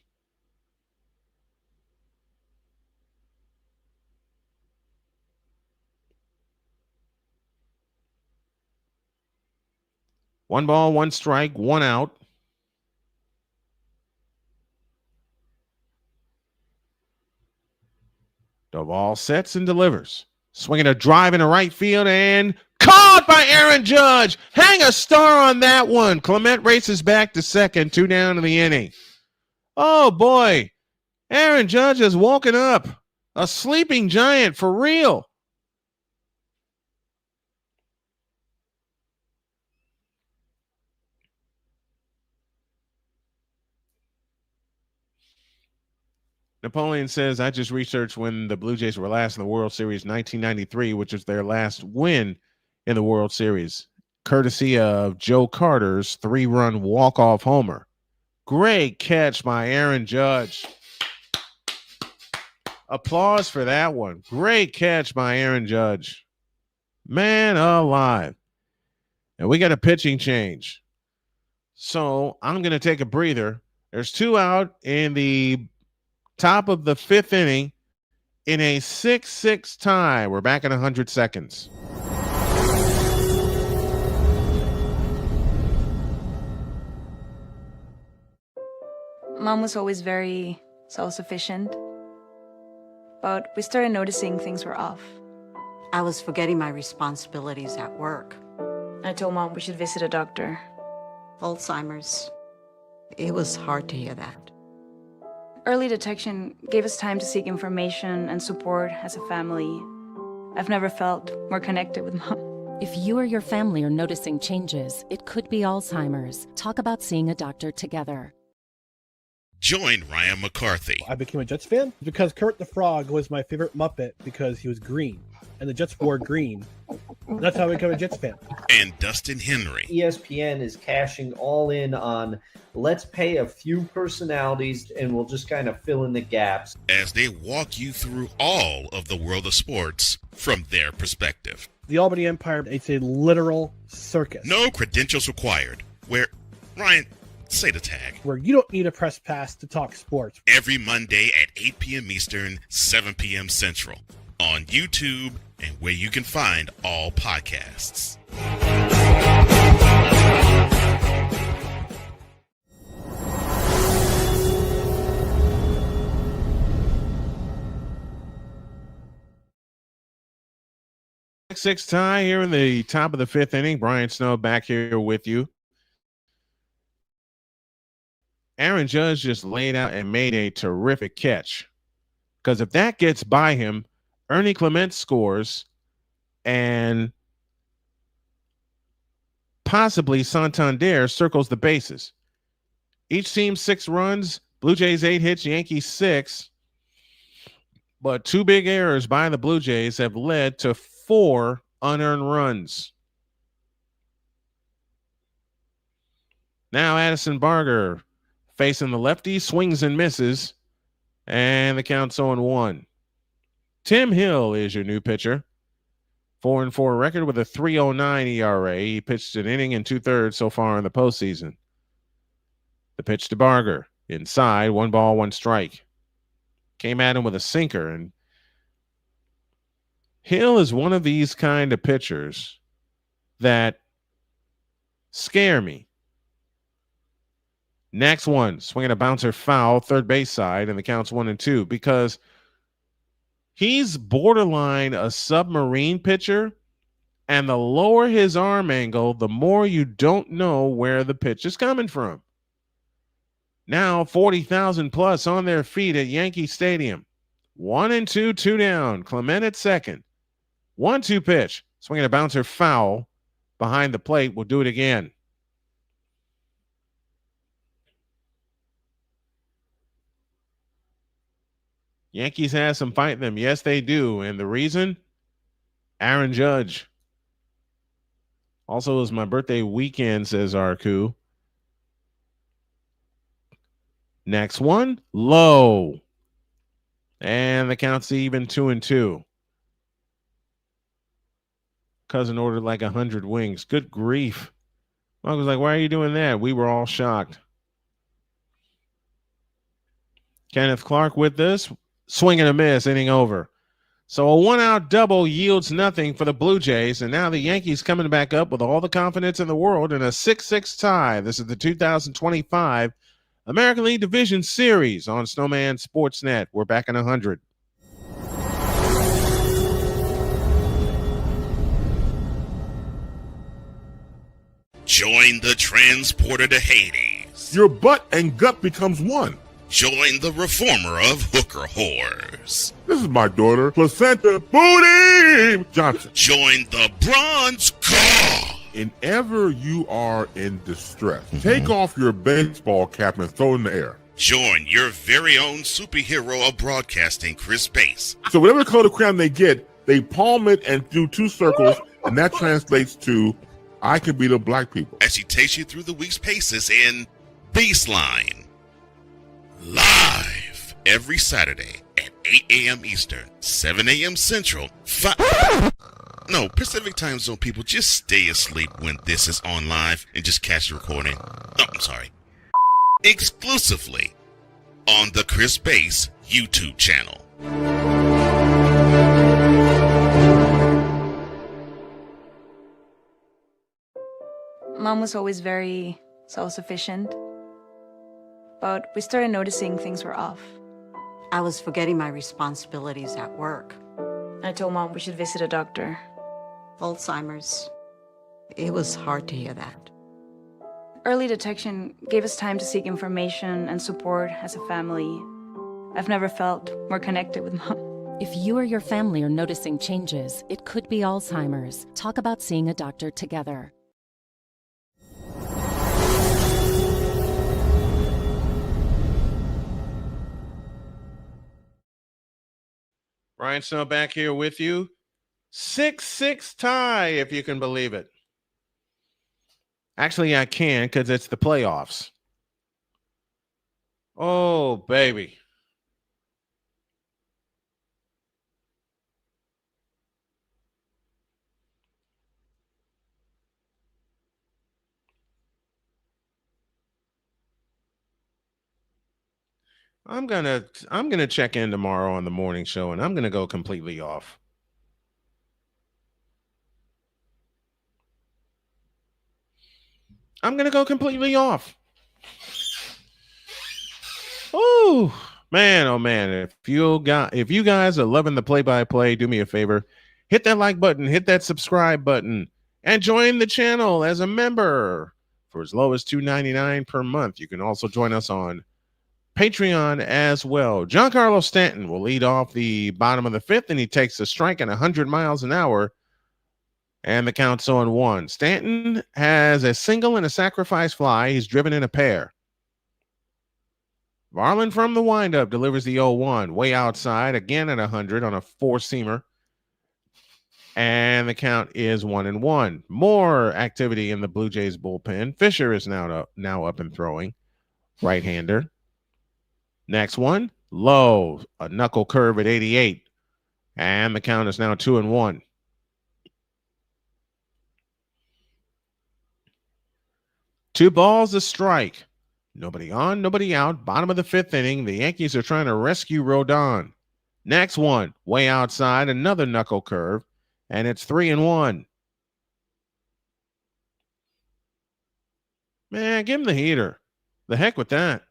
[SPEAKER 1] One ball, one strike, one out. Duvall sets and delivers. Swinging a drive into right field and caught by Aaron Judge. Hang a star on that one. Clement races back to second, 2 down in the inning. Oh, boy. Aaron Judge has woken up. A sleeping giant for real. Napoleon says, I just researched when the Blue Jays were last in the World Series, 1993, which was their last win in the World Series, courtesy of Joe Carter's 3-run walk-off homer. Great catch by Aaron Judge. Applause for that one. Great catch by Aaron Judge. Man alive. And we got a pitching change. So I'm going to take a breather. There's 2 out in the top of the 5th inning in a 6-6 tie. We're back in 100 seconds.
[SPEAKER 4] Mom was always very self-sufficient, but we started noticing things were off.
[SPEAKER 5] I was forgetting my responsibilities at work.
[SPEAKER 4] I told Mom we should visit a doctor.
[SPEAKER 5] Alzheimer's. It was hard to hear that.
[SPEAKER 4] Early detection gave us time to seek information and support as a family. I've never felt more connected with Mom.
[SPEAKER 6] If you or your family are noticing changes, it could be Alzheimer's. Talk about seeing a doctor together.
[SPEAKER 7] Join Ryan McCarthy.
[SPEAKER 8] I became a Jets fan because Kurt the Frog was my favorite Muppet because he was green, and the Jets wore green. That's how I became a Jets fan.
[SPEAKER 7] And Dustin Henry.
[SPEAKER 9] ESPN is cashing all in on let's pay a few personalities and we'll just kind of fill in the gaps
[SPEAKER 7] as they walk you through all of the world of sports from their perspective.
[SPEAKER 8] The Albany Empire, it's a literal circus.
[SPEAKER 7] No credentials required. Where, Ryan, say the tag.
[SPEAKER 8] Where you don't need a press pass to talk sports.
[SPEAKER 7] Every Monday at 8 p.m. Eastern, 7 p.m. Central. On YouTube and where you can find all podcasts.
[SPEAKER 1] Six tie here in the top of the 5th inning. Brian Snow back here with you. Aaron Judge just laid out and made a terrific catch. Because if that gets by him, Ernie Clement scores and possibly Santander circles the bases. Each team 6 runs, Blue Jays 8 hits, Yankees 6. But 2 big errors by the Blue Jays have led to 4 unearned runs. Now Addison Barger facing the lefty, swings and misses, and the count's 0-1. Tim Hill is your new pitcher. 4-4 record with a 3.09 ERA. He pitched an inning and 2/3 so far in the postseason. The pitch to Barger. Inside, 1 ball, 1 strike. Came at him with a sinker, and Hill is one of these kind of pitchers that scare me. Next one, swinging a bouncer foul, third base side, and the count's 1-2 because he's borderline a submarine pitcher, and the lower his arm angle, the more you don't know where the pitch is coming from. Now 40,000 plus on their feet at Yankee Stadium. 1-2, 2 down. Clement at second. 1-2 pitch. Swinging a bouncer foul behind the plate. We'll do it again. Yankees has some fight in them. Yes, they do. And the reason? Aaron Judge. Also, it was my birthday weekend, says Arku. Next one, low. And the count's even 2-2. Cousin ordered like 100 wings. Good grief. I was like, why are you doing that? We were all shocked. Kenneth Clark with this. Swing and a miss, inning over. So a 1-out double yields nothing for the Blue Jays, and now the Yankees coming back up with all the confidence in the world in a 6-6 tie. This is the 2025 American League Division Series on Snowman Sportsnet. We're back in 100.
[SPEAKER 7] Join the transporter to Hades.
[SPEAKER 10] Your butt and gut becomes one.
[SPEAKER 7] Join the reformer of hooker whores.
[SPEAKER 10] This is my daughter, Placenta Booty Johnson.
[SPEAKER 7] Join the bronze car.
[SPEAKER 10] Whenever you are in distress, take off your baseball cap and throw it in the air.
[SPEAKER 7] Join your very own superhero of broadcasting, Chris Bass.
[SPEAKER 10] So whatever color crayon they get, they palm it and do 2 circles, and that translates to I can beat up black people.
[SPEAKER 7] As he takes you through the week's paces in Baseline. Live every Saturday at 8 a.m. Eastern, 7 a.m. Central, Pacific Time Zone people, just stay asleep when this is on live and just catch the recording. Exclusively on the Chris Bass YouTube channel.
[SPEAKER 4] Mom was always very self-sufficient, but we started noticing things were off.
[SPEAKER 5] I was forgetting my responsibilities at work.
[SPEAKER 4] I told Mom we should visit a doctor.
[SPEAKER 5] Alzheimer's. It was hard to hear that.
[SPEAKER 4] Early detection gave us time to seek information and support as a family. I've never felt more connected with Mom.
[SPEAKER 6] If you or your family are noticing changes, it could be Alzheimer's. Talk about seeing a doctor together.
[SPEAKER 1] Brian Snow back here with you. 6-6 tie, if you can believe it. Actually, I can because it's the playoffs. Oh, baby. I'm gonna check in tomorrow on the morning show, and I'm gonna go completely off. I'm gonna go completely off. Oh man, oh man! If you guys are loving the play-by-play, do me a favor, hit that like button, hit that subscribe button, and join the channel as a member for as low as $2.99 per month. You can also join us on Patreon as well. Giancarlo Stanton will lead off the bottom of the 5th, and he takes a strike at 100 miles an hour, and the count's 0-1. Stanton has a single and a sacrifice fly. He's driven in a pair. Varland from the windup delivers the 0-1, way outside, again at 100 on a 4-seamer, and the count is 1-1. More activity in the Blue Jays bullpen. Fisher is now up and throwing, right-hander. Next one, low, a knuckle curve at 88. And the count is now 2-1. Two balls, a strike. Nobody on, nobody out. Bottom of the 5th inning. The Yankees are trying to rescue Rodon. Next one, way outside, another knuckle curve. And it's 3-1. Man, give him the heater. The heck with that.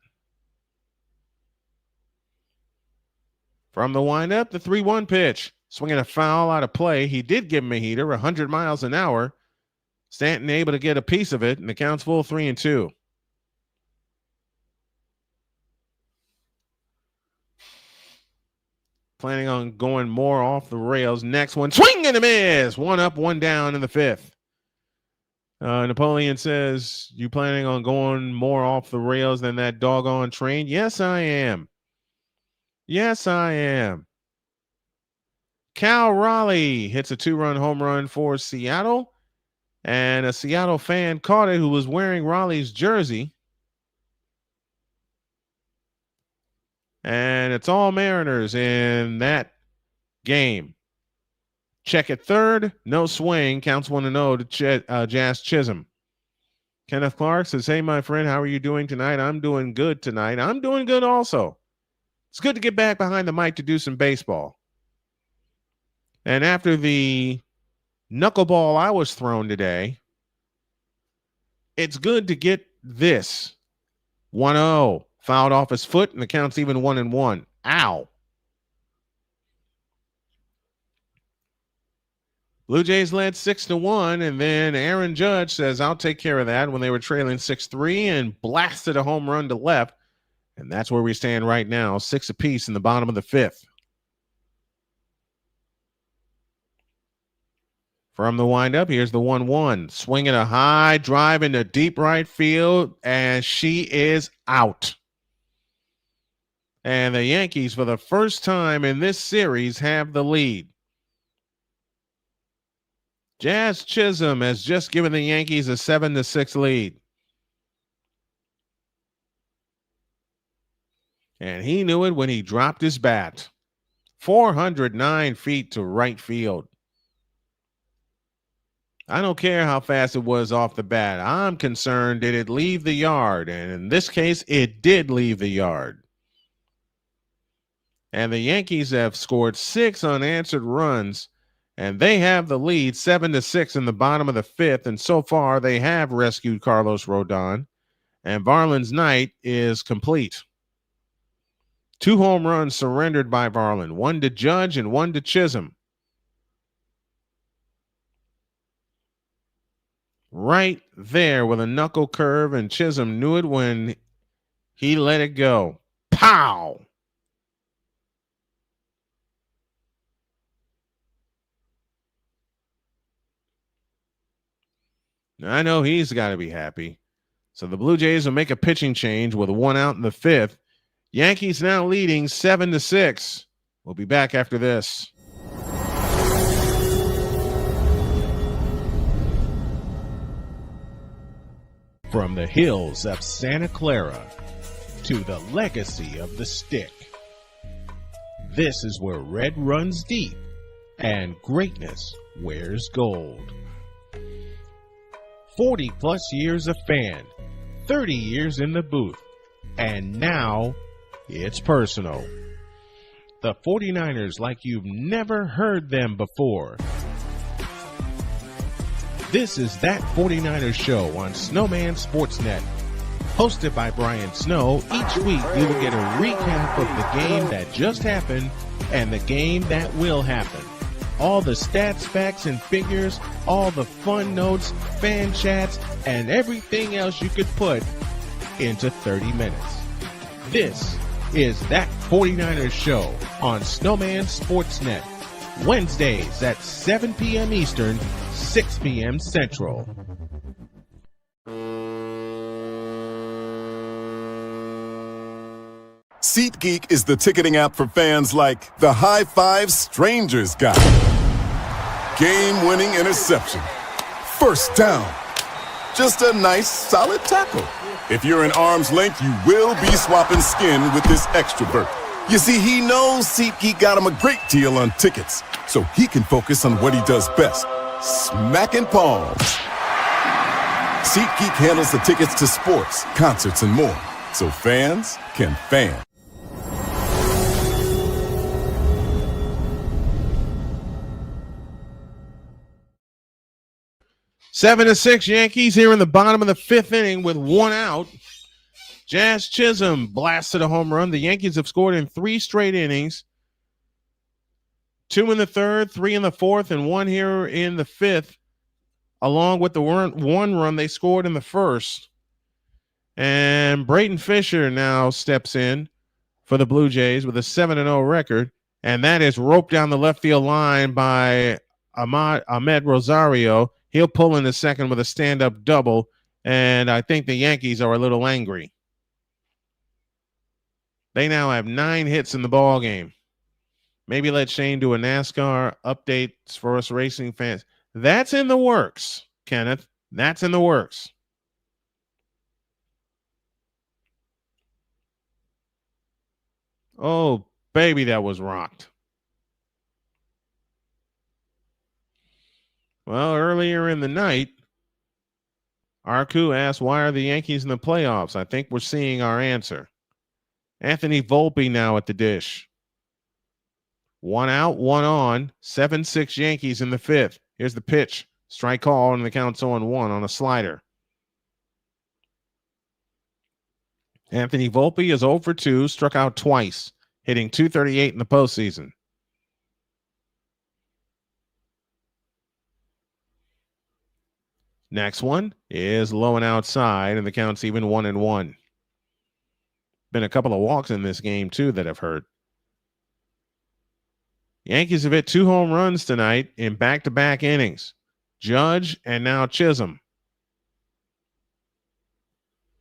[SPEAKER 1] From the windup, the 3-1 pitch. Swinging a foul out of play. He did give him a heater, 100 miles an hour. Stanton able to get a piece of it, and the count's full 3-2. Planning on going more off the rails. Next one, swing and a miss. 1 up, 1 down in the 5th. Napoleon says, you planning on going more off the rails than that doggone train? Yes, I am. Yes, I am. Cal Raleigh hits a 2-run home run for Seattle, and a Seattle fan caught it who was wearing Raleigh's jersey. And it's all Mariners in that game. Check at third, no swing, counts 1-0 to Jazz Chisholm. Kenneth Clark says, hey, my friend, how are you doing tonight? I'm doing good tonight. I'm doing good also. It's good to get back behind the mic to do some baseball. And after the knuckleball I was thrown today, it's good to get this. 1-0. Fouled off his foot, and the count's even 1-1. Ow. Blue Jays led 6-1, and then Aaron Judge says, I'll take care of that when they were trailing 6-3 and blasted a home run to left. And that's where we stand right now, 6 apiece in the bottom of the 5th. From the windup, here's the 1-1. Swinging a high drive into deep right field, and she is out. And the Yankees, for the first time in this series, have the lead. Jazz Chisholm has just given the Yankees a 7-6 lead. And he knew it when he dropped his bat. 409 feet to right field. I don't care how fast it was off the bat. I'm concerned, did it leave the yard? And in this case, it did leave the yard. And the Yankees have scored 6 unanswered runs, and they have the lead 7-6 in the bottom of the 5th. And so far, they have rescued Carlos Rodon, and Varland's night is complete. 2 home runs surrendered by Varland, 1 to Judge and 1 to Chisholm. Right there with a knuckle curve, and Chisholm knew it when he let it go. Pow! Now, I know he's got to be happy. So the Blue Jays will make a pitching change with 1 out in the 5th. Yankees now leading 7-6. We'll be back after this.
[SPEAKER 3] From the hills of Santa Clara to the legacy of the stick, this is where red runs deep and greatness wears gold. 40 plus years a fan, 30 years in the booth, and now it's personal. The 49ers like you've never heard them before. This is That 49ers Show on Snowman Sportsnet. Hosted by Brian Snow, each week you will get a recap of the game that just happened and the game that will happen. All the stats, facts, and figures, all the fun notes, fan chats, and everything else you could put into 30 minutes. This is That 49ers Show on Snowman Sportsnet. Wednesdays at 7 p.m. Eastern, 6 p.m. Central.
[SPEAKER 11] SeatGeek is the ticketing app for fans like the high five strangers got. Game-winning interception. First down. Just a nice, solid tackle. If you're in arm's length, you will be swapping skin with this extrovert. You see, he knows SeatGeek got him a great deal on tickets, so he can focus on what he does best, smacking palms. SeatGeek handles the tickets to sports, concerts, and more, so fans can fan.
[SPEAKER 1] Seven to 6 Yankees here in the bottom of the 5th inning with 1 out. Jazz Chisholm blasted a home run. The Yankees have scored in 3 straight innings. 2 in the 3rd, 3 in the 4th, and 1 here in the 5th, along with the 1 run they scored in the 1st. And Brayton Fisher now steps in for the Blue Jays with a 7-0 record, and that is roped down the left field line by Ahmed Rosario. He'll pull in the second with a stand-up double, and I think the Yankees are a little angry. They now have 9 hits in the ball game. Maybe let Shane do a NASCAR updates for us racing fans. That's in the works, Kenneth. That's in the works. Oh, baby, that was rocked. Well, earlier in the night, Arku asked, why are the Yankees in the playoffs? I think we're seeing our answer. Anthony Volpe now at the dish. 1 out, 1 on, 7-6 Yankees in the 5th. Here's the pitch. Strike call, and the count's 0-1 on a slider. Anthony Volpe is 0 for 2, struck out twice, hitting .238 in the postseason. Next one is low and outside, and the count's even 1-1. Been a couple of walks in this game, too, that have hurt. Yankees have hit 2 home runs tonight in back-to-back innings. Judge and now Chisholm.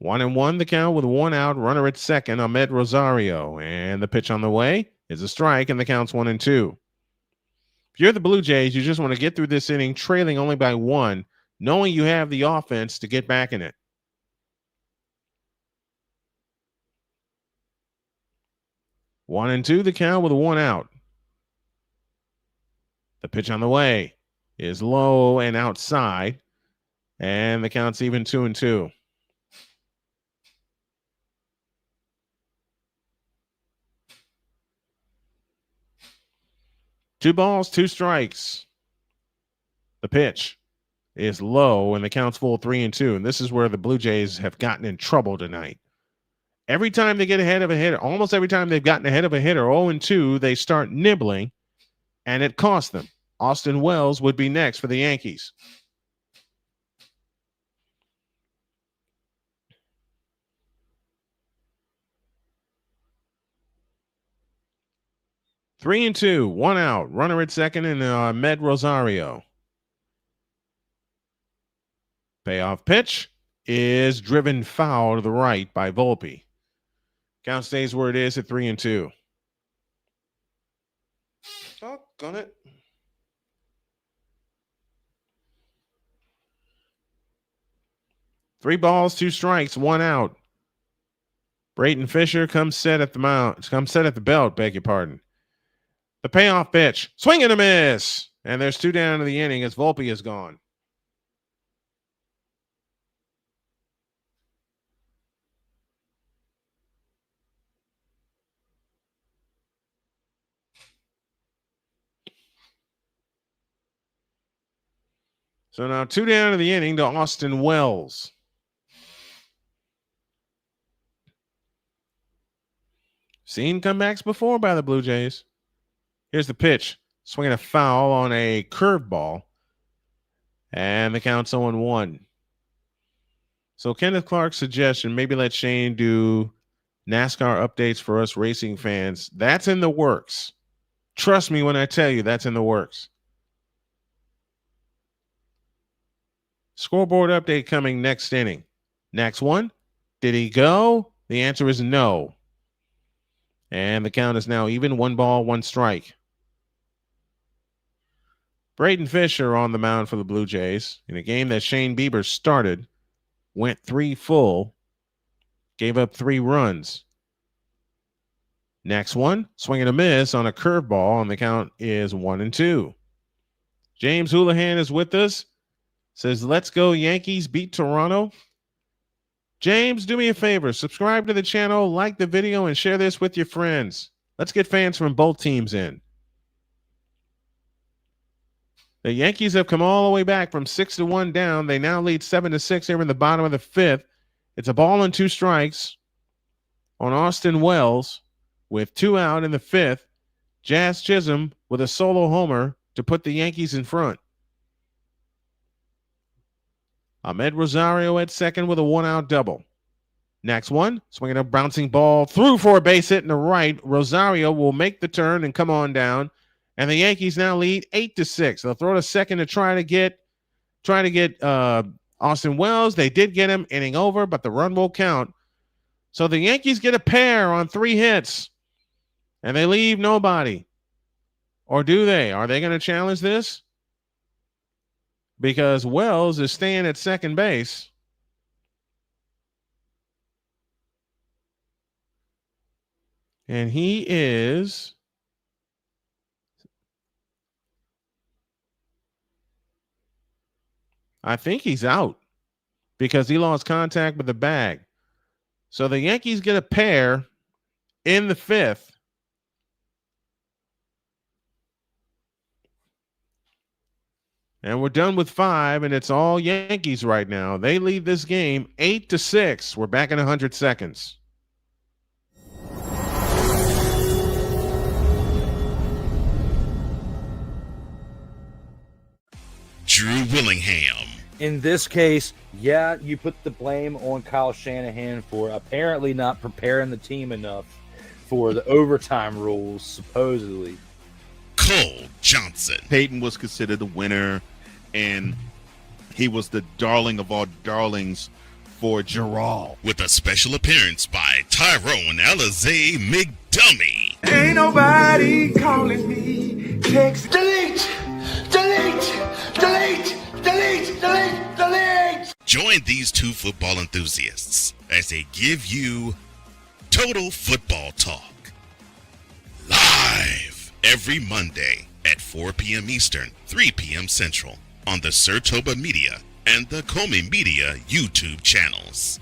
[SPEAKER 1] 1-1 the count with 1 out, runner at second, Ahmed Rosario. And the pitch on the way is a strike, and the count's 1-2. If you're the Blue Jays, you just want to get through this inning trailing only by 1, knowing you have the offense to get back in it. One and two, the count with 1 out. The pitch on the way is low and outside, and the count's even 2-2. Two balls, 2 strikes. The pitch is low, and the count's full 3-2. And this is where the Blue Jays have gotten in trouble tonight. Every time they get ahead of a hitter, almost every time they've gotten ahead of a hitter, 0-2, they start nibbling, and it costs them. Austin Wells would be next for the Yankees. Three and two, 1 out, runner at second, and Ahmed Rosario. Payoff pitch is driven foul to the right by Volpe. Count stays where it is at 3-2. Doggone it. Three balls, 2 strikes, 1 out. Brayton Fisher comes set at the belt, beg your pardon. The payoff pitch, swing and a miss. And there's 2 down in the inning as Volpe is gone. So now 2 down in the inning to Austin Wells. Seen comebacks before by the Blue Jays. Here's the pitch. Swinging a foul on a curveball. And the count's 0-1. So Kenneth Clark's suggestion, maybe let Shane do NASCAR updates for us racing fans. That's in the works. Trust me when I tell you that's in the works. Scoreboard update coming next inning. Next one. Did he go? The answer is no. And the count is now even, 1 ball, 1 strike. Brayton Fisher on the mound for the Blue Jays in a game that Shane Bieber started, went 3 full, gave up 3 runs. Next one, swing and a miss on a curveball, and the count is 1-2. James Houlihan is with us. Says, let's go Yankees, beat Toronto. James, do me a favor. Subscribe to the channel, like the video, and share this with your friends. Let's get fans from both teams in. The Yankees have come all the way back from 6-1 down. They now lead 7-6 here in the bottom of the 5th. It's a ball and 2 strikes on Austin Wells with 2 out in the 5th. Jazz Chisholm with a solo homer to put the Yankees in front. Ahmed Rosario at second with a 1-out double. Next one, swinging a bouncing ball through for a base hit in the right. Rosario will make the turn and come on down. And the Yankees now lead 8-6. They'll throw to second to try to get Austin Wells. They did get him, inning over, but the run will count. So the Yankees get a pair on 3 hits, and they leave nobody. Or do they? Are they going to challenge this? Because Wells is staying at second base. And he is I think he's out because he lost contact with the bag. So the Yankees get a pair in the 5th. And we're done with 5, and it's all Yankees right now. They lead this game 8-6. We're back in 100 seconds.
[SPEAKER 7] Drew Willingham.
[SPEAKER 12] In this case, yeah, you put the blame on Kyle Shanahan for apparently not preparing the team enough for the overtime rules, supposedly.
[SPEAKER 7] Cole Johnson.
[SPEAKER 13] Peyton was considered the winner, and he was the darling of all darlings for Gerald.
[SPEAKER 7] With a special appearance by Tyrone Alizé McDummy.
[SPEAKER 2] Ain't nobody calling me. Text delete, delete, delete, delete, delete, delete.
[SPEAKER 7] Join these 2 football enthusiasts as they give you Total Football Talk. Live every Monday at 4 p.m. Eastern, 3 p.m. Central on the Sertoba Media and the Comey Media YouTube channels.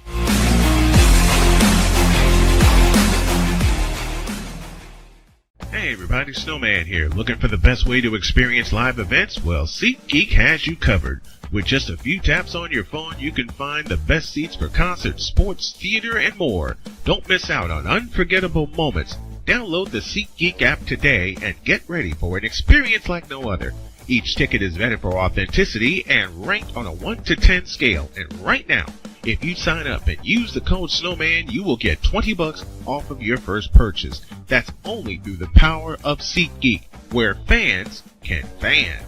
[SPEAKER 14] Hey everybody, Snowman here. Looking for the best way to experience live events? Well, SeatGeek has you covered. With just a few taps on your phone, you can find the best seats for concerts, sports, theater, and more. Don't miss out on unforgettable moments. Download the SeatGeek app today and get ready for an experience like no other. Each ticket is vetted for authenticity and ranked on a 1 to 10 scale. And right now, if you sign up and use the code Snowman, you will get $20 off of your first purchase. That's only through the power of SeatGeek, where fans can fan.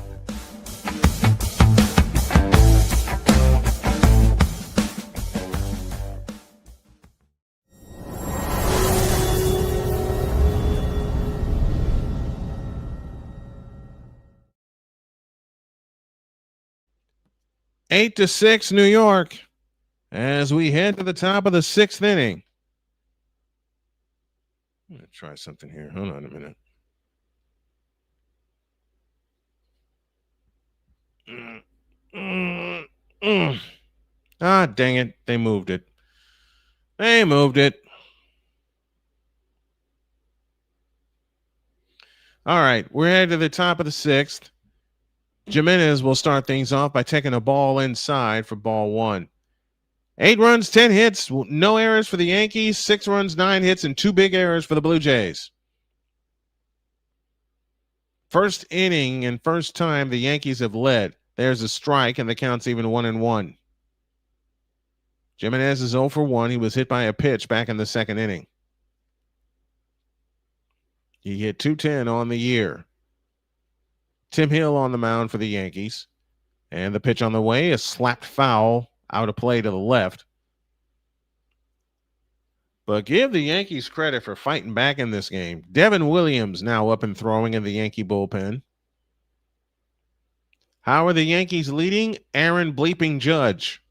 [SPEAKER 1] Eight to 6, New York, as we head to the top of the 6th inning. I'm going to try something here. Hold on a minute. Ah, dang it. They moved it. They moved it. All right. We're headed to the top of the 6th. Jimenez will start things off by taking a ball inside for ball 1. 8 runs, 10 hits, no errors for the Yankees, 6 runs, 9 hits, and 2 big errors for the Blue Jays. First inning and first time the Yankees have led. There's a strike, and the count's even 1-1. Jimenez is 0 for 1. He was hit by a pitch back in the 2nd inning. He hit .210 on the year. Tim Hill on the mound for the Yankees. And the pitch on the way is slapped foul out of play to the left. But give the Yankees credit for fighting back in this game. Devin Williams now up and throwing in the Yankee bullpen. How are the Yankees leading? Aaron bleeping Judge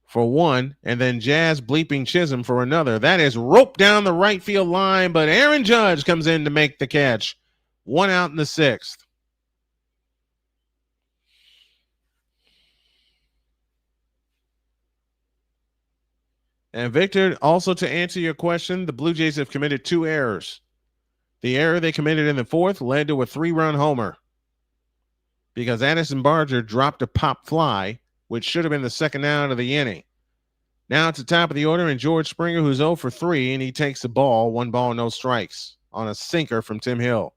[SPEAKER 1] for 1, and then Jazz bleeping Chisholm for another. That is roped down the right field line, but Aaron Judge comes in to make the catch. 1 out in the 6th. And Victor, also to answer your question, the Blue Jays have committed 2 errors. The error they committed in the 4th led to a 3-run homer because Addison Barger dropped a pop fly, which should have been the 2nd out of the inning. Now it's the top of the order, and George Springer, who's 0 for 3, and he takes the ball, 1 ball, no strikes, on a sinker from Tim Hill.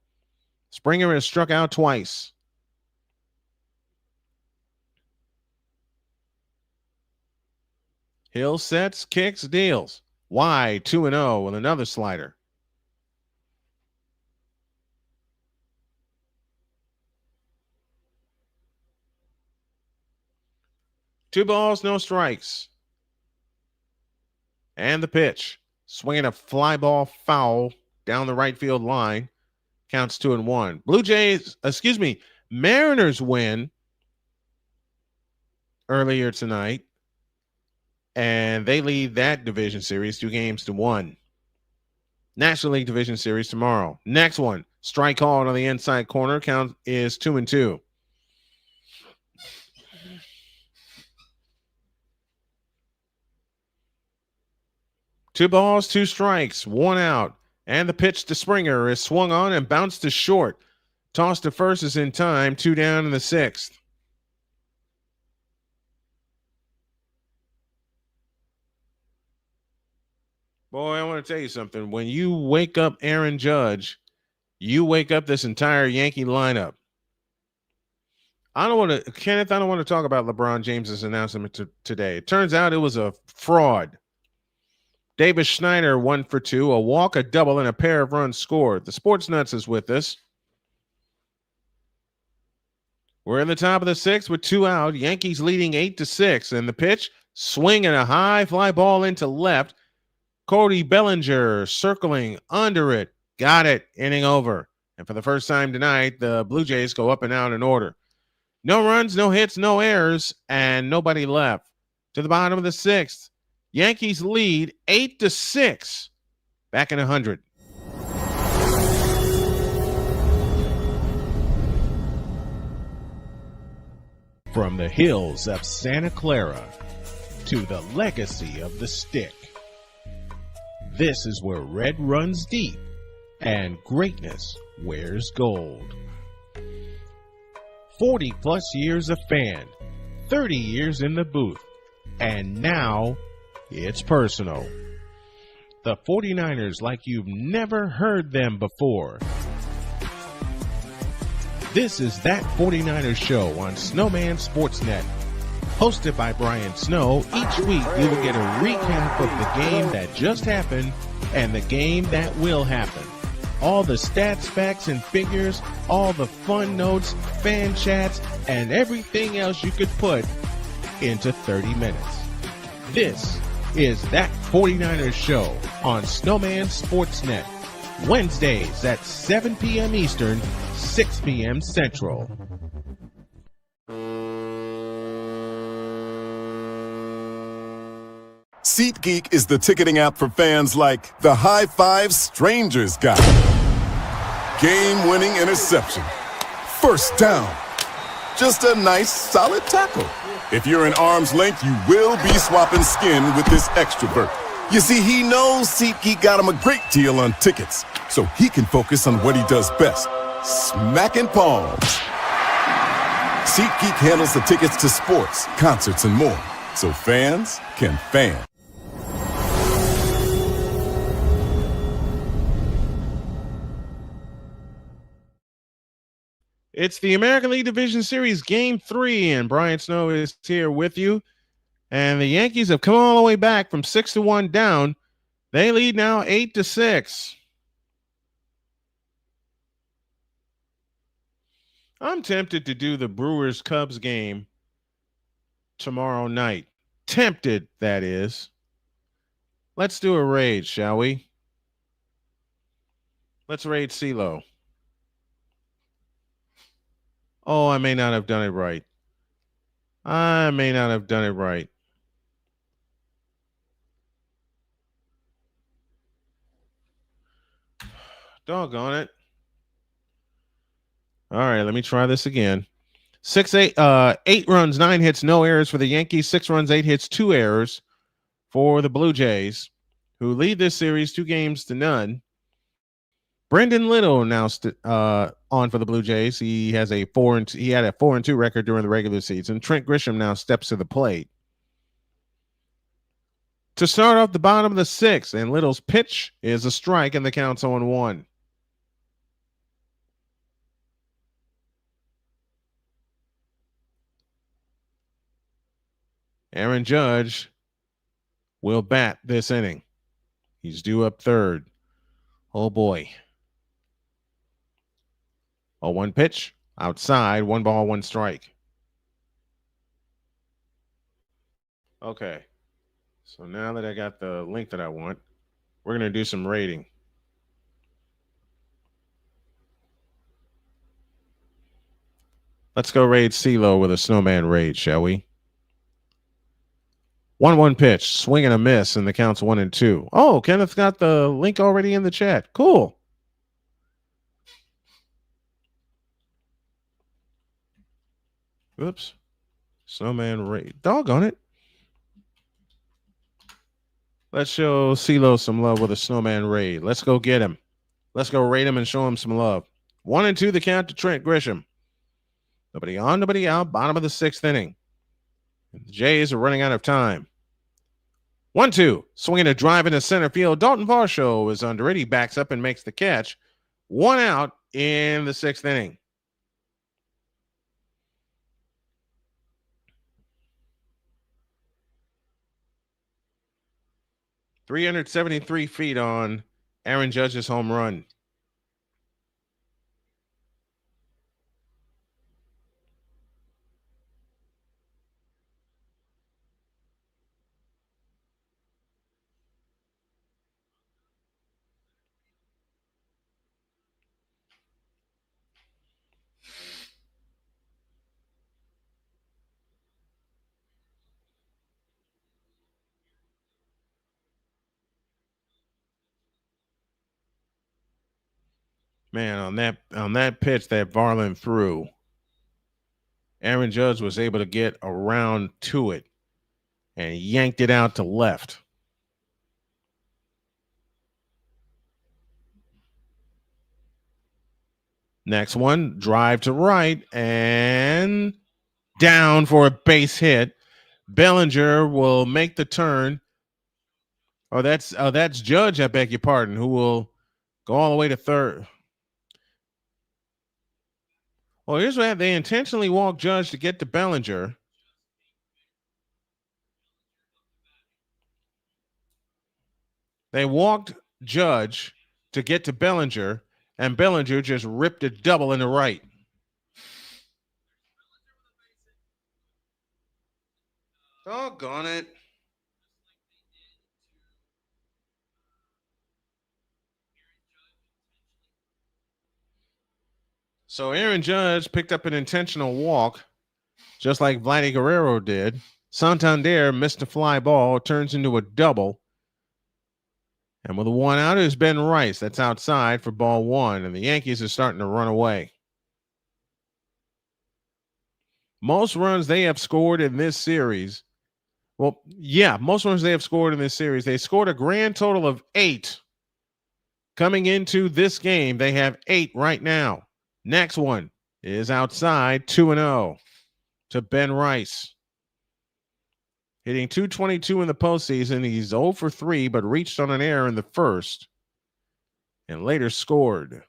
[SPEAKER 1] Springer has struck out twice. Hill sets, kicks, deals. Wide, 2-0 with another slider. Two balls, no strikes. And the pitch. Swinging a fly ball foul down the right field line. Counts 2-1. Mariners win earlier tonight. And they lead that division series 2-1. National League Division Series tomorrow. Next one. Strike called on the inside corner. Count is 2-2. Two balls, two strikes, one out. And the pitch to Springer is swung on and bounced to short. Toss to first is in time. 2 down in the 6th. Boy, I want to tell you something. When you wake up Aaron Judge, you wake up this entire Yankee lineup. Kenneth, I don't want to talk about LeBron James's announcement today. It turns out it was a fraud. Davis Schneider 1 for 2, a walk, a double, and a pair of runs scored. The Sports Nuts is with us. We're in the top of the 6th with 2 out. Yankees leading 8-6. And the pitch, swing and a high fly ball into left. Cody Bellinger circling under it. Got it. Inning over. And for the first time tonight, the Blue Jays go up and out in order. No runs, no hits, no errors, and nobody left. To the bottom of the 6th. Yankees lead 8-6. Back in 100.
[SPEAKER 3] From the hills of Santa Clara to the legacy of the stick. This is where red runs deep and greatness wears gold. 40 plus years a fan, 30 years in the booth, and now it's personal. The 49ers like you've never heard them before. This is That 49ers Show on Snowman Sportsnet. Hosted by Brian Snow, each week you will get a recap of the game that just happened and the game that will happen. All the stats, facts, and figures, all the fun notes, fan chats, and everything else you could put into 30 minutes. This is That 49ers Show on Snowman Sportsnet. Wednesdays at 7 p.m. Eastern, 6 p.m. Central.
[SPEAKER 11] SeatGeek is the ticketing app for fans like the high five strangers got. Game-winning interception. First down. Just a nice, solid tackle. If you're in arm's length, you will be swapping skin with this extrovert. You see, he knows SeatGeek got him a great deal on tickets, so he can focus on what he does best, smacking palms. SeatGeek handles the tickets to sports, concerts, and more, so fans can fan.
[SPEAKER 1] It's the American League Division Series Game 3, and Brian Snow is here with you. And the Yankees have come all the way back from 6-1 down. They lead now 8-6. I'm tempted to do the Brewers-Cubs game tomorrow night. Tempted, that is. Let's do a raid, shall we? Let's raid CeeLo. Oh, I may not have done it right. Doggone it. All right, let me try this again. 8 runs, 9 hits, no errors for the Yankees. 6 runs, 8 hits, 2 errors for the Blue Jays, who lead this series 2-0. Brendan Little now on for the Blue Jays. He has he had a 4-2 record during the regular season. Trent Grisham now steps to the plate. To start off the bottom of the 6th, and Little's pitch is a strike, and the count's 0-1. Aaron Judge will bat this inning. He's due up third. Oh boy. 0-1 pitch, outside, 1 ball, 1 strike. Okay. So now that I got the link that I want, we're going to do some rating. Let's go raid CeeLo with a snowman raid, shall we? 1-1 pitch, swing and a miss, and the count's 1-2. Oh, Kenneth got the link already in the chat. Cool. Oops. Snowman raid. Doggone it. Let's show CeeLo some love with a snowman raid. Let's go get him. Let's go raid him and show him some love. 1-2 the count to Trent Grisham. Nobody on, nobody out. Bottom of the 6th inning. And the Jays are running out of time. 1-2. Swinging a drive into center field. Dalton Varsho is under it. He backs up and makes the catch. 1 out in the 6th inning. .373 feet on Aaron Judge's home run. Man, on that pitch that Varland threw, Aaron Judge was able to get around to it and yanked it out to left. Next one, drive to right and down for a base hit. Bellinger will make the turn. Oh, that's Judge, I beg your pardon, who will go all the way to third. Well, here's what they intentionally walked Judge to get to Bellinger. They walked Judge to get to Bellinger, and Bellinger just ripped a double in the right. Doggone it. So Aaron Judge picked up an intentional walk, just like Vladdy Guerrero did. Santander missed a fly ball, turns into a double. And with a 1 out is Ben Rice. That's outside for ball 1, and the Yankees are starting to run away. Most runs they have scored in this series. Well, yeah, most runs they have scored in this series. They scored a grand total of 8. Coming into this game, they have 8 right now. Next one is outside, 2-0 to Ben Rice. Hitting .222 in the postseason. He's 0 for 3, but reached on an error in the first and later scored.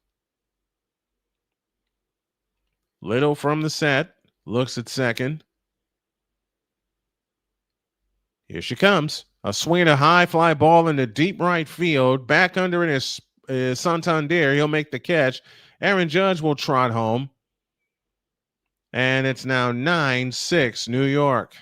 [SPEAKER 1] Little from the set. Looks at second. Here she comes. A swing at a high fly ball into deep right field. Back under it is Santander. He'll make the catch. Aaron Judge will trot home. And it's now 9-6 New York.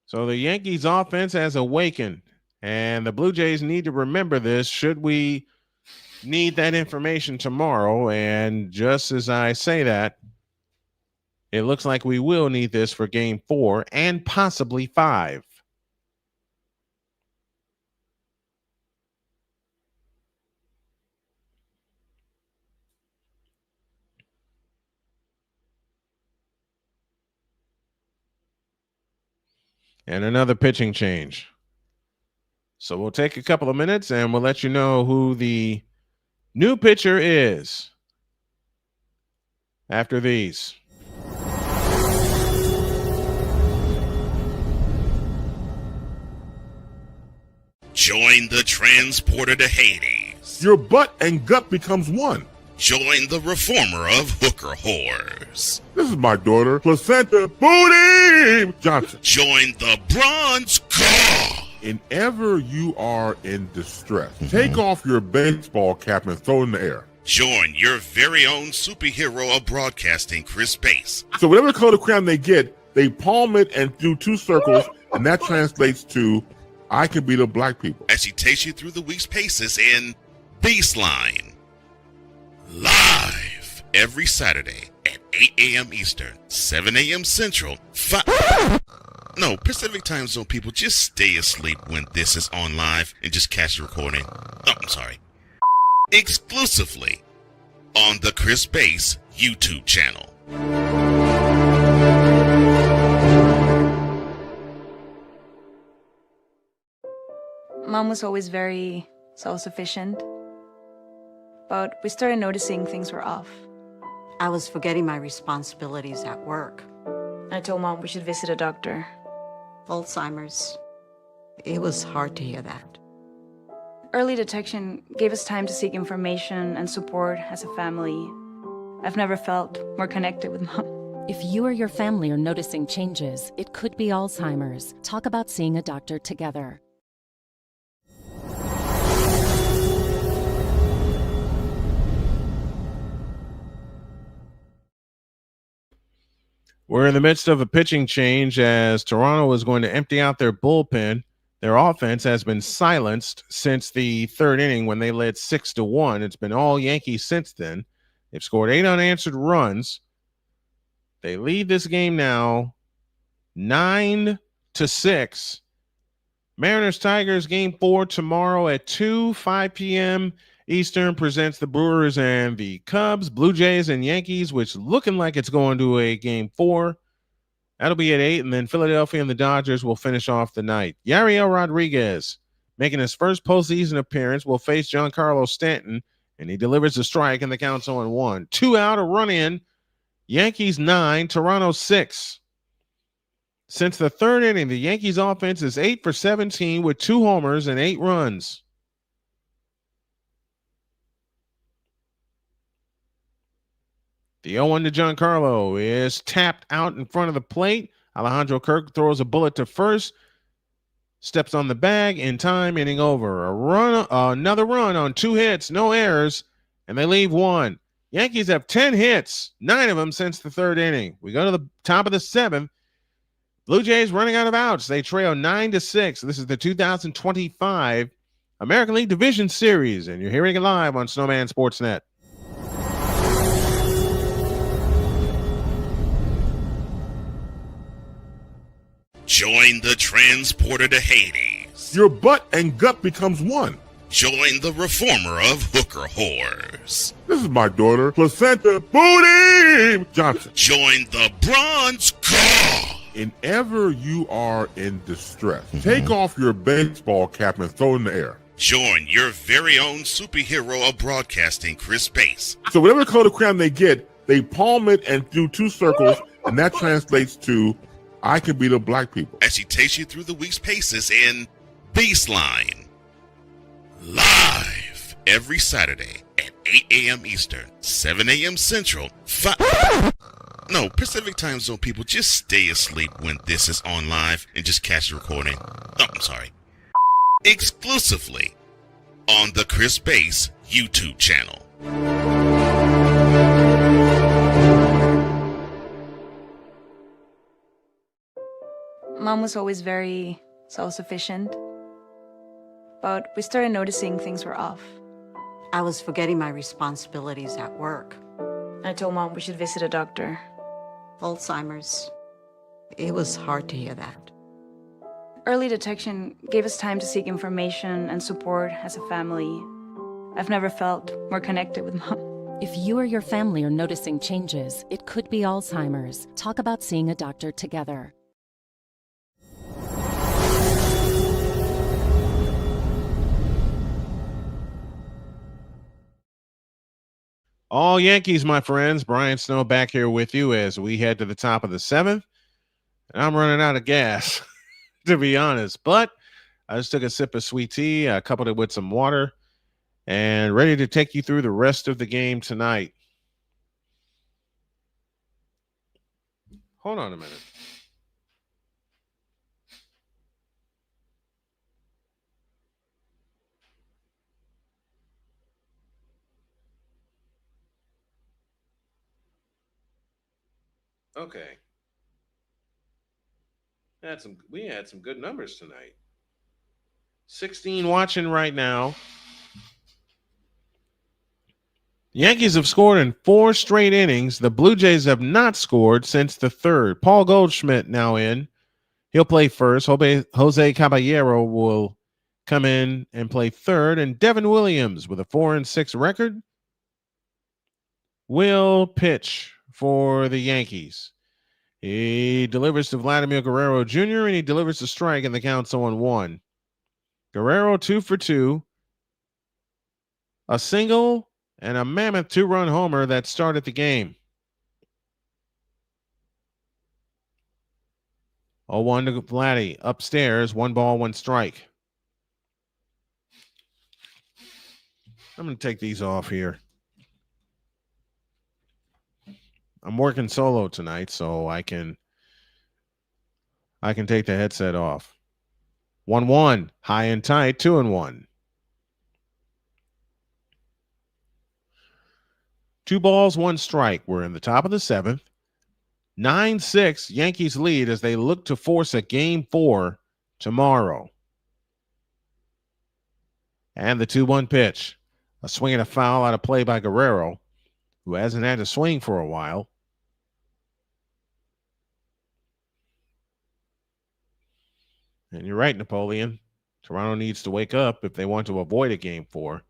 [SPEAKER 1] So the Yankees offense has awakened, and the Blue Jays need to remember this should we need that information tomorrow. And just as I say that, it looks like we will need this for game 4 and possibly 5. And another pitching change. So we'll take a couple of minutes and we'll let you know who the new pitcher is after these.
[SPEAKER 7] Join the transporter to Hades.
[SPEAKER 10] Your butt and gut becomes one.
[SPEAKER 7] Join the reformer of hooker whores.
[SPEAKER 10] This is my daughter, Placenta Booty Johnson.
[SPEAKER 7] Join the bronze car.
[SPEAKER 10] Whenever you are in distress, take off your baseball cap and throw it in the air.
[SPEAKER 7] Join your very own superhero of broadcasting, Chris Bass.
[SPEAKER 10] So whatever color crown they get, they palm it and do two circles, and that translates to I can be the black people.
[SPEAKER 7] As she takes you through the week's paces in Baseline. Live every Saturday at 8 a.m. Eastern, 7 a.m. Central, Pacific Time Zone people, just stay asleep when this is on live and just catch the recording. Exclusively on the Chris Bass YouTube channel.
[SPEAKER 4] Mom was always very self-sufficient, but we started noticing things were off.
[SPEAKER 5] I was forgetting my responsibilities at work.
[SPEAKER 4] I told Mom we should visit a doctor.
[SPEAKER 5] Alzheimer's. It was hard to hear that.
[SPEAKER 4] Early detection gave us time to seek information and support as a family. I've never felt more connected with Mom.
[SPEAKER 6] If you or your family are noticing changes, it could be Alzheimer's. Talk about seeing a doctor together.
[SPEAKER 1] We're in the midst of a pitching change as Toronto is going to empty out their bullpen. Their offense has been silenced since the third inning when they led 6-1. It's been all Yankees since then. They've scored 8 unanswered runs. They lead this game now 9-6. Mariners Tigers game 4 tomorrow at 5 p.m. Eastern presents the Brewers and the Cubs, Blue Jays and Yankees, which looking like it's going to a game 4. That'll be at 8, and then Philadelphia and the Dodgers will finish off the night. Yariel Rodriguez, making his first postseason appearance, will face Giancarlo Stanton, and he delivers a strike, and the count's 0-1. 2 out, a run in. Yankees 9, Toronto 6. Since the third inning, the Yankees offense is 8 for 17 with 2 homers and 8 runs. The 0-1 to Giancarlo is tapped out in front of the plate. Alejandro Kirk throws a bullet to first, steps on the bag in time, inning over. Another run on 2 hits, no errors, and they leave 1. Yankees have 10 hits, 9 of them since the third inning. We go to the top of the 7th. Blue Jays running out of outs. They trail 9-6. This is the 2025 American League Division Series, and you're hearing it live on Snowman Sportsnet.
[SPEAKER 7] Join the transporter to Hades.
[SPEAKER 10] Your butt and gut becomes one.
[SPEAKER 7] Join the reformer of hooker whores.
[SPEAKER 10] This is my daughter, Placenta Booty Johnson.
[SPEAKER 7] Join the bronze car.
[SPEAKER 10] Whenever you are in distress, take off your baseball cap and throw it in the air.
[SPEAKER 7] Join your very own superhero of broadcasting, Chris Bass.
[SPEAKER 10] So whatever color crown they get, they palm it and do 2 circles, and that translates to I can be the black people.
[SPEAKER 7] As she takes you through the week's paces in Baseline. Live every Saturday at 8 a.m. Eastern, 7 a.m. Central, Pacific Time Zone people, just stay asleep when this is on live and just catch the recording. Exclusively on the Chris Bass YouTube channel.
[SPEAKER 4] Mom was always very self-sufficient, but we started noticing things were off.
[SPEAKER 5] I was forgetting my responsibilities at work.
[SPEAKER 4] I told Mom we should visit a doctor.
[SPEAKER 5] Alzheimer's. It was hard to hear that.
[SPEAKER 4] Early detection gave us time to seek information and support as a family. I've never felt more connected with Mom.
[SPEAKER 6] If you or your family are noticing changes, it could be Alzheimer's. Talk about seeing a doctor together.
[SPEAKER 1] All Yankees, my friends. Brian Snow back here with you as we head to the top of the 7th. And I'm running out of gas, to be honest. But I just took a sip of sweet tea, I coupled it with some water, and ready to take you through the rest of the game tonight. Hold on a minute. Okay. We had some good numbers tonight. 16 watching right now. Yankees have scored in 4 straight innings. The Blue Jays have not scored since the 3rd. Paul Goldschmidt now in. He'll play first. Jose Caballero will come in and play 3rd. And Devin Williams, with a 4-6 record, will pitch for the Yankees. He delivers to Vladimir Guerrero Jr., and he delivers a strike, and the count's 0-1. Guerrero 2 for 2. A single and a mammoth 2-run homer that started the game. 0-1 to Vladdy. Upstairs, 1 ball, 1 strike. I'm going to take these off here. I'm working solo tonight, so I can take the headset off. 1-1, high and tight, 2-1. 2 balls, 1 strike. We're in the top of the 7th. 9-6, Yankees lead as they look to force a game 4 tomorrow. And the 2-1 pitch. A swing and a foul out of play by Guerrero, who hasn't had to swing for a while. And you're right, Napoleon. Toronto needs to wake up if they want to avoid a game 4.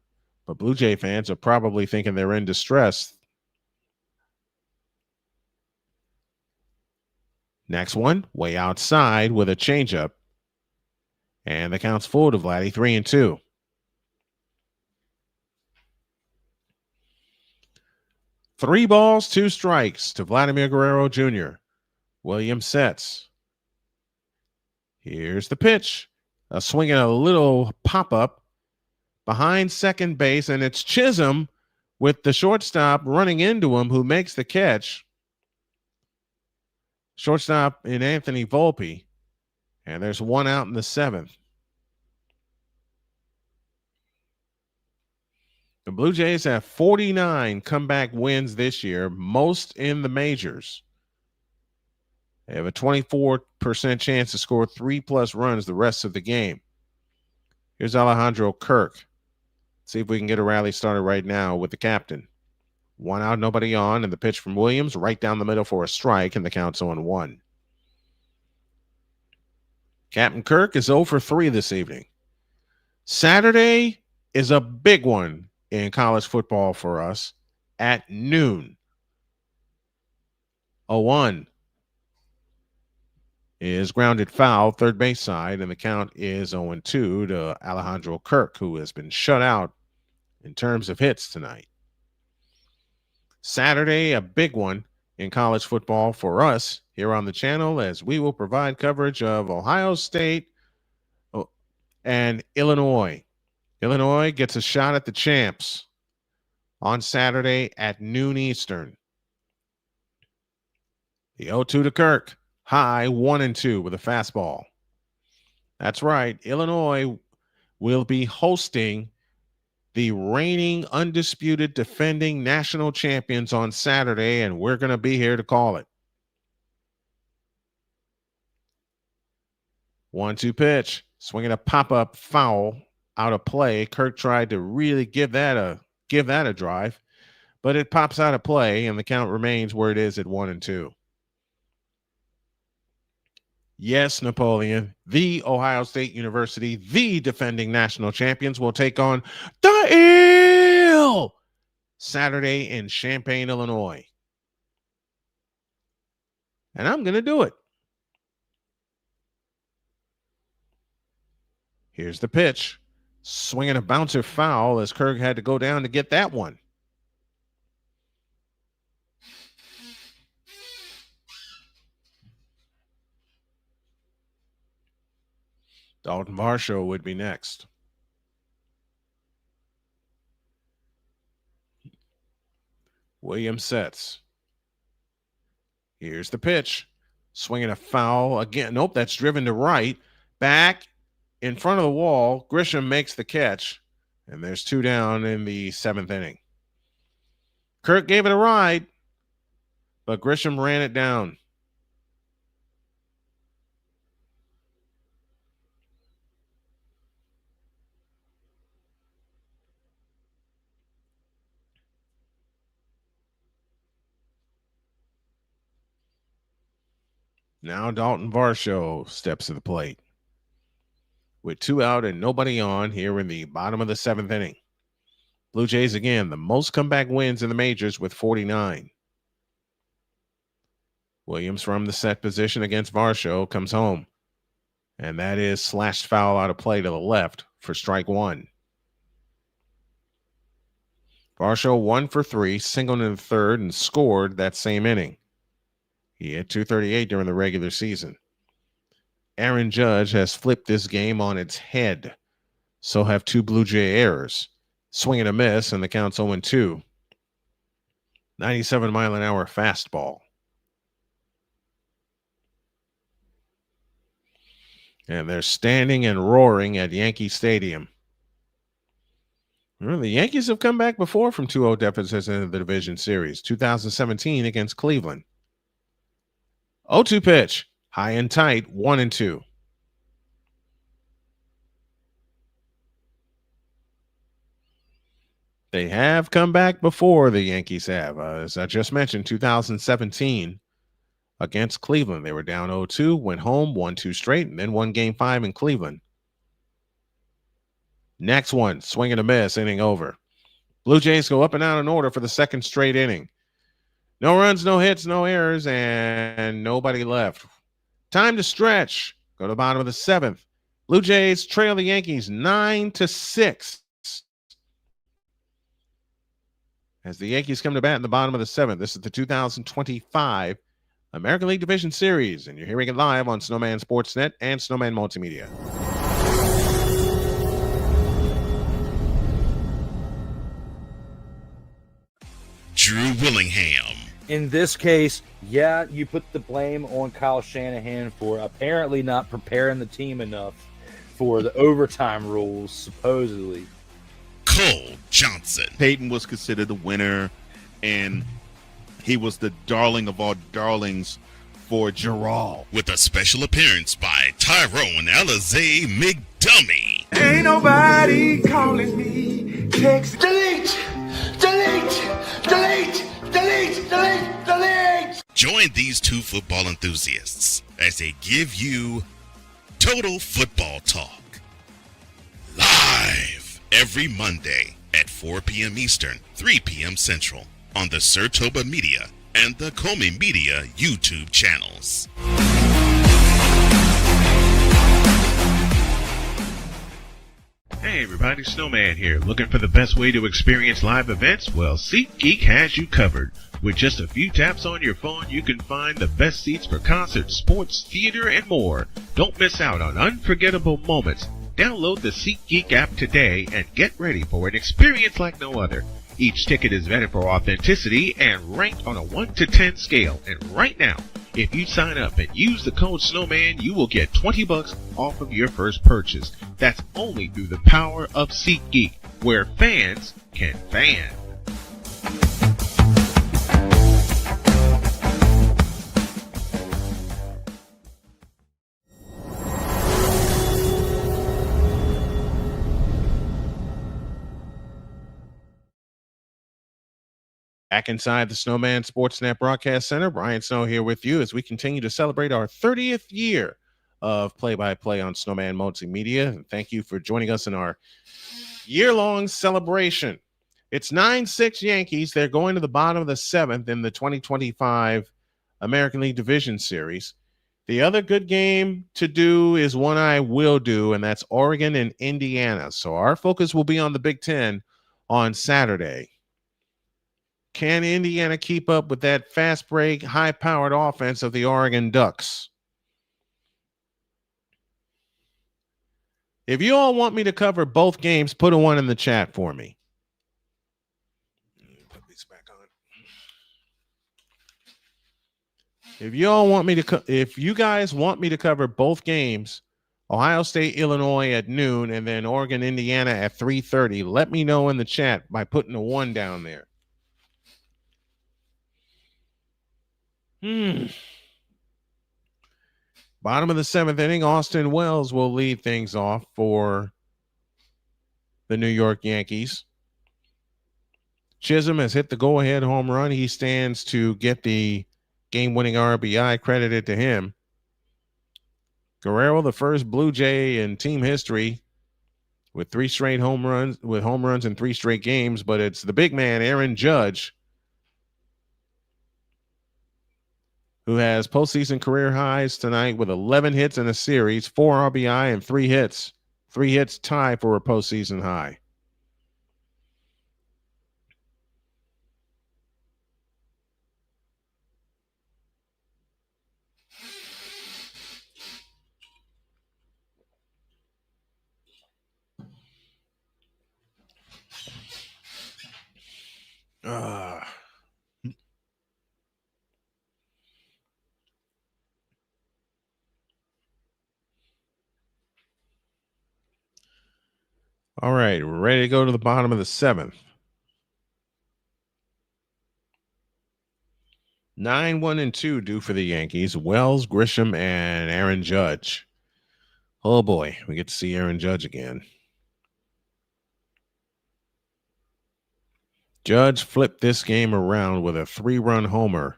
[SPEAKER 1] But Blue Jay fans are probably thinking they're in distress. Next one, way outside with a changeup. And the count's full to Vladdy, 3-2. Three balls, 2 strikes to Vladimir Guerrero Jr. Williams sets. Here's the pitch. A swing and a little pop-up behind second base, and it's Chisholm with the shortstop running into him, who makes the catch. Shortstop in Anthony Volpe, and there's 1 out in the 7th. The Blue Jays have 49 comeback wins this year, most in the majors. They have a 24% chance to score 3+ runs the rest of the game. Here's Alejandro Kirk. See if we can get a rally started right now with the captain. 1 out, nobody on, and the pitch from Williams right down the middle for a strike, and the count's 0-1. Captain Kirk is 0 for 3 this evening. Saturday is a big one in college football for us at noon. 0-1 is grounded foul, third base side, and the count is 0-2 to Alejandro Kirk, who has been shut out in terms of hits tonight. Saturday, a big one in college football for us here on the channel, as we will provide coverage of Ohio State and Illinois. Illinois gets a shot at the champs on Saturday at noon Eastern. The 0-2 to Kirk. High, 1-2 with a fastball. That's right. Illinois will be hosting the reigning, undisputed, defending national champions on Saturday, and we're going to be here to call it. 1-2 pitch. Swinging a pop-up foul out of play. Kirk tried to really give that a drive, but it pops out of play, and the count remains where it is at 1-2. Yes, Napoleon, the Ohio State University, the defending national champions, will take on the Eel Saturday in Champaign, Illinois. And I'm going to do it. Here's the pitch. Swinging a bouncer foul as Kirk had to go down to get that one. Dalton Varsho would be next. Williams sets. Here's the pitch. Swinging a foul again. Nope, that's driven to right. Back in front of the wall. Grisham makes the catch. And there's 2 down in the 7th inning. Kirk gave it a ride, but Grisham ran it down. Now Dalton Varsho steps to the plate. With 2 out and nobody on here in the bottom of the 7th inning. Blue Jays again, the most comeback wins in the majors with 49. Williams from the set position against Varsho comes home. And that is slashed foul out of play to the left for strike 1. Varsho 1 for 3, singled in the 3rd, and scored that same inning. He hit .238 during the regular season. Aaron Judge has flipped this game on its head. So have 2 Blue Jay errors. Swing and a miss, and the count's 0-2. 97-mile-an-hour fastball. And they're standing and roaring at Yankee Stadium. Remember, the Yankees have come back before from 2-0 deficits in the division series. 2017 against Cleveland. 0-2 pitch. High and tight. 1-2. They have come back before, the Yankees have. As I just mentioned, 2017 against Cleveland. They were down 0-2, went home, won 2 straight, and then won Game 5 in Cleveland. Next one, swing and a miss, inning over. Blue Jays go up and out in order for the 2nd straight inning. No runs, no hits, no errors, and nobody left. Time to stretch. Go to the bottom of the 7th. Blue Jays trail the Yankees 9-6. As the Yankees come to bat in the bottom of the 7th. This is the 2025 American League Division Series, and you're hearing it live on Snowman Sportsnet and Snowman Multimedia.
[SPEAKER 7] Drew Willingham.
[SPEAKER 12] In this case, yeah, you put the blame on Kyle Shanahan for apparently not preparing the team enough for the overtime rules, supposedly.
[SPEAKER 7] Cole Johnson.
[SPEAKER 13] Peyton was considered the winner, and he was the darling of all darlings for Gerald.
[SPEAKER 7] With a special appearance by Tyrone Alizé McDummy.
[SPEAKER 2] Ain't nobody calling me. Text delete, delete, delete, delete, delete, delete.
[SPEAKER 7] Join these 2 football enthusiasts as they give you Total Football Talk. Live every Monday at 4 p.m. Eastern, 3 p.m. Central on the Sertoba Media and the Comey Media YouTube channels.
[SPEAKER 14] Hey everybody, Snowman here. Looking for the best way to experience live events? Well, SeatGeek has you covered. With just a few taps on your phone, you can find the best seats for concerts, sports, theater, and more. Don't miss out on unforgettable moments. Download the SeatGeek app today and get ready for an experience like no other. Each ticket is vetted for authenticity and ranked on a 1 to 10 scale. And right now, if you sign up and use the code Snowman, you will get $20 off of your first purchase. That's only through the power of SeatGeek, where fans can fan.
[SPEAKER 1] Back inside the Snowman Sportsnet Broadcast Center, Brian Snow here with you as we continue to celebrate our 30th year of play-by-play on Snowman Multimedia. And thank you for joining us in our year-long celebration. It's 9-6 Yankees. They're going to the bottom of the 7th in the 2025 American League Division Series. The other good game to do is one I will do, and that's Oregon and Indiana. So our focus will be on the Big Ten on Saturday. Can Indiana keep up with that fast break, high-powered offense of the Oregon Ducks? If you all want me to cover both games, put a 1 in the chat for me. Put these back on. If you guys want me to cover both games, Ohio State, Illinois at noon, and then Oregon, Indiana at 3:30, let me know in the chat by putting a 1 down there. Bottom of the seventh inning, Austin Wells will lead things off for the New York Yankees. Chisholm has hit the go-ahead home run. He stands to get the game-winning RBI credited to him. Guerrero, the first Blue Jay in team history with three straight home runs in 3 straight games, but it's the big man, Aaron Judge, who has postseason career highs tonight with 11 hits in a series, 4 RBI and 3 hits. 3 hits tie for a postseason high. All right, we're ready to go to the bottom of the seventh. 9-1-2 due for the Yankees. Wells, Grisham, and Aaron Judge. Oh boy, we get to see Aaron Judge again. Judge flipped this game around with a 3-run homer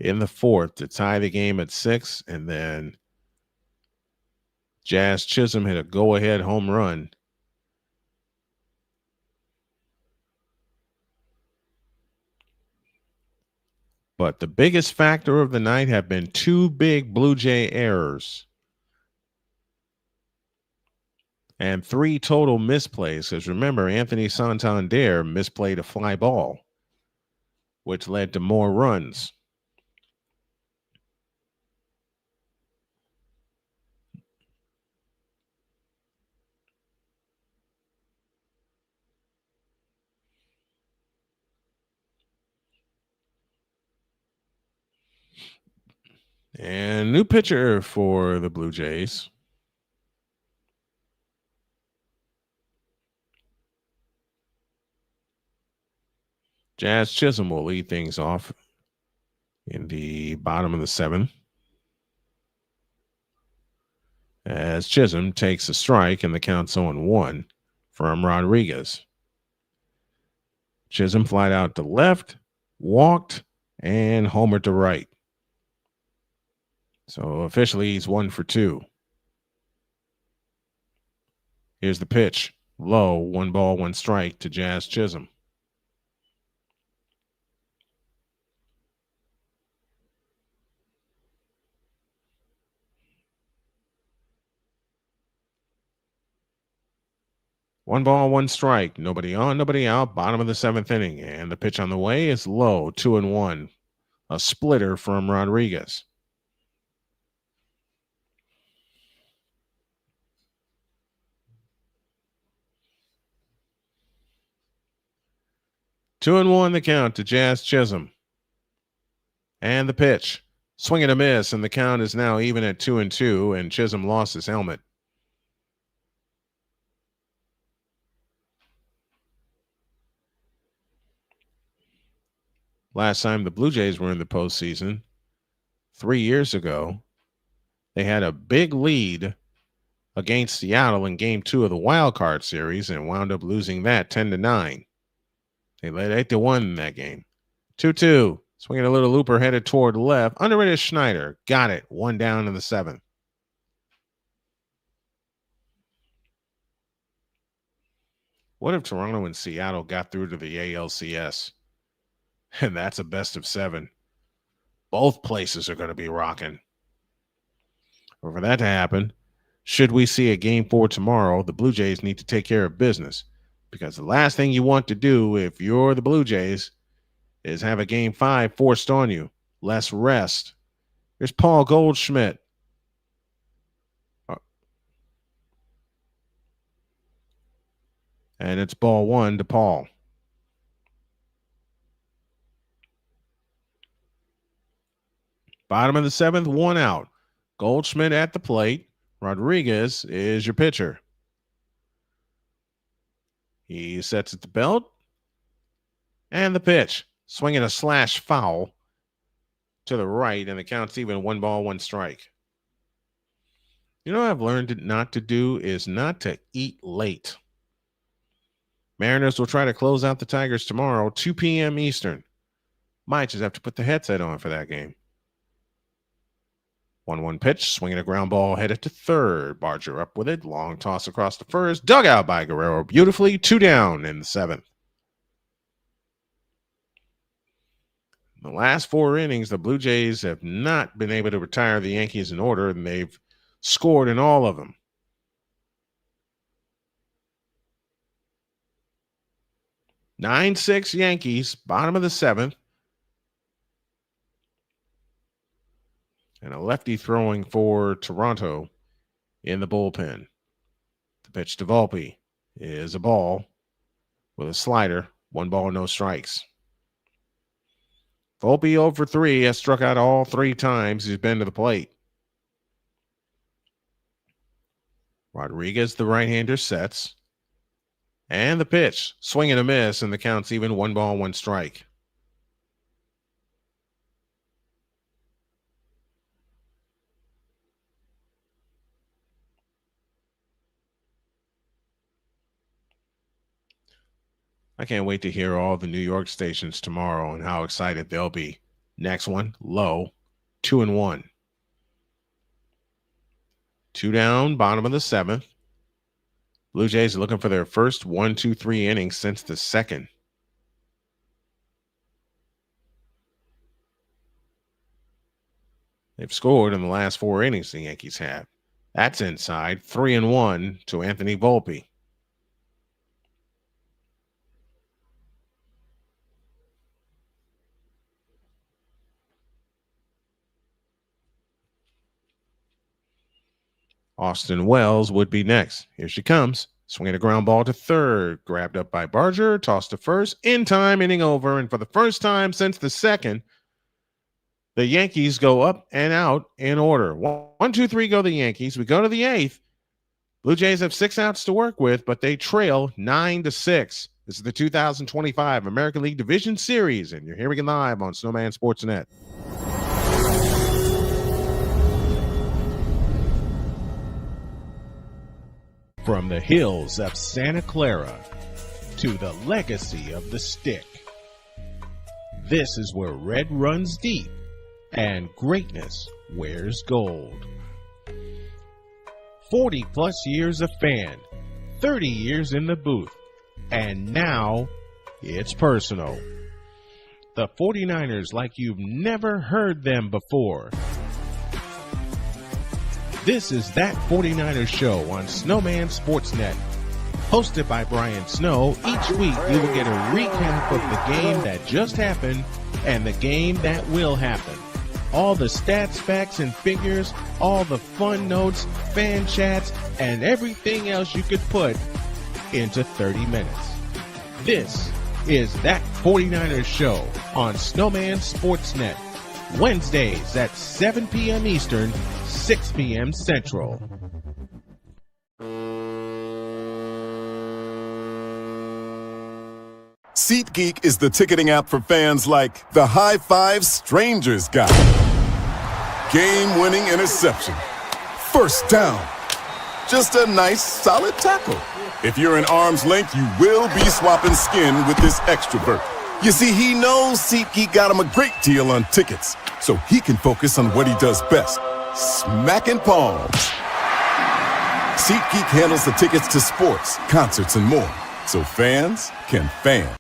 [SPEAKER 1] in the fourth to tie the game at 6, and then Jazz Chisholm hit a go-ahead home run. But the biggest factor of the night have been 2 big Blue Jay errors and 3 total misplays. Because remember, Anthony Santander misplayed a fly ball, which led to more runs. And new pitcher for the Blue Jays. Jazz Chisholm will lead things off in the bottom of the seventh, as Chisholm takes a strike and the count's 0-1 from Rodriguez. Chisholm flied out to left, walked, and homered to right. So officially he's 1 for 2. Here's the pitch. Low, 1 ball, 1 strike to Jazz Chisholm. One ball, 1 strike. Nobody on, nobody out. Bottom of the 7th inning. And the pitch on the way is low, 2-1. A splitter from Rodriguez. Two and 1 the count to Jazz Chisholm. And the pitch. Swing and a miss, and the count is now even at 2-2, and Chisholm lost his helmet. Last time the Blue Jays were in the postseason, 3 years ago, they had a big lead against Seattle in Game 2 of the Wild Card Series and wound up losing that 10-9. They led 8-1 in that game. 2-2. Swinging a little looper headed toward left. Underrated Schneider. Got it. 1 down in the 7th. What if Toronto and Seattle got through to the ALCS? And that's a best of 7. Both places are going to be rocking. But for that to happen, should we see a Game 4 tomorrow, the Blue Jays need to take care of business. Because the last thing you want to do if you're the Blue Jays is have a Game 5 forced on you. Less rest. Here's Paul Goldschmidt. And it's ball 1 to Paul. Bottom of the 7th, 1 out. Goldschmidt at the plate. Rodriguez is your pitcher. He sets at the belt. And the pitch. Swinging a slash foul to the right, and the count's even 1-1 strike. You know what I've learned not to do is not to eat late. Mariners will try to close out the Tigers tomorrow, 2 p.m. Eastern. Might just have to put the headset on for that game. 1-1 pitch, swinging a ground ball headed to third. Barger up with it, long toss across the first. Dug out by Guerrero beautifully, 2 down in the 7th. In the last 4 innings, the Blue Jays have not been able to retire the Yankees in order, and they've scored in all of them. 9-6 Yankees, bottom of the 7th. And a lefty throwing for Toronto in the bullpen. The pitch to Volpe is a ball with a slider. 1 ball, no strikes. Volpe 0 for 3 has struck out all 3 times he's been to the plate. Rodriguez, the right-hander, sets. And the pitch, swing and a miss, and the count's even 1 ball, 1 strike. I can't wait to hear all the New York stations tomorrow and how excited they'll be. Next one, low, 2-1. 2 down, bottom of the 7th. Blue Jays are looking for their first 1-2-3 inning since the 2nd. They've scored in the last 4 innings the Yankees have. That's inside, 3-1 to Anthony Volpe. Austin Wells would be next. Here she comes. Swinging a ground ball to third. Grabbed up by Barger. Tossed to first. In time, inning over. And for the first time since the 2nd, the Yankees go up and out in order. 1, 2, 3 go the Yankees. We go to the 8th. Blue Jays have 6 outs to work with, but they trail 9-6. This is the 2025 American League Division Series, and you're hearing it live on Snowman Sportsnet.
[SPEAKER 3] From the hills of Santa Clara to the legacy of the stick, this is where red runs deep and greatness wears gold. 40 plus years of fan, 30 years in the booth, and now it's personal. The 49ers like you've never heard them before. This is That 49ers Show on Snowman Sportsnet. Hosted by Brian Snow, each week you will get a recap of the game that just happened and the game that will happen. All the stats, facts, and figures, all the fun notes, fan chats, and everything else you could put into 30 minutes. This is That 49ers Show on Snowman Sportsnet. Wednesdays at 7 p.m. Eastern, 6 p.m. Central.
[SPEAKER 11] SeatGeek is the ticketing app for fans like the high five strangers got. Game-winning interception. First down. Just a nice, solid tackle. If you're in arm's length, you will be swapping skin with this extrovert. You see, he knows SeatGeek got him a great deal on tickets, so he can focus on what he does best, smacking palms. SeatGeek handles the tickets to sports, concerts, and more, so fans can fan.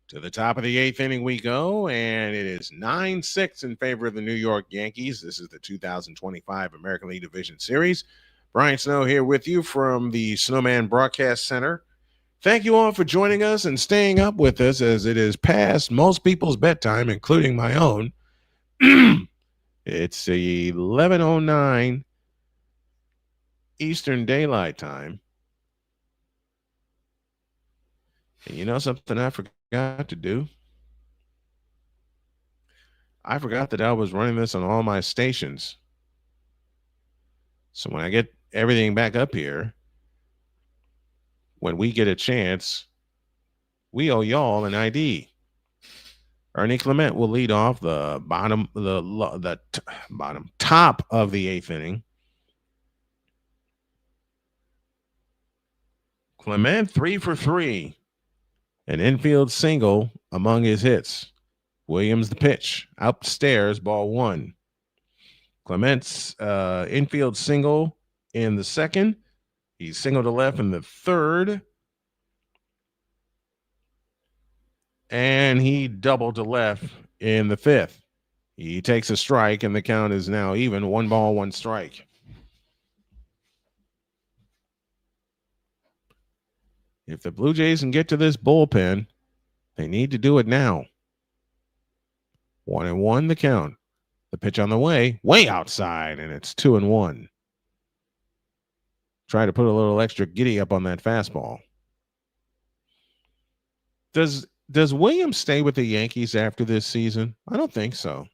[SPEAKER 1] To the top of the 8th inning we go, and it is 9-6 in favor of the New York Yankees. This is the 2025 American League Division Series. Brian Snow here with you from the Snowman Broadcast Center. Thank you all for joining us and staying up with us as it is past most people's bedtime, including my own. It's 11:09 Eastern Daylight Time. And you know something I forgot to do? I forgot that I was running this on all my stations. So when I get everything back up here, when we get a chance, we owe y'all an ID. Ernie Clement will lead off the top of the 8th inning. Clement 3 for 3. An infield single among his hits. Williams the pitch. Upstairs, ball 1. Clement's infield single in the 2nd. He's single to left in the 3rd. And he doubled to left in the 5th. He takes a strike, and the count is now even. 1 ball, 1 strike. If the Blue Jays can get to this bullpen, they need to do it now. 1-1 the count. The pitch on the way outside, and it's 2-1. Try to put a little extra giddy up on that fastball. Does Williams stay with the Yankees after this season? I don't think so,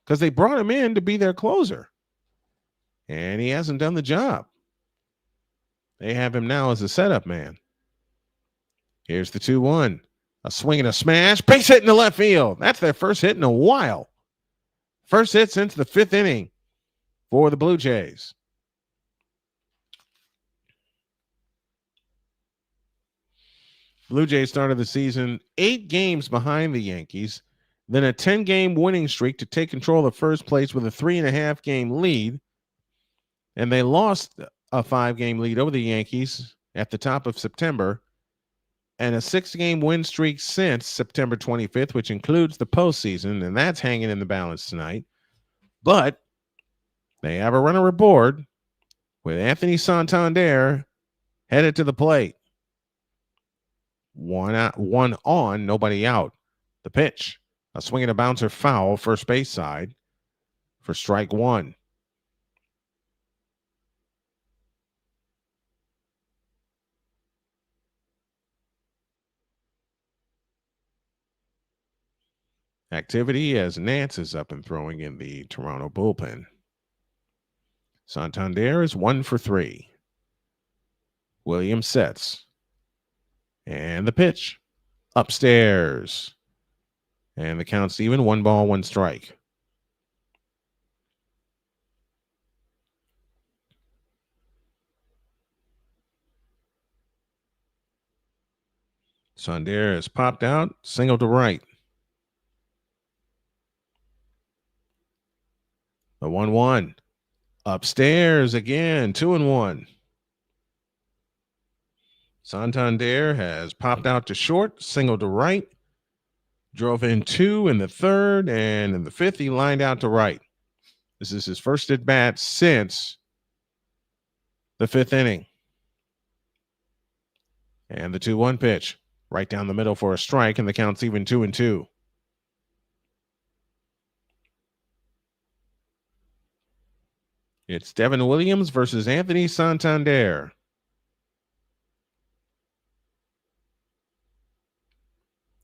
[SPEAKER 1] because they brought him in to be their closer, and he hasn't done the job. They have him now as a setup man. Here's the 2-1. A swing and a smash. Base hit in the left field. That's their first hit in a while. First hit since the 5th inning for the Blue Jays. Blue Jays started the season 8 games behind the Yankees, then a 10-game winning streak to take control of first place with a 3.5-game lead. And they lost a 5-game lead over the Yankees at the top of September, and a 6-game win streak since September 25th, which includes the postseason, and that's hanging in the balance tonight. But they have a runner aboard with Anthony Santander headed to the plate. One on, nobody out. The pitch, a swing and a bouncer foul, first base side for strike 1. Activity as Nance is up and throwing in the Toronto bullpen. Santander is 1 for 3. Williams sets. And the pitch. Upstairs. And the count's even. 1 ball, 1 strike. Santander has popped out. Single to right. The 1-1. Upstairs again. 2-1. Santander has popped out to short. Single to right. Drove in 2 in the 3rd. And in the 5th, he lined out to right. This is his first at bat since the 5th inning. And the 2-1 pitch. Right down the middle for a strike. And the count's even 2-2. It's Devin Williams versus Anthony Santander.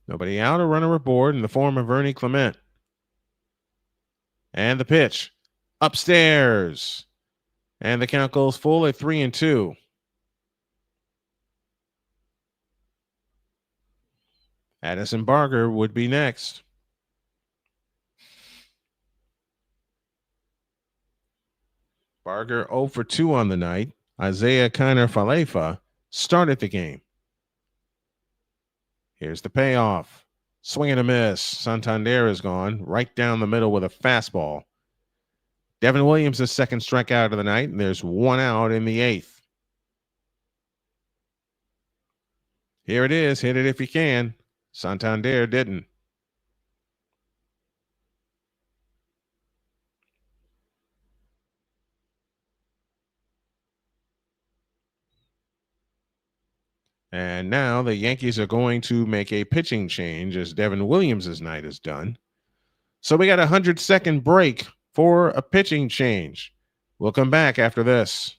[SPEAKER 1] Nobody out, a runner aboard in the form of Ernie Clement. And the pitch. Upstairs. And the count goes full at 3-2. Addison Barger would be next. Barger 0 for 2 on the night. Isaiah Kiner-Falefa started the game. Here's the payoff. Swing and a miss. Santander is gone. Right down the middle with a fastball. Devin Williams' second strikeout of the night, and there's 1 out in the 8th. Here it is. Hit it if you can. Santander didn't. And now the Yankees are going to make a pitching change as Devin Williams' night is done. So we got a 100-second break for a pitching change. We'll come back after this.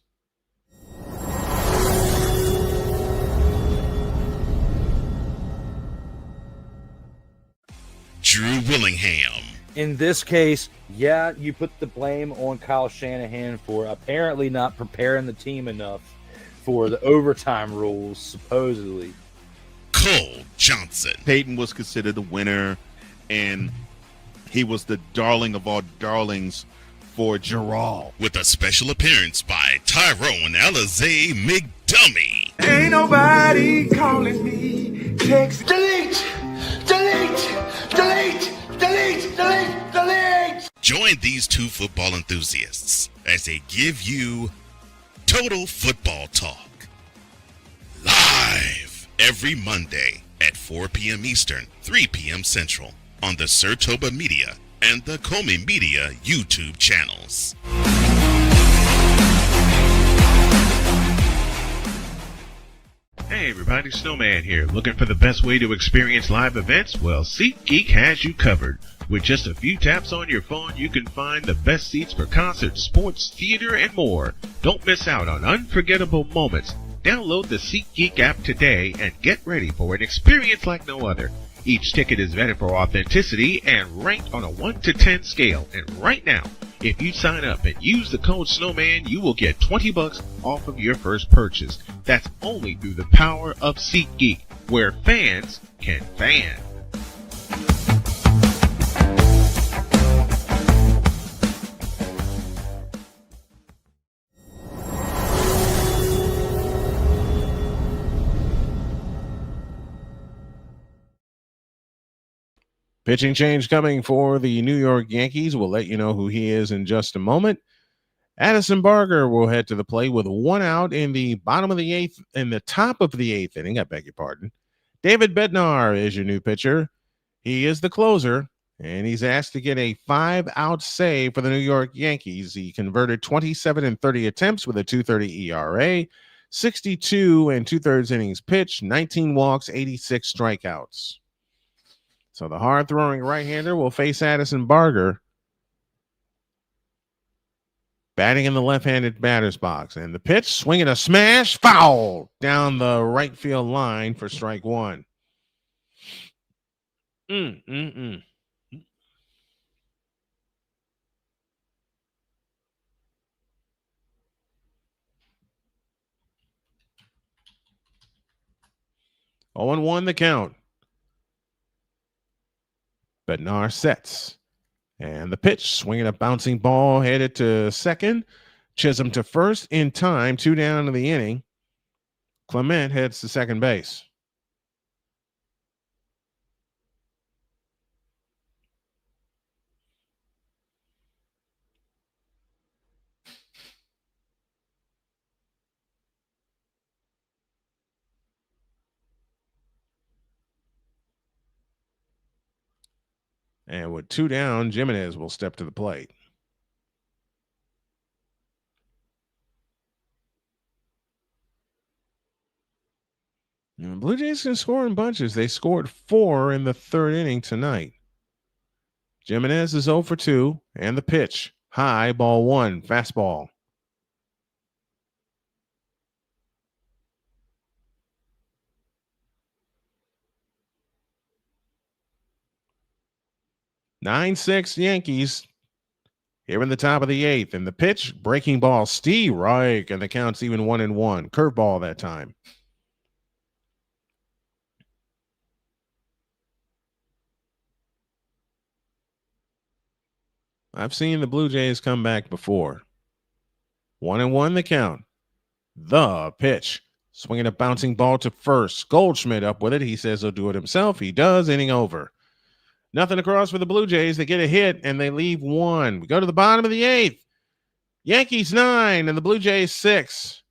[SPEAKER 7] Drew Willingham.
[SPEAKER 12] In this case, yeah, you put the blame on Kyle Shanahan for apparently not preparing the team enough for the overtime rules, supposedly.
[SPEAKER 7] Cole Johnson.
[SPEAKER 13] Peyton was considered the winner, and he was the darling of all darlings for Gerald.
[SPEAKER 7] With a special appearance by Tyrone Alizé McDummy.
[SPEAKER 2] Ain't nobody calling me. Text. Delete! Delete! Delete! Delete! Delete! Delete!
[SPEAKER 7] Join these two football enthusiasts as they give you total football talk. Live every Monday at 4 p.m. Eastern, 3 p.m. Central on the Sertoba Media and the Comey Media YouTube channels.
[SPEAKER 14] Hey everybody, Snowman here. Looking for the best way to experience live events? Well, SeatGeek has you covered. With just a few taps on your phone, you can find the best seats for concerts, sports, theater, and more. Don't miss out on unforgettable moments. Download the SeatGeek app today and get ready for an experience like no other. Each ticket is vetted for authenticity and ranked on a 1 to 10 scale. And right now, if you sign up and use the code Snowman, you will get $20 off of your first purchase. That's only through the power of SeatGeek, where fans can fan.
[SPEAKER 1] Pitching change coming for the New York Yankees. We'll let you know who he is in just a moment. Addison Barger will head to the plate with one out in the bottom of the eighth, in the top of the eighth inning. I beg your pardon. David Bednar is your new pitcher. He is the closer, and he's asked to get a 5-out save for the New York Yankees. He converted 27 and 30 attempts with a 2.30 ERA, 62 and 2/3 innings pitched, 19 walks, 86 strikeouts. So the hard-throwing right-hander will face Addison Barger, batting in the left-handed batter's box. And the pitch, swinging a smash, foul down the right field line for strike one. 0-1 the count. Bednar sets. And the pitch, swinging a bouncing ball, headed to second. Chisholm to first in time, 2 down in the inning. Clement heads to second base. And with 2 down, Jimenez will step to the plate. And the Blue Jays can score in bunches. They scored 4 in the 3rd inning tonight. Jimenez is 0 for 2, and the pitch. High, ball 1, fastball. Nine-6 Yankees here in the top of the 8th. And the pitch, breaking ball, Steve Reich, and the count's even 1-1. Curveball that time. I've seen the Blue Jays come back before. 1-1 the count. The pitch, swinging a bouncing ball to first. Goldschmidt up with it. He says he'll do it himself. He does. Inning over. Nothing across for the Blue Jays. They get a hit and they leave 1. We go to the bottom of the 8th. Yankees 9 and the Blue Jays 6.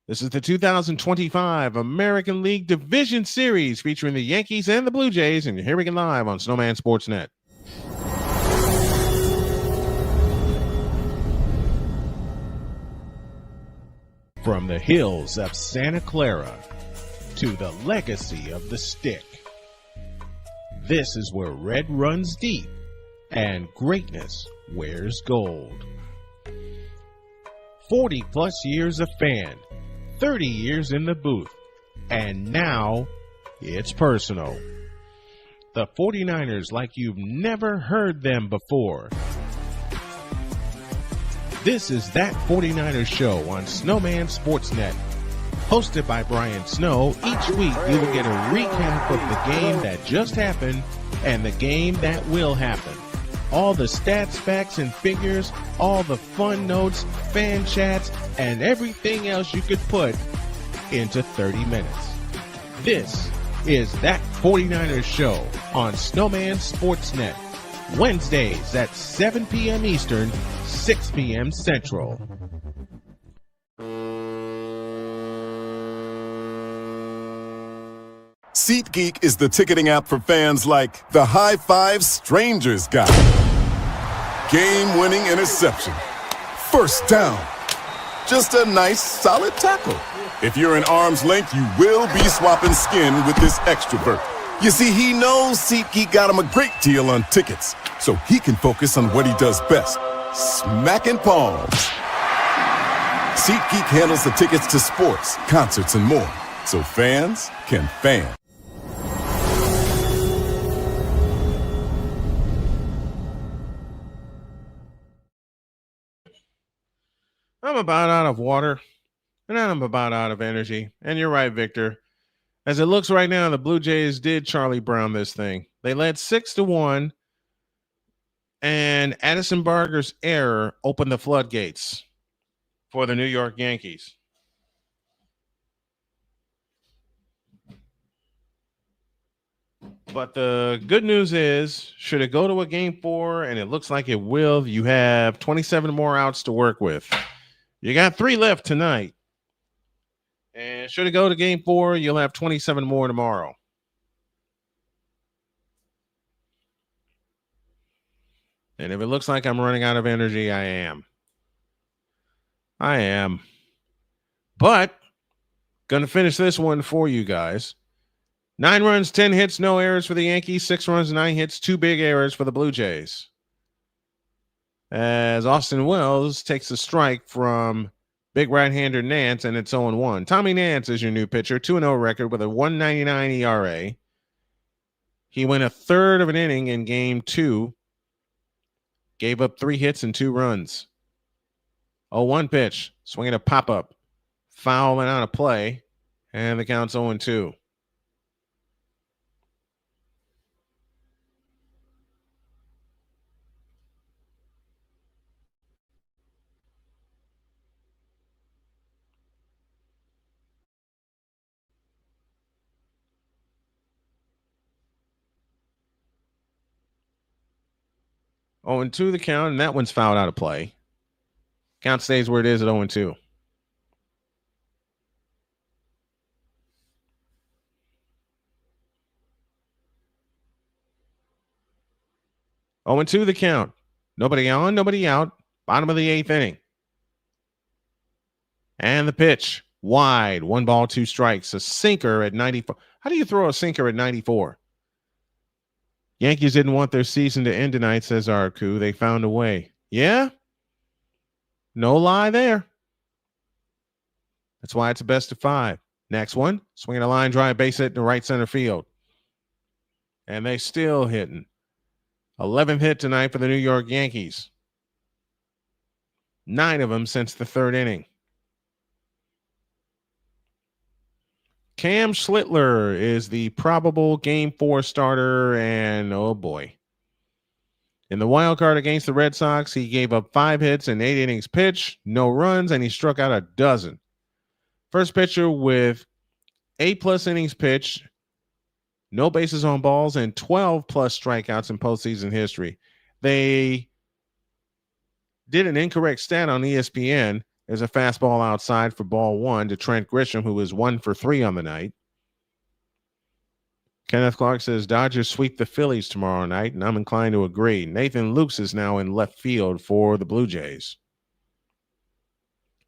[SPEAKER 1] This is the 2025 American League Division Series featuring the Yankees and the Blue Jays. And you're hearing it live on Snowman Sportsnet.
[SPEAKER 3] From the hills of Santa Clara to the legacy of the stick. This is where red runs deep and greatness wears gold. 40 plus years of fan, 30 years in the booth, and now it's personal. The 49ers like you've never heard them before. This is That 49ers Show on Snowman Sportsnet, Hosted by Brian Snow, each week you will get a recap of the game that just happened and the game that will happen. All the stats, facts, and figures, all the fun notes, fan chats, and everything else you could put into 30 minutes. This is That 49ers Show on Snowman Sportsnet, Wednesdays at 7 p.m. Eastern, 6 p.m. Central.
[SPEAKER 11] SeatGeek is the ticketing app for fans like the high five strangers got. Game-winning interception. First down. Just a nice, solid tackle. If you're in arm's length, you will be swapping skin with this extrovert. You see, he knows SeatGeek got him a great deal on tickets, so he can focus on what he does best, smacking palms. SeatGeek handles the tickets to sports, concerts, and more, so fans can fan.
[SPEAKER 1] I'm about out of water, and I'm about out of energy. And you're right, Victor. As it looks right now, the Blue Jays did Charlie Brown this thing. They led 6-1, and Addison Barger's error opened the floodgates for the New York Yankees. But the good news is, should it go to a game 4, and it looks like it will, you have 27 more outs to work with. You got 3 left tonight. And should it go to game 4, you'll have 27 more tomorrow. And if it looks like I'm running out of energy, I am. But going to finish this one for you guys. 9 runs, 10 hits, no errors for the Yankees. 6 runs, 9 hits, 2 big errors for the Blue Jays. As Austin Wells takes a strike from big right-hander Nance, and it's 0-1. Tommy Nance is your new pitcher, 2-0 record with a 1.99 ERA. He went a third of an inning in game 2, gave up 3 hits and 2 runs. 0-1 pitch, swinging a pop-up, foul and out of play, and the count's 0-2. Oh, and 2 the count, and that one's fouled out of play. Count stays where it is at 0-2. Oh, and 2 the count. Nobody on, nobody out. Bottom of the 8th inning. And the pitch. Wide. 1 ball, 2 strikes. A sinker at 94. How do you throw a sinker at 94? Yankees didn't want their season to end tonight, says Arku. They found a way. Yeah? No lie there. That's why it's a best of 5. Next one. Swinging a line drive, base hit to right center field. And they still hitting. 11th hit tonight for the New York Yankees. 9 of them since the 3rd inning. Cam Schlittler is the probable game 4 starter, and oh boy. In the wild card against the Red Sox, he gave up 5 hits and 8 innings pitched, no runs, and he struck out a dozen. First pitcher with 8+ innings pitched, no bases on balls, and 12+ strikeouts in postseason history. They did an incorrect stat on ESPN. There's a fastball outside for ball 1 to Trent Grisham, who was 1 for 3 on the night. Kenneth Clark says Dodgers sweep the Phillies tomorrow night, and I'm inclined to agree. Nathan Lukes is now in left field for the Blue Jays.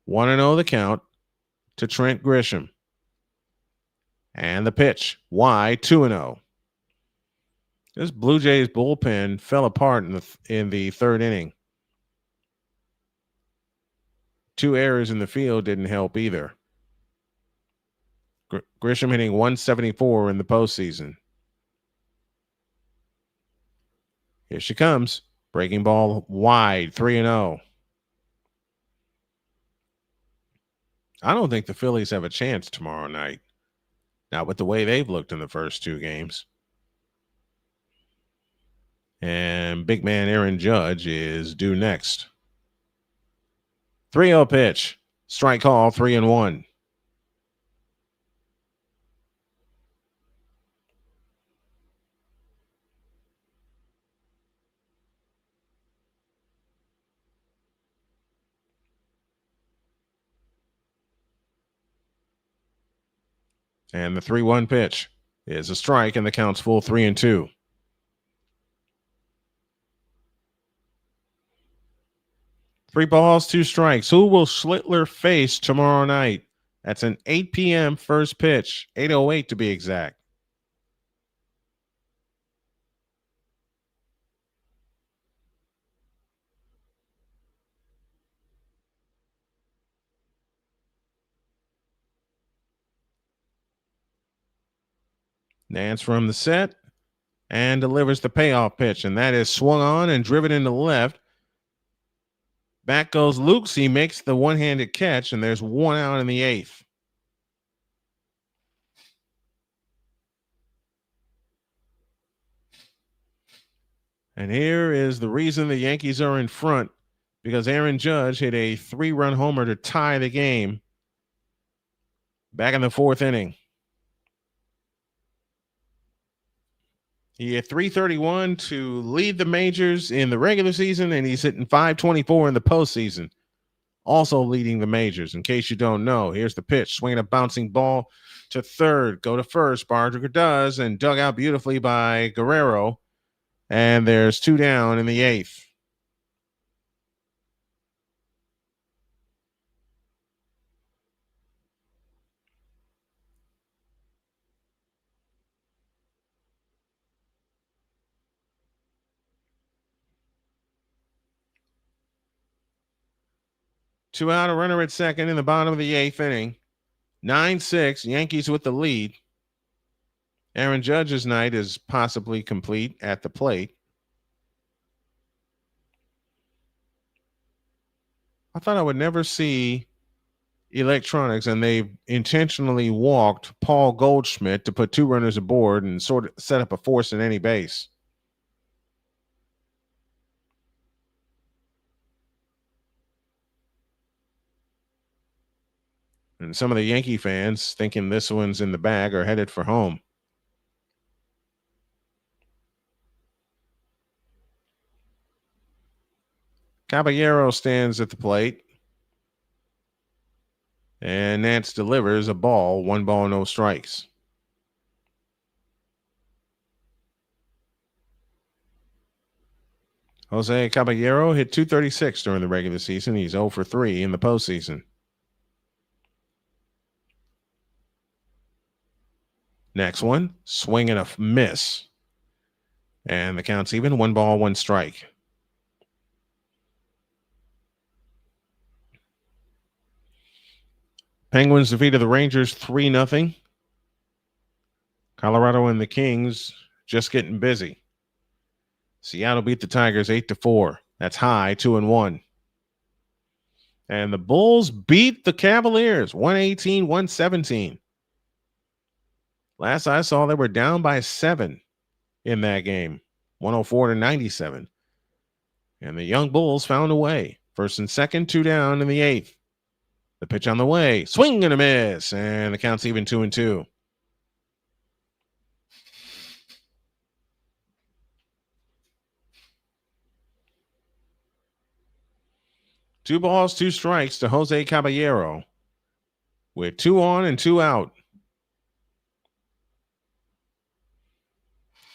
[SPEAKER 1] 1-0 the count to Trent Grisham. And the pitch, wide, 2-0. This Blue Jays bullpen fell apart in the 3rd inning. 2 errors in the field didn't help either. Grisham hitting 174 in the postseason. Here she comes. Breaking ball wide, 3-0. I don't think the Phillies have a chance tomorrow night. Now, with the way they've looked in the first two games. And big man Aaron Judge is due next. 3-0 pitch. Strike call, 3-1. And the 3-1 pitch is a strike, and the count's full 3-2. Three balls, two strikes. Who will Schlittler face tomorrow night? That's an 8 p.m. first pitch, 8:08 to be exact. Nance from the set and delivers the payoff pitch, and that is swung on and driven into left. Back goes Lukes. He makes the one-handed catch, and there's one out in the eighth. And here is the reason the Yankees are in front, because Aaron Judge hit a 3-run homer to tie the game back in the fourth inning. He hit 331 to lead the majors in the regular season, and he's hitting 524 in the postseason, also leading the majors. In case you don't know, here's the pitch, swinging a bouncing ball to third, go to first. Barger does, and dug out beautifully by Guerrero. And there's two down in the eighth. Two out, a runner at second in the bottom of the eighth inning. 9-6, Yankees with the lead. Aaron Judge's night is possibly complete at the plate. I thought I would never see electronics, and they intentionally walked Paul Goldschmidt to put two runners aboard and sort of set up a force at any base. And some of the Yankee fans, thinking this one's in the bag, are headed for home. Caballero stands at the plate. And Nance delivers a ball, 1 ball, no strikes. Jose Caballero hit .236 during the regular season. He's 0 for 3 in the postseason. Next one, swing and a miss. And the count's even, 1 ball, 1 strike. Penguins defeated the Rangers 3-0. Colorado and the Kings just getting busy. Seattle beat the Tigers 8-4. That's high, 2-1. And the Bulls beat the Cavaliers 118-117. Last I saw, they were down by 7 in that game, 104-97. And the young Bulls found a way. First and second, 2 down in the eighth. The pitch on the way, swing and a miss, and the count's even 2-2. Two balls, 2 strikes to Jose Caballero with 2 on and 2 out.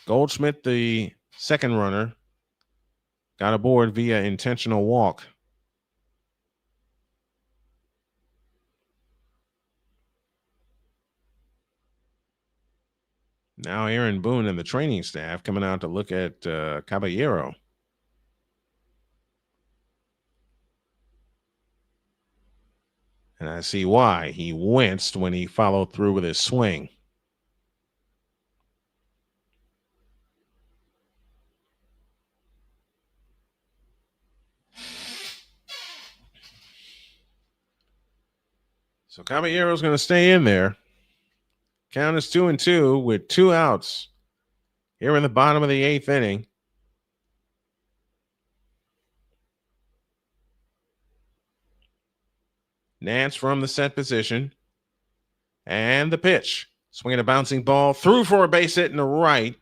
[SPEAKER 1] Goldschmidt, the second runner, got aboard via intentional walk. Now Aaron Boone and the training staff coming out to look at Caballero. And I see why. He winced when he followed through with his swing. So Caballero's going to stay in there. Count is 2-2 with 2 outs here in the bottom of the 8th inning. Nance from the set position. And the pitch. Swinging a bouncing ball through for a base hit in the right.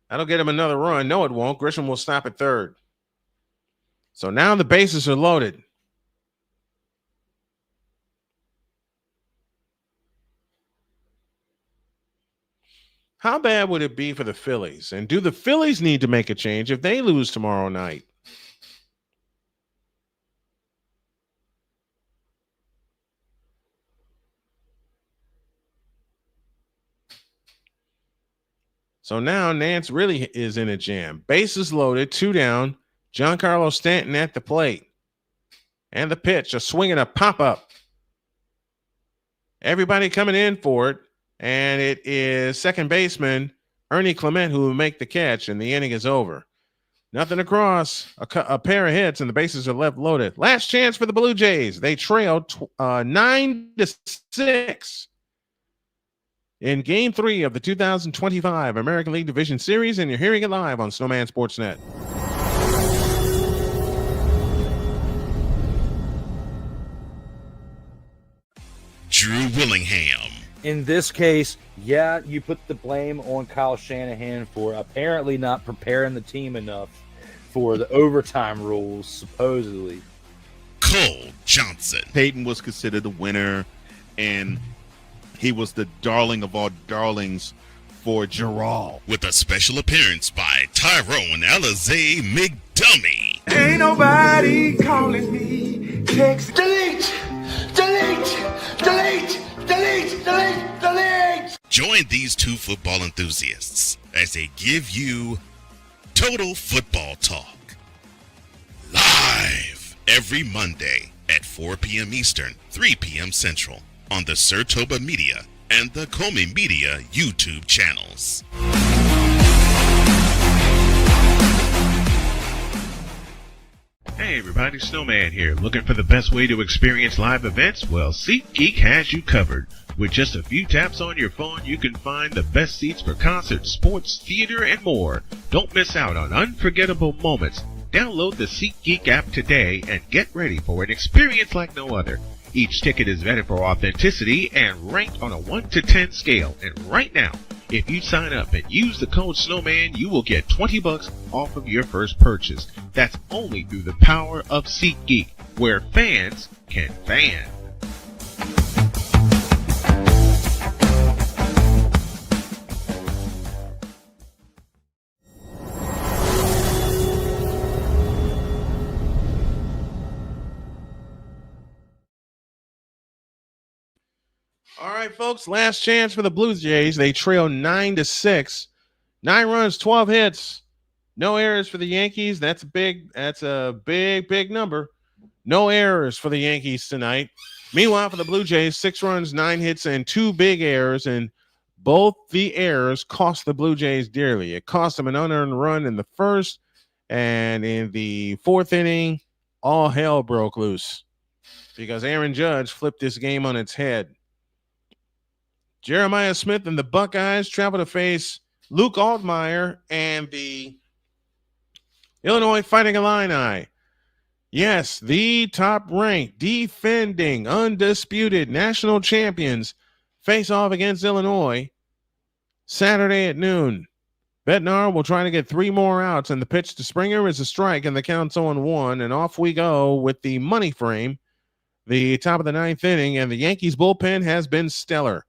[SPEAKER 1] That'll get him another run. No, it won't. Grisham will stop at third. So now the bases are loaded. How bad would it be for the Phillies? And do the Phillies need to make a change if they lose tomorrow night? So now Nance really is in a jam. Bases loaded, 2 down. Giancarlo Stanton at the plate. And the pitch, a swing and a pop-up. Everybody coming in for it. And it is second baseman Ernie Clement who will make the catch, and the inning is over. Nothing across, a pair of hits, and the bases are left loaded. Last chance for the Blue Jays. They trailed 9-6 in Game 3 of the 2025 American League Division Series, and you're hearing it live on Snowman Sportsnet.
[SPEAKER 7] Drew Willingham.
[SPEAKER 12] In this case, yeah, you put the blame on Kyle Shanahan for apparently not preparing the team enough for the overtime rules, supposedly.
[SPEAKER 7] Cole Johnson.
[SPEAKER 13] Peyton was considered a winner, and he was the darling of all darlings for Gerald.
[SPEAKER 7] With a special appearance by Tyrone Alizé McDummy.
[SPEAKER 2] Ain't nobody calling me. Text delete, delete, delete, delete, delete, delete.
[SPEAKER 7] Join these 2 football enthusiasts as they give you total football talk. Live every Monday at 4 p.m. Eastern, 3 p.m. Central on the Sertoba Media and the Comey Media YouTube channels.
[SPEAKER 14] Hey everybody, Snowman here. Looking for the best way to experience live events? Well, SeatGeek has you covered. With just a few taps on your phone, you can find the best seats for concerts, sports, theater, and more. Don't miss out on unforgettable moments. Download the SeatGeek app today and get ready for an experience like no other. Each ticket is vetted for authenticity and ranked on a 1 to 10 scale. And right now, if you sign up and use the code Snowman, you will get $20 off of your first purchase. That's only through the power of SeatGeek, where fans can fan.
[SPEAKER 1] All right, folks, last chance for the Blue Jays. They trail 9-6. 9 runs, 12 hits. No errors for the Yankees. That's a big number. No errors for the Yankees tonight. Meanwhile, for the Blue Jays, 6 runs, 9 hits, and 2 big errors. And both the errors cost the Blue Jays dearly. It cost them an unearned run in the first, and in the 4th inning, all hell broke loose because Aaron Judge flipped this game on its head. Jeremiah Smith and the Buckeyes travel to face Luke Altmaier and the Illinois Fighting Illini. Yes, the top-ranked, defending, undisputed national champions face off against Illinois Saturday at noon. Bednar will try to get 3 more outs, and the pitch to Springer is a strike, and the count's 0-1, and off we go with the money frame, the top of the 9th inning, and the Yankees bullpen has been stellar.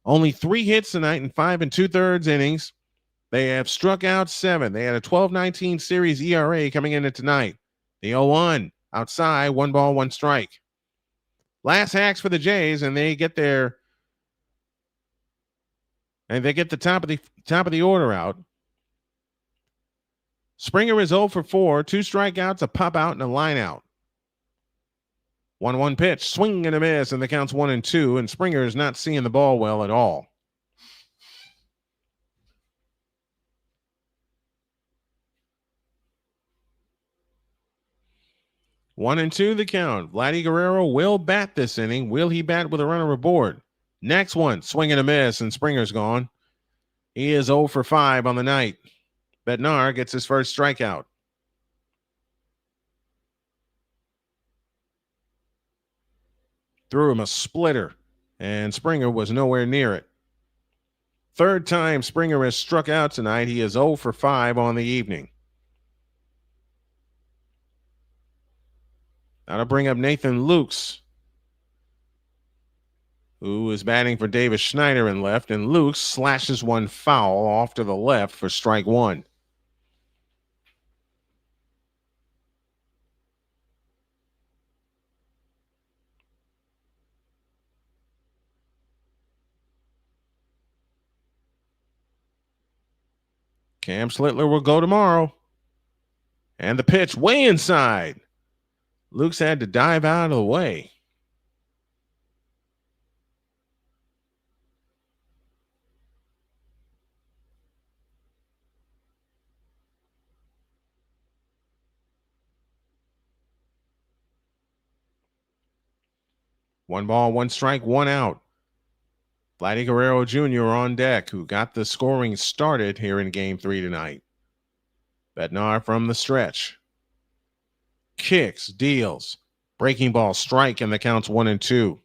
[SPEAKER 1] Only 3 hits tonight in 5 2/3 innings. They have struck out 7. They had a 12-19 series ERA coming into tonight. The 0-1 outside, 1 ball, 1 strike. Last hacks for the Jays, and they get the top of the order out. Springer is 0 for 4, 2 strikeouts, a pop out, and a line out. 1-1 pitch, swing and a miss, and the count's 1-2, and Springer is not seeing the ball well at all. 1-2 the count. Vladdy Guerrero will bat this inning. Will he bat with a runner aboard? Next one, swing and a miss, and Springer's gone. He is 0 for 5 on the night. Bednar gets his first strikeout. Threw him a splitter, and Springer was nowhere near it. Third time Springer has struck out tonight. He is 0 for 5 on the evening. Now to bring up Nathan Lukes, who is batting for Davis Schneider in left, and Lukes slashes one foul off to the left for strike one. Cam Slitler will go tomorrow. And the pitch way inside. Lukes had to dive out of the way. One ball, one strike, one out. Vladdy Guerrero Jr. on deck, who got the scoring started here in Game 3 tonight. Bednar from the stretch. Kicks, deals. Breaking ball, strike, and the count's 1-2.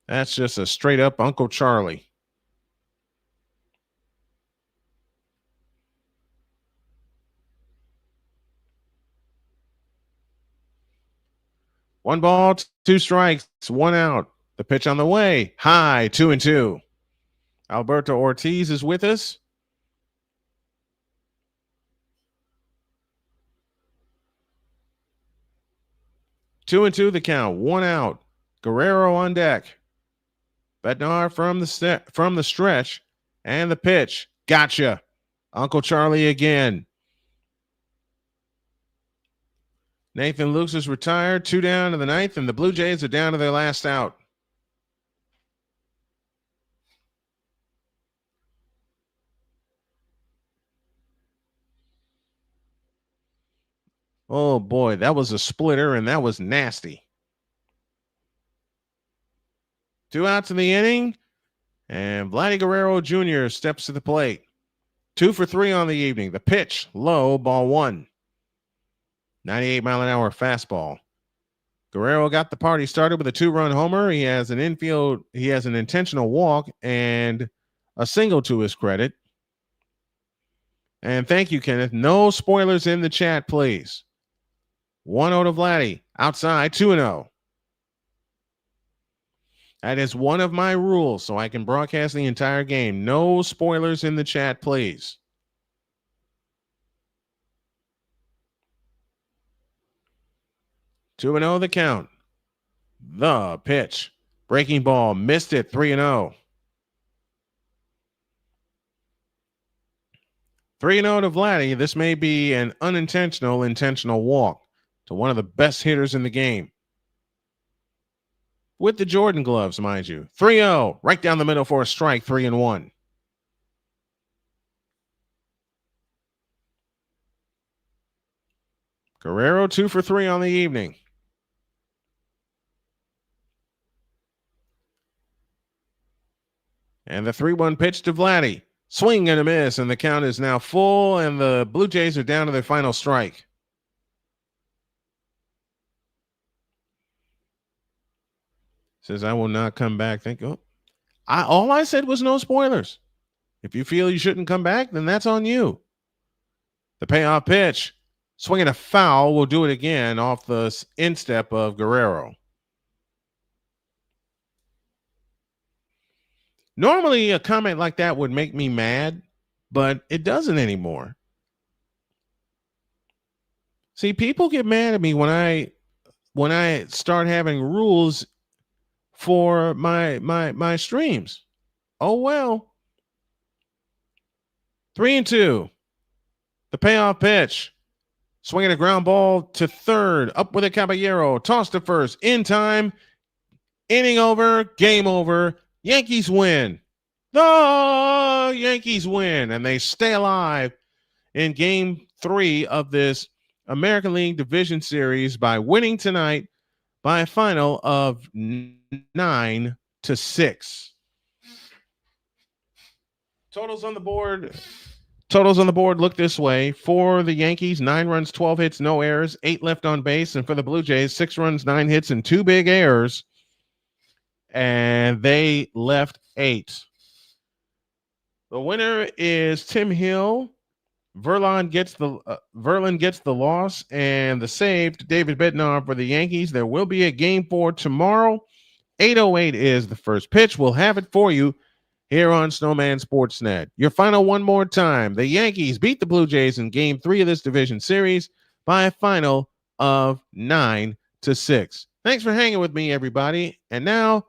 [SPEAKER 1] That's just a straight up Uncle Charlie. One ball, two strikes, one out. The pitch on the way. High, 2-2. Alberto Ortiz is with us. Two and two the count. One out. Guerrero on deck. Bednar from the stretch. And the pitch. Gotcha. Uncle Charlie again. Nathan Lukes is retired. 2 down to the ninth, and the Blue Jays are down to their last out. Oh, boy, that was a splitter, and that was nasty. 2 outs in the inning, and Vladdy Guerrero Jr. steps to the plate. 2 for 3 on the evening. The pitch, low, ball 1. 98-mile-an-hour fastball. Guerrero got the party started with a 2-run homer. He has an intentional walk and a single to his credit. And thank you, Kenneth. No spoilers in the chat, please. 1-0 to Vladdy. Outside, 2-0. That is one of my rules, so I can broadcast the entire game. No spoilers in the chat, please. Two and 0 the count. The pitch. Breaking ball. Missed it. 3-0. 3-0 to Vladdy. This may be an intentional walk to one of the best hitters in the game. With the Jordan gloves, mind you. 3-0. Right down the middle for a strike. 3-1. Guerrero 2 for 3 on the evening. And the 3-1 pitch to Vladdy. Swing and a miss, and the count is now full, and the Blue Jays are down to their final strike. Says, I will not come back. All I said was no spoilers. If you feel you shouldn't come back, then that's on you. The payoff pitch. Swinging a foul. Will do it again off the instep of Guerrero. Normally, a comment like that would make me mad, but it doesn't anymore. See, people get mad at me when I start having rules for my streams. Oh well. 3-2. The payoff pitch. Swinging a ground ball to third. Up with a Caballero. Toss to first. In time. Inning over. Game over. Yankees win. The Yankees win, and they stay alive in Game 3 of this American League Division Series by winning tonight by a final of 9-6. Totals on the board look this way. For the Yankees, 9 runs, 12 hits, no errors, 8 left on base. And for the Blue Jays, 6 runs, 9 hits, and 2 big errors. And they left 8. The winner is Tim Hill. Verlin gets the loss, and the save to David Bednar for the Yankees. There will be a game 4 tomorrow. 8:08 is the first pitch. We'll have it for you here on Snowman Sportsnet. Your final one more time. The Yankees beat the Blue Jays in game 3 of this division series by a final of 9-6. Thanks for hanging with me, everybody. And now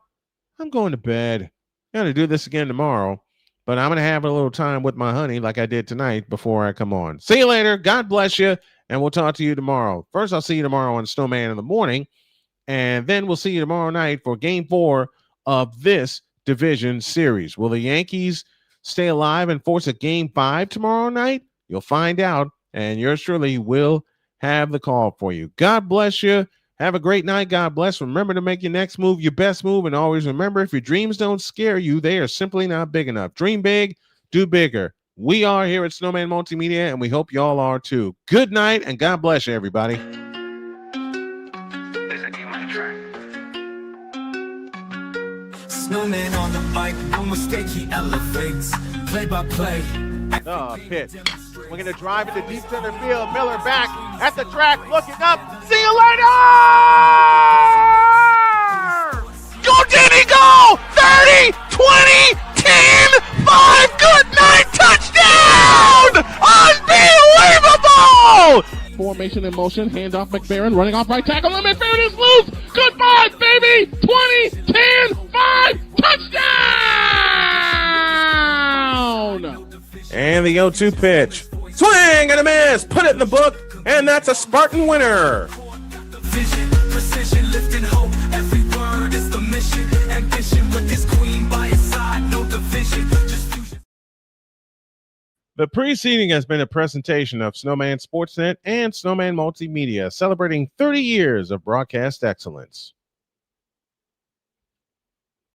[SPEAKER 1] I'm going to bed. Got to do this again tomorrow, but I'm going to have a little time with my honey like I did tonight before I come on. See you later. God bless you, and we'll talk to you tomorrow. First, I'll see you tomorrow on Snowman in the morning, and then we'll see you tomorrow night for game 4 of this division series. Will the Yankees stay alive and force a game 5 tomorrow night? You'll find out, and yours truly will have the call for you. God bless you. Have a great night. God bless. Remember to make your next move your best move, and always remember, if your dreams don't scare you, they are simply not big enough. Dream big, do bigger. We are here at Snowman Multimedia, and we hope you all are too. Good night, and God bless you, everybody.
[SPEAKER 2] Snowman on the mic, no mistake, he elevates. Play by play.
[SPEAKER 1] Pitch. We're going to drive into deep center field. Miller back at the track, looking up. See you later! Go, Danny, go! 30, 20, 10, 5. Good night, touchdown! Unbelievable!
[SPEAKER 3] Formation in motion, handoff McFerrin, running off right tackle, and McFerrin is loose! Goodbye, baby! 20, 10, 5, touchdown!
[SPEAKER 1] And the 0-2 pitch. Swing and a miss! Put it in the book, and that's a Spartan winner!
[SPEAKER 2] Vision, precision, lifting hope. Every word is the mission. Ambition with this queen by his side, no division.
[SPEAKER 1] The preceding has been a presentation of Snowman Sportsnet and Snowman Multimedia, celebrating 30 years of broadcast excellence.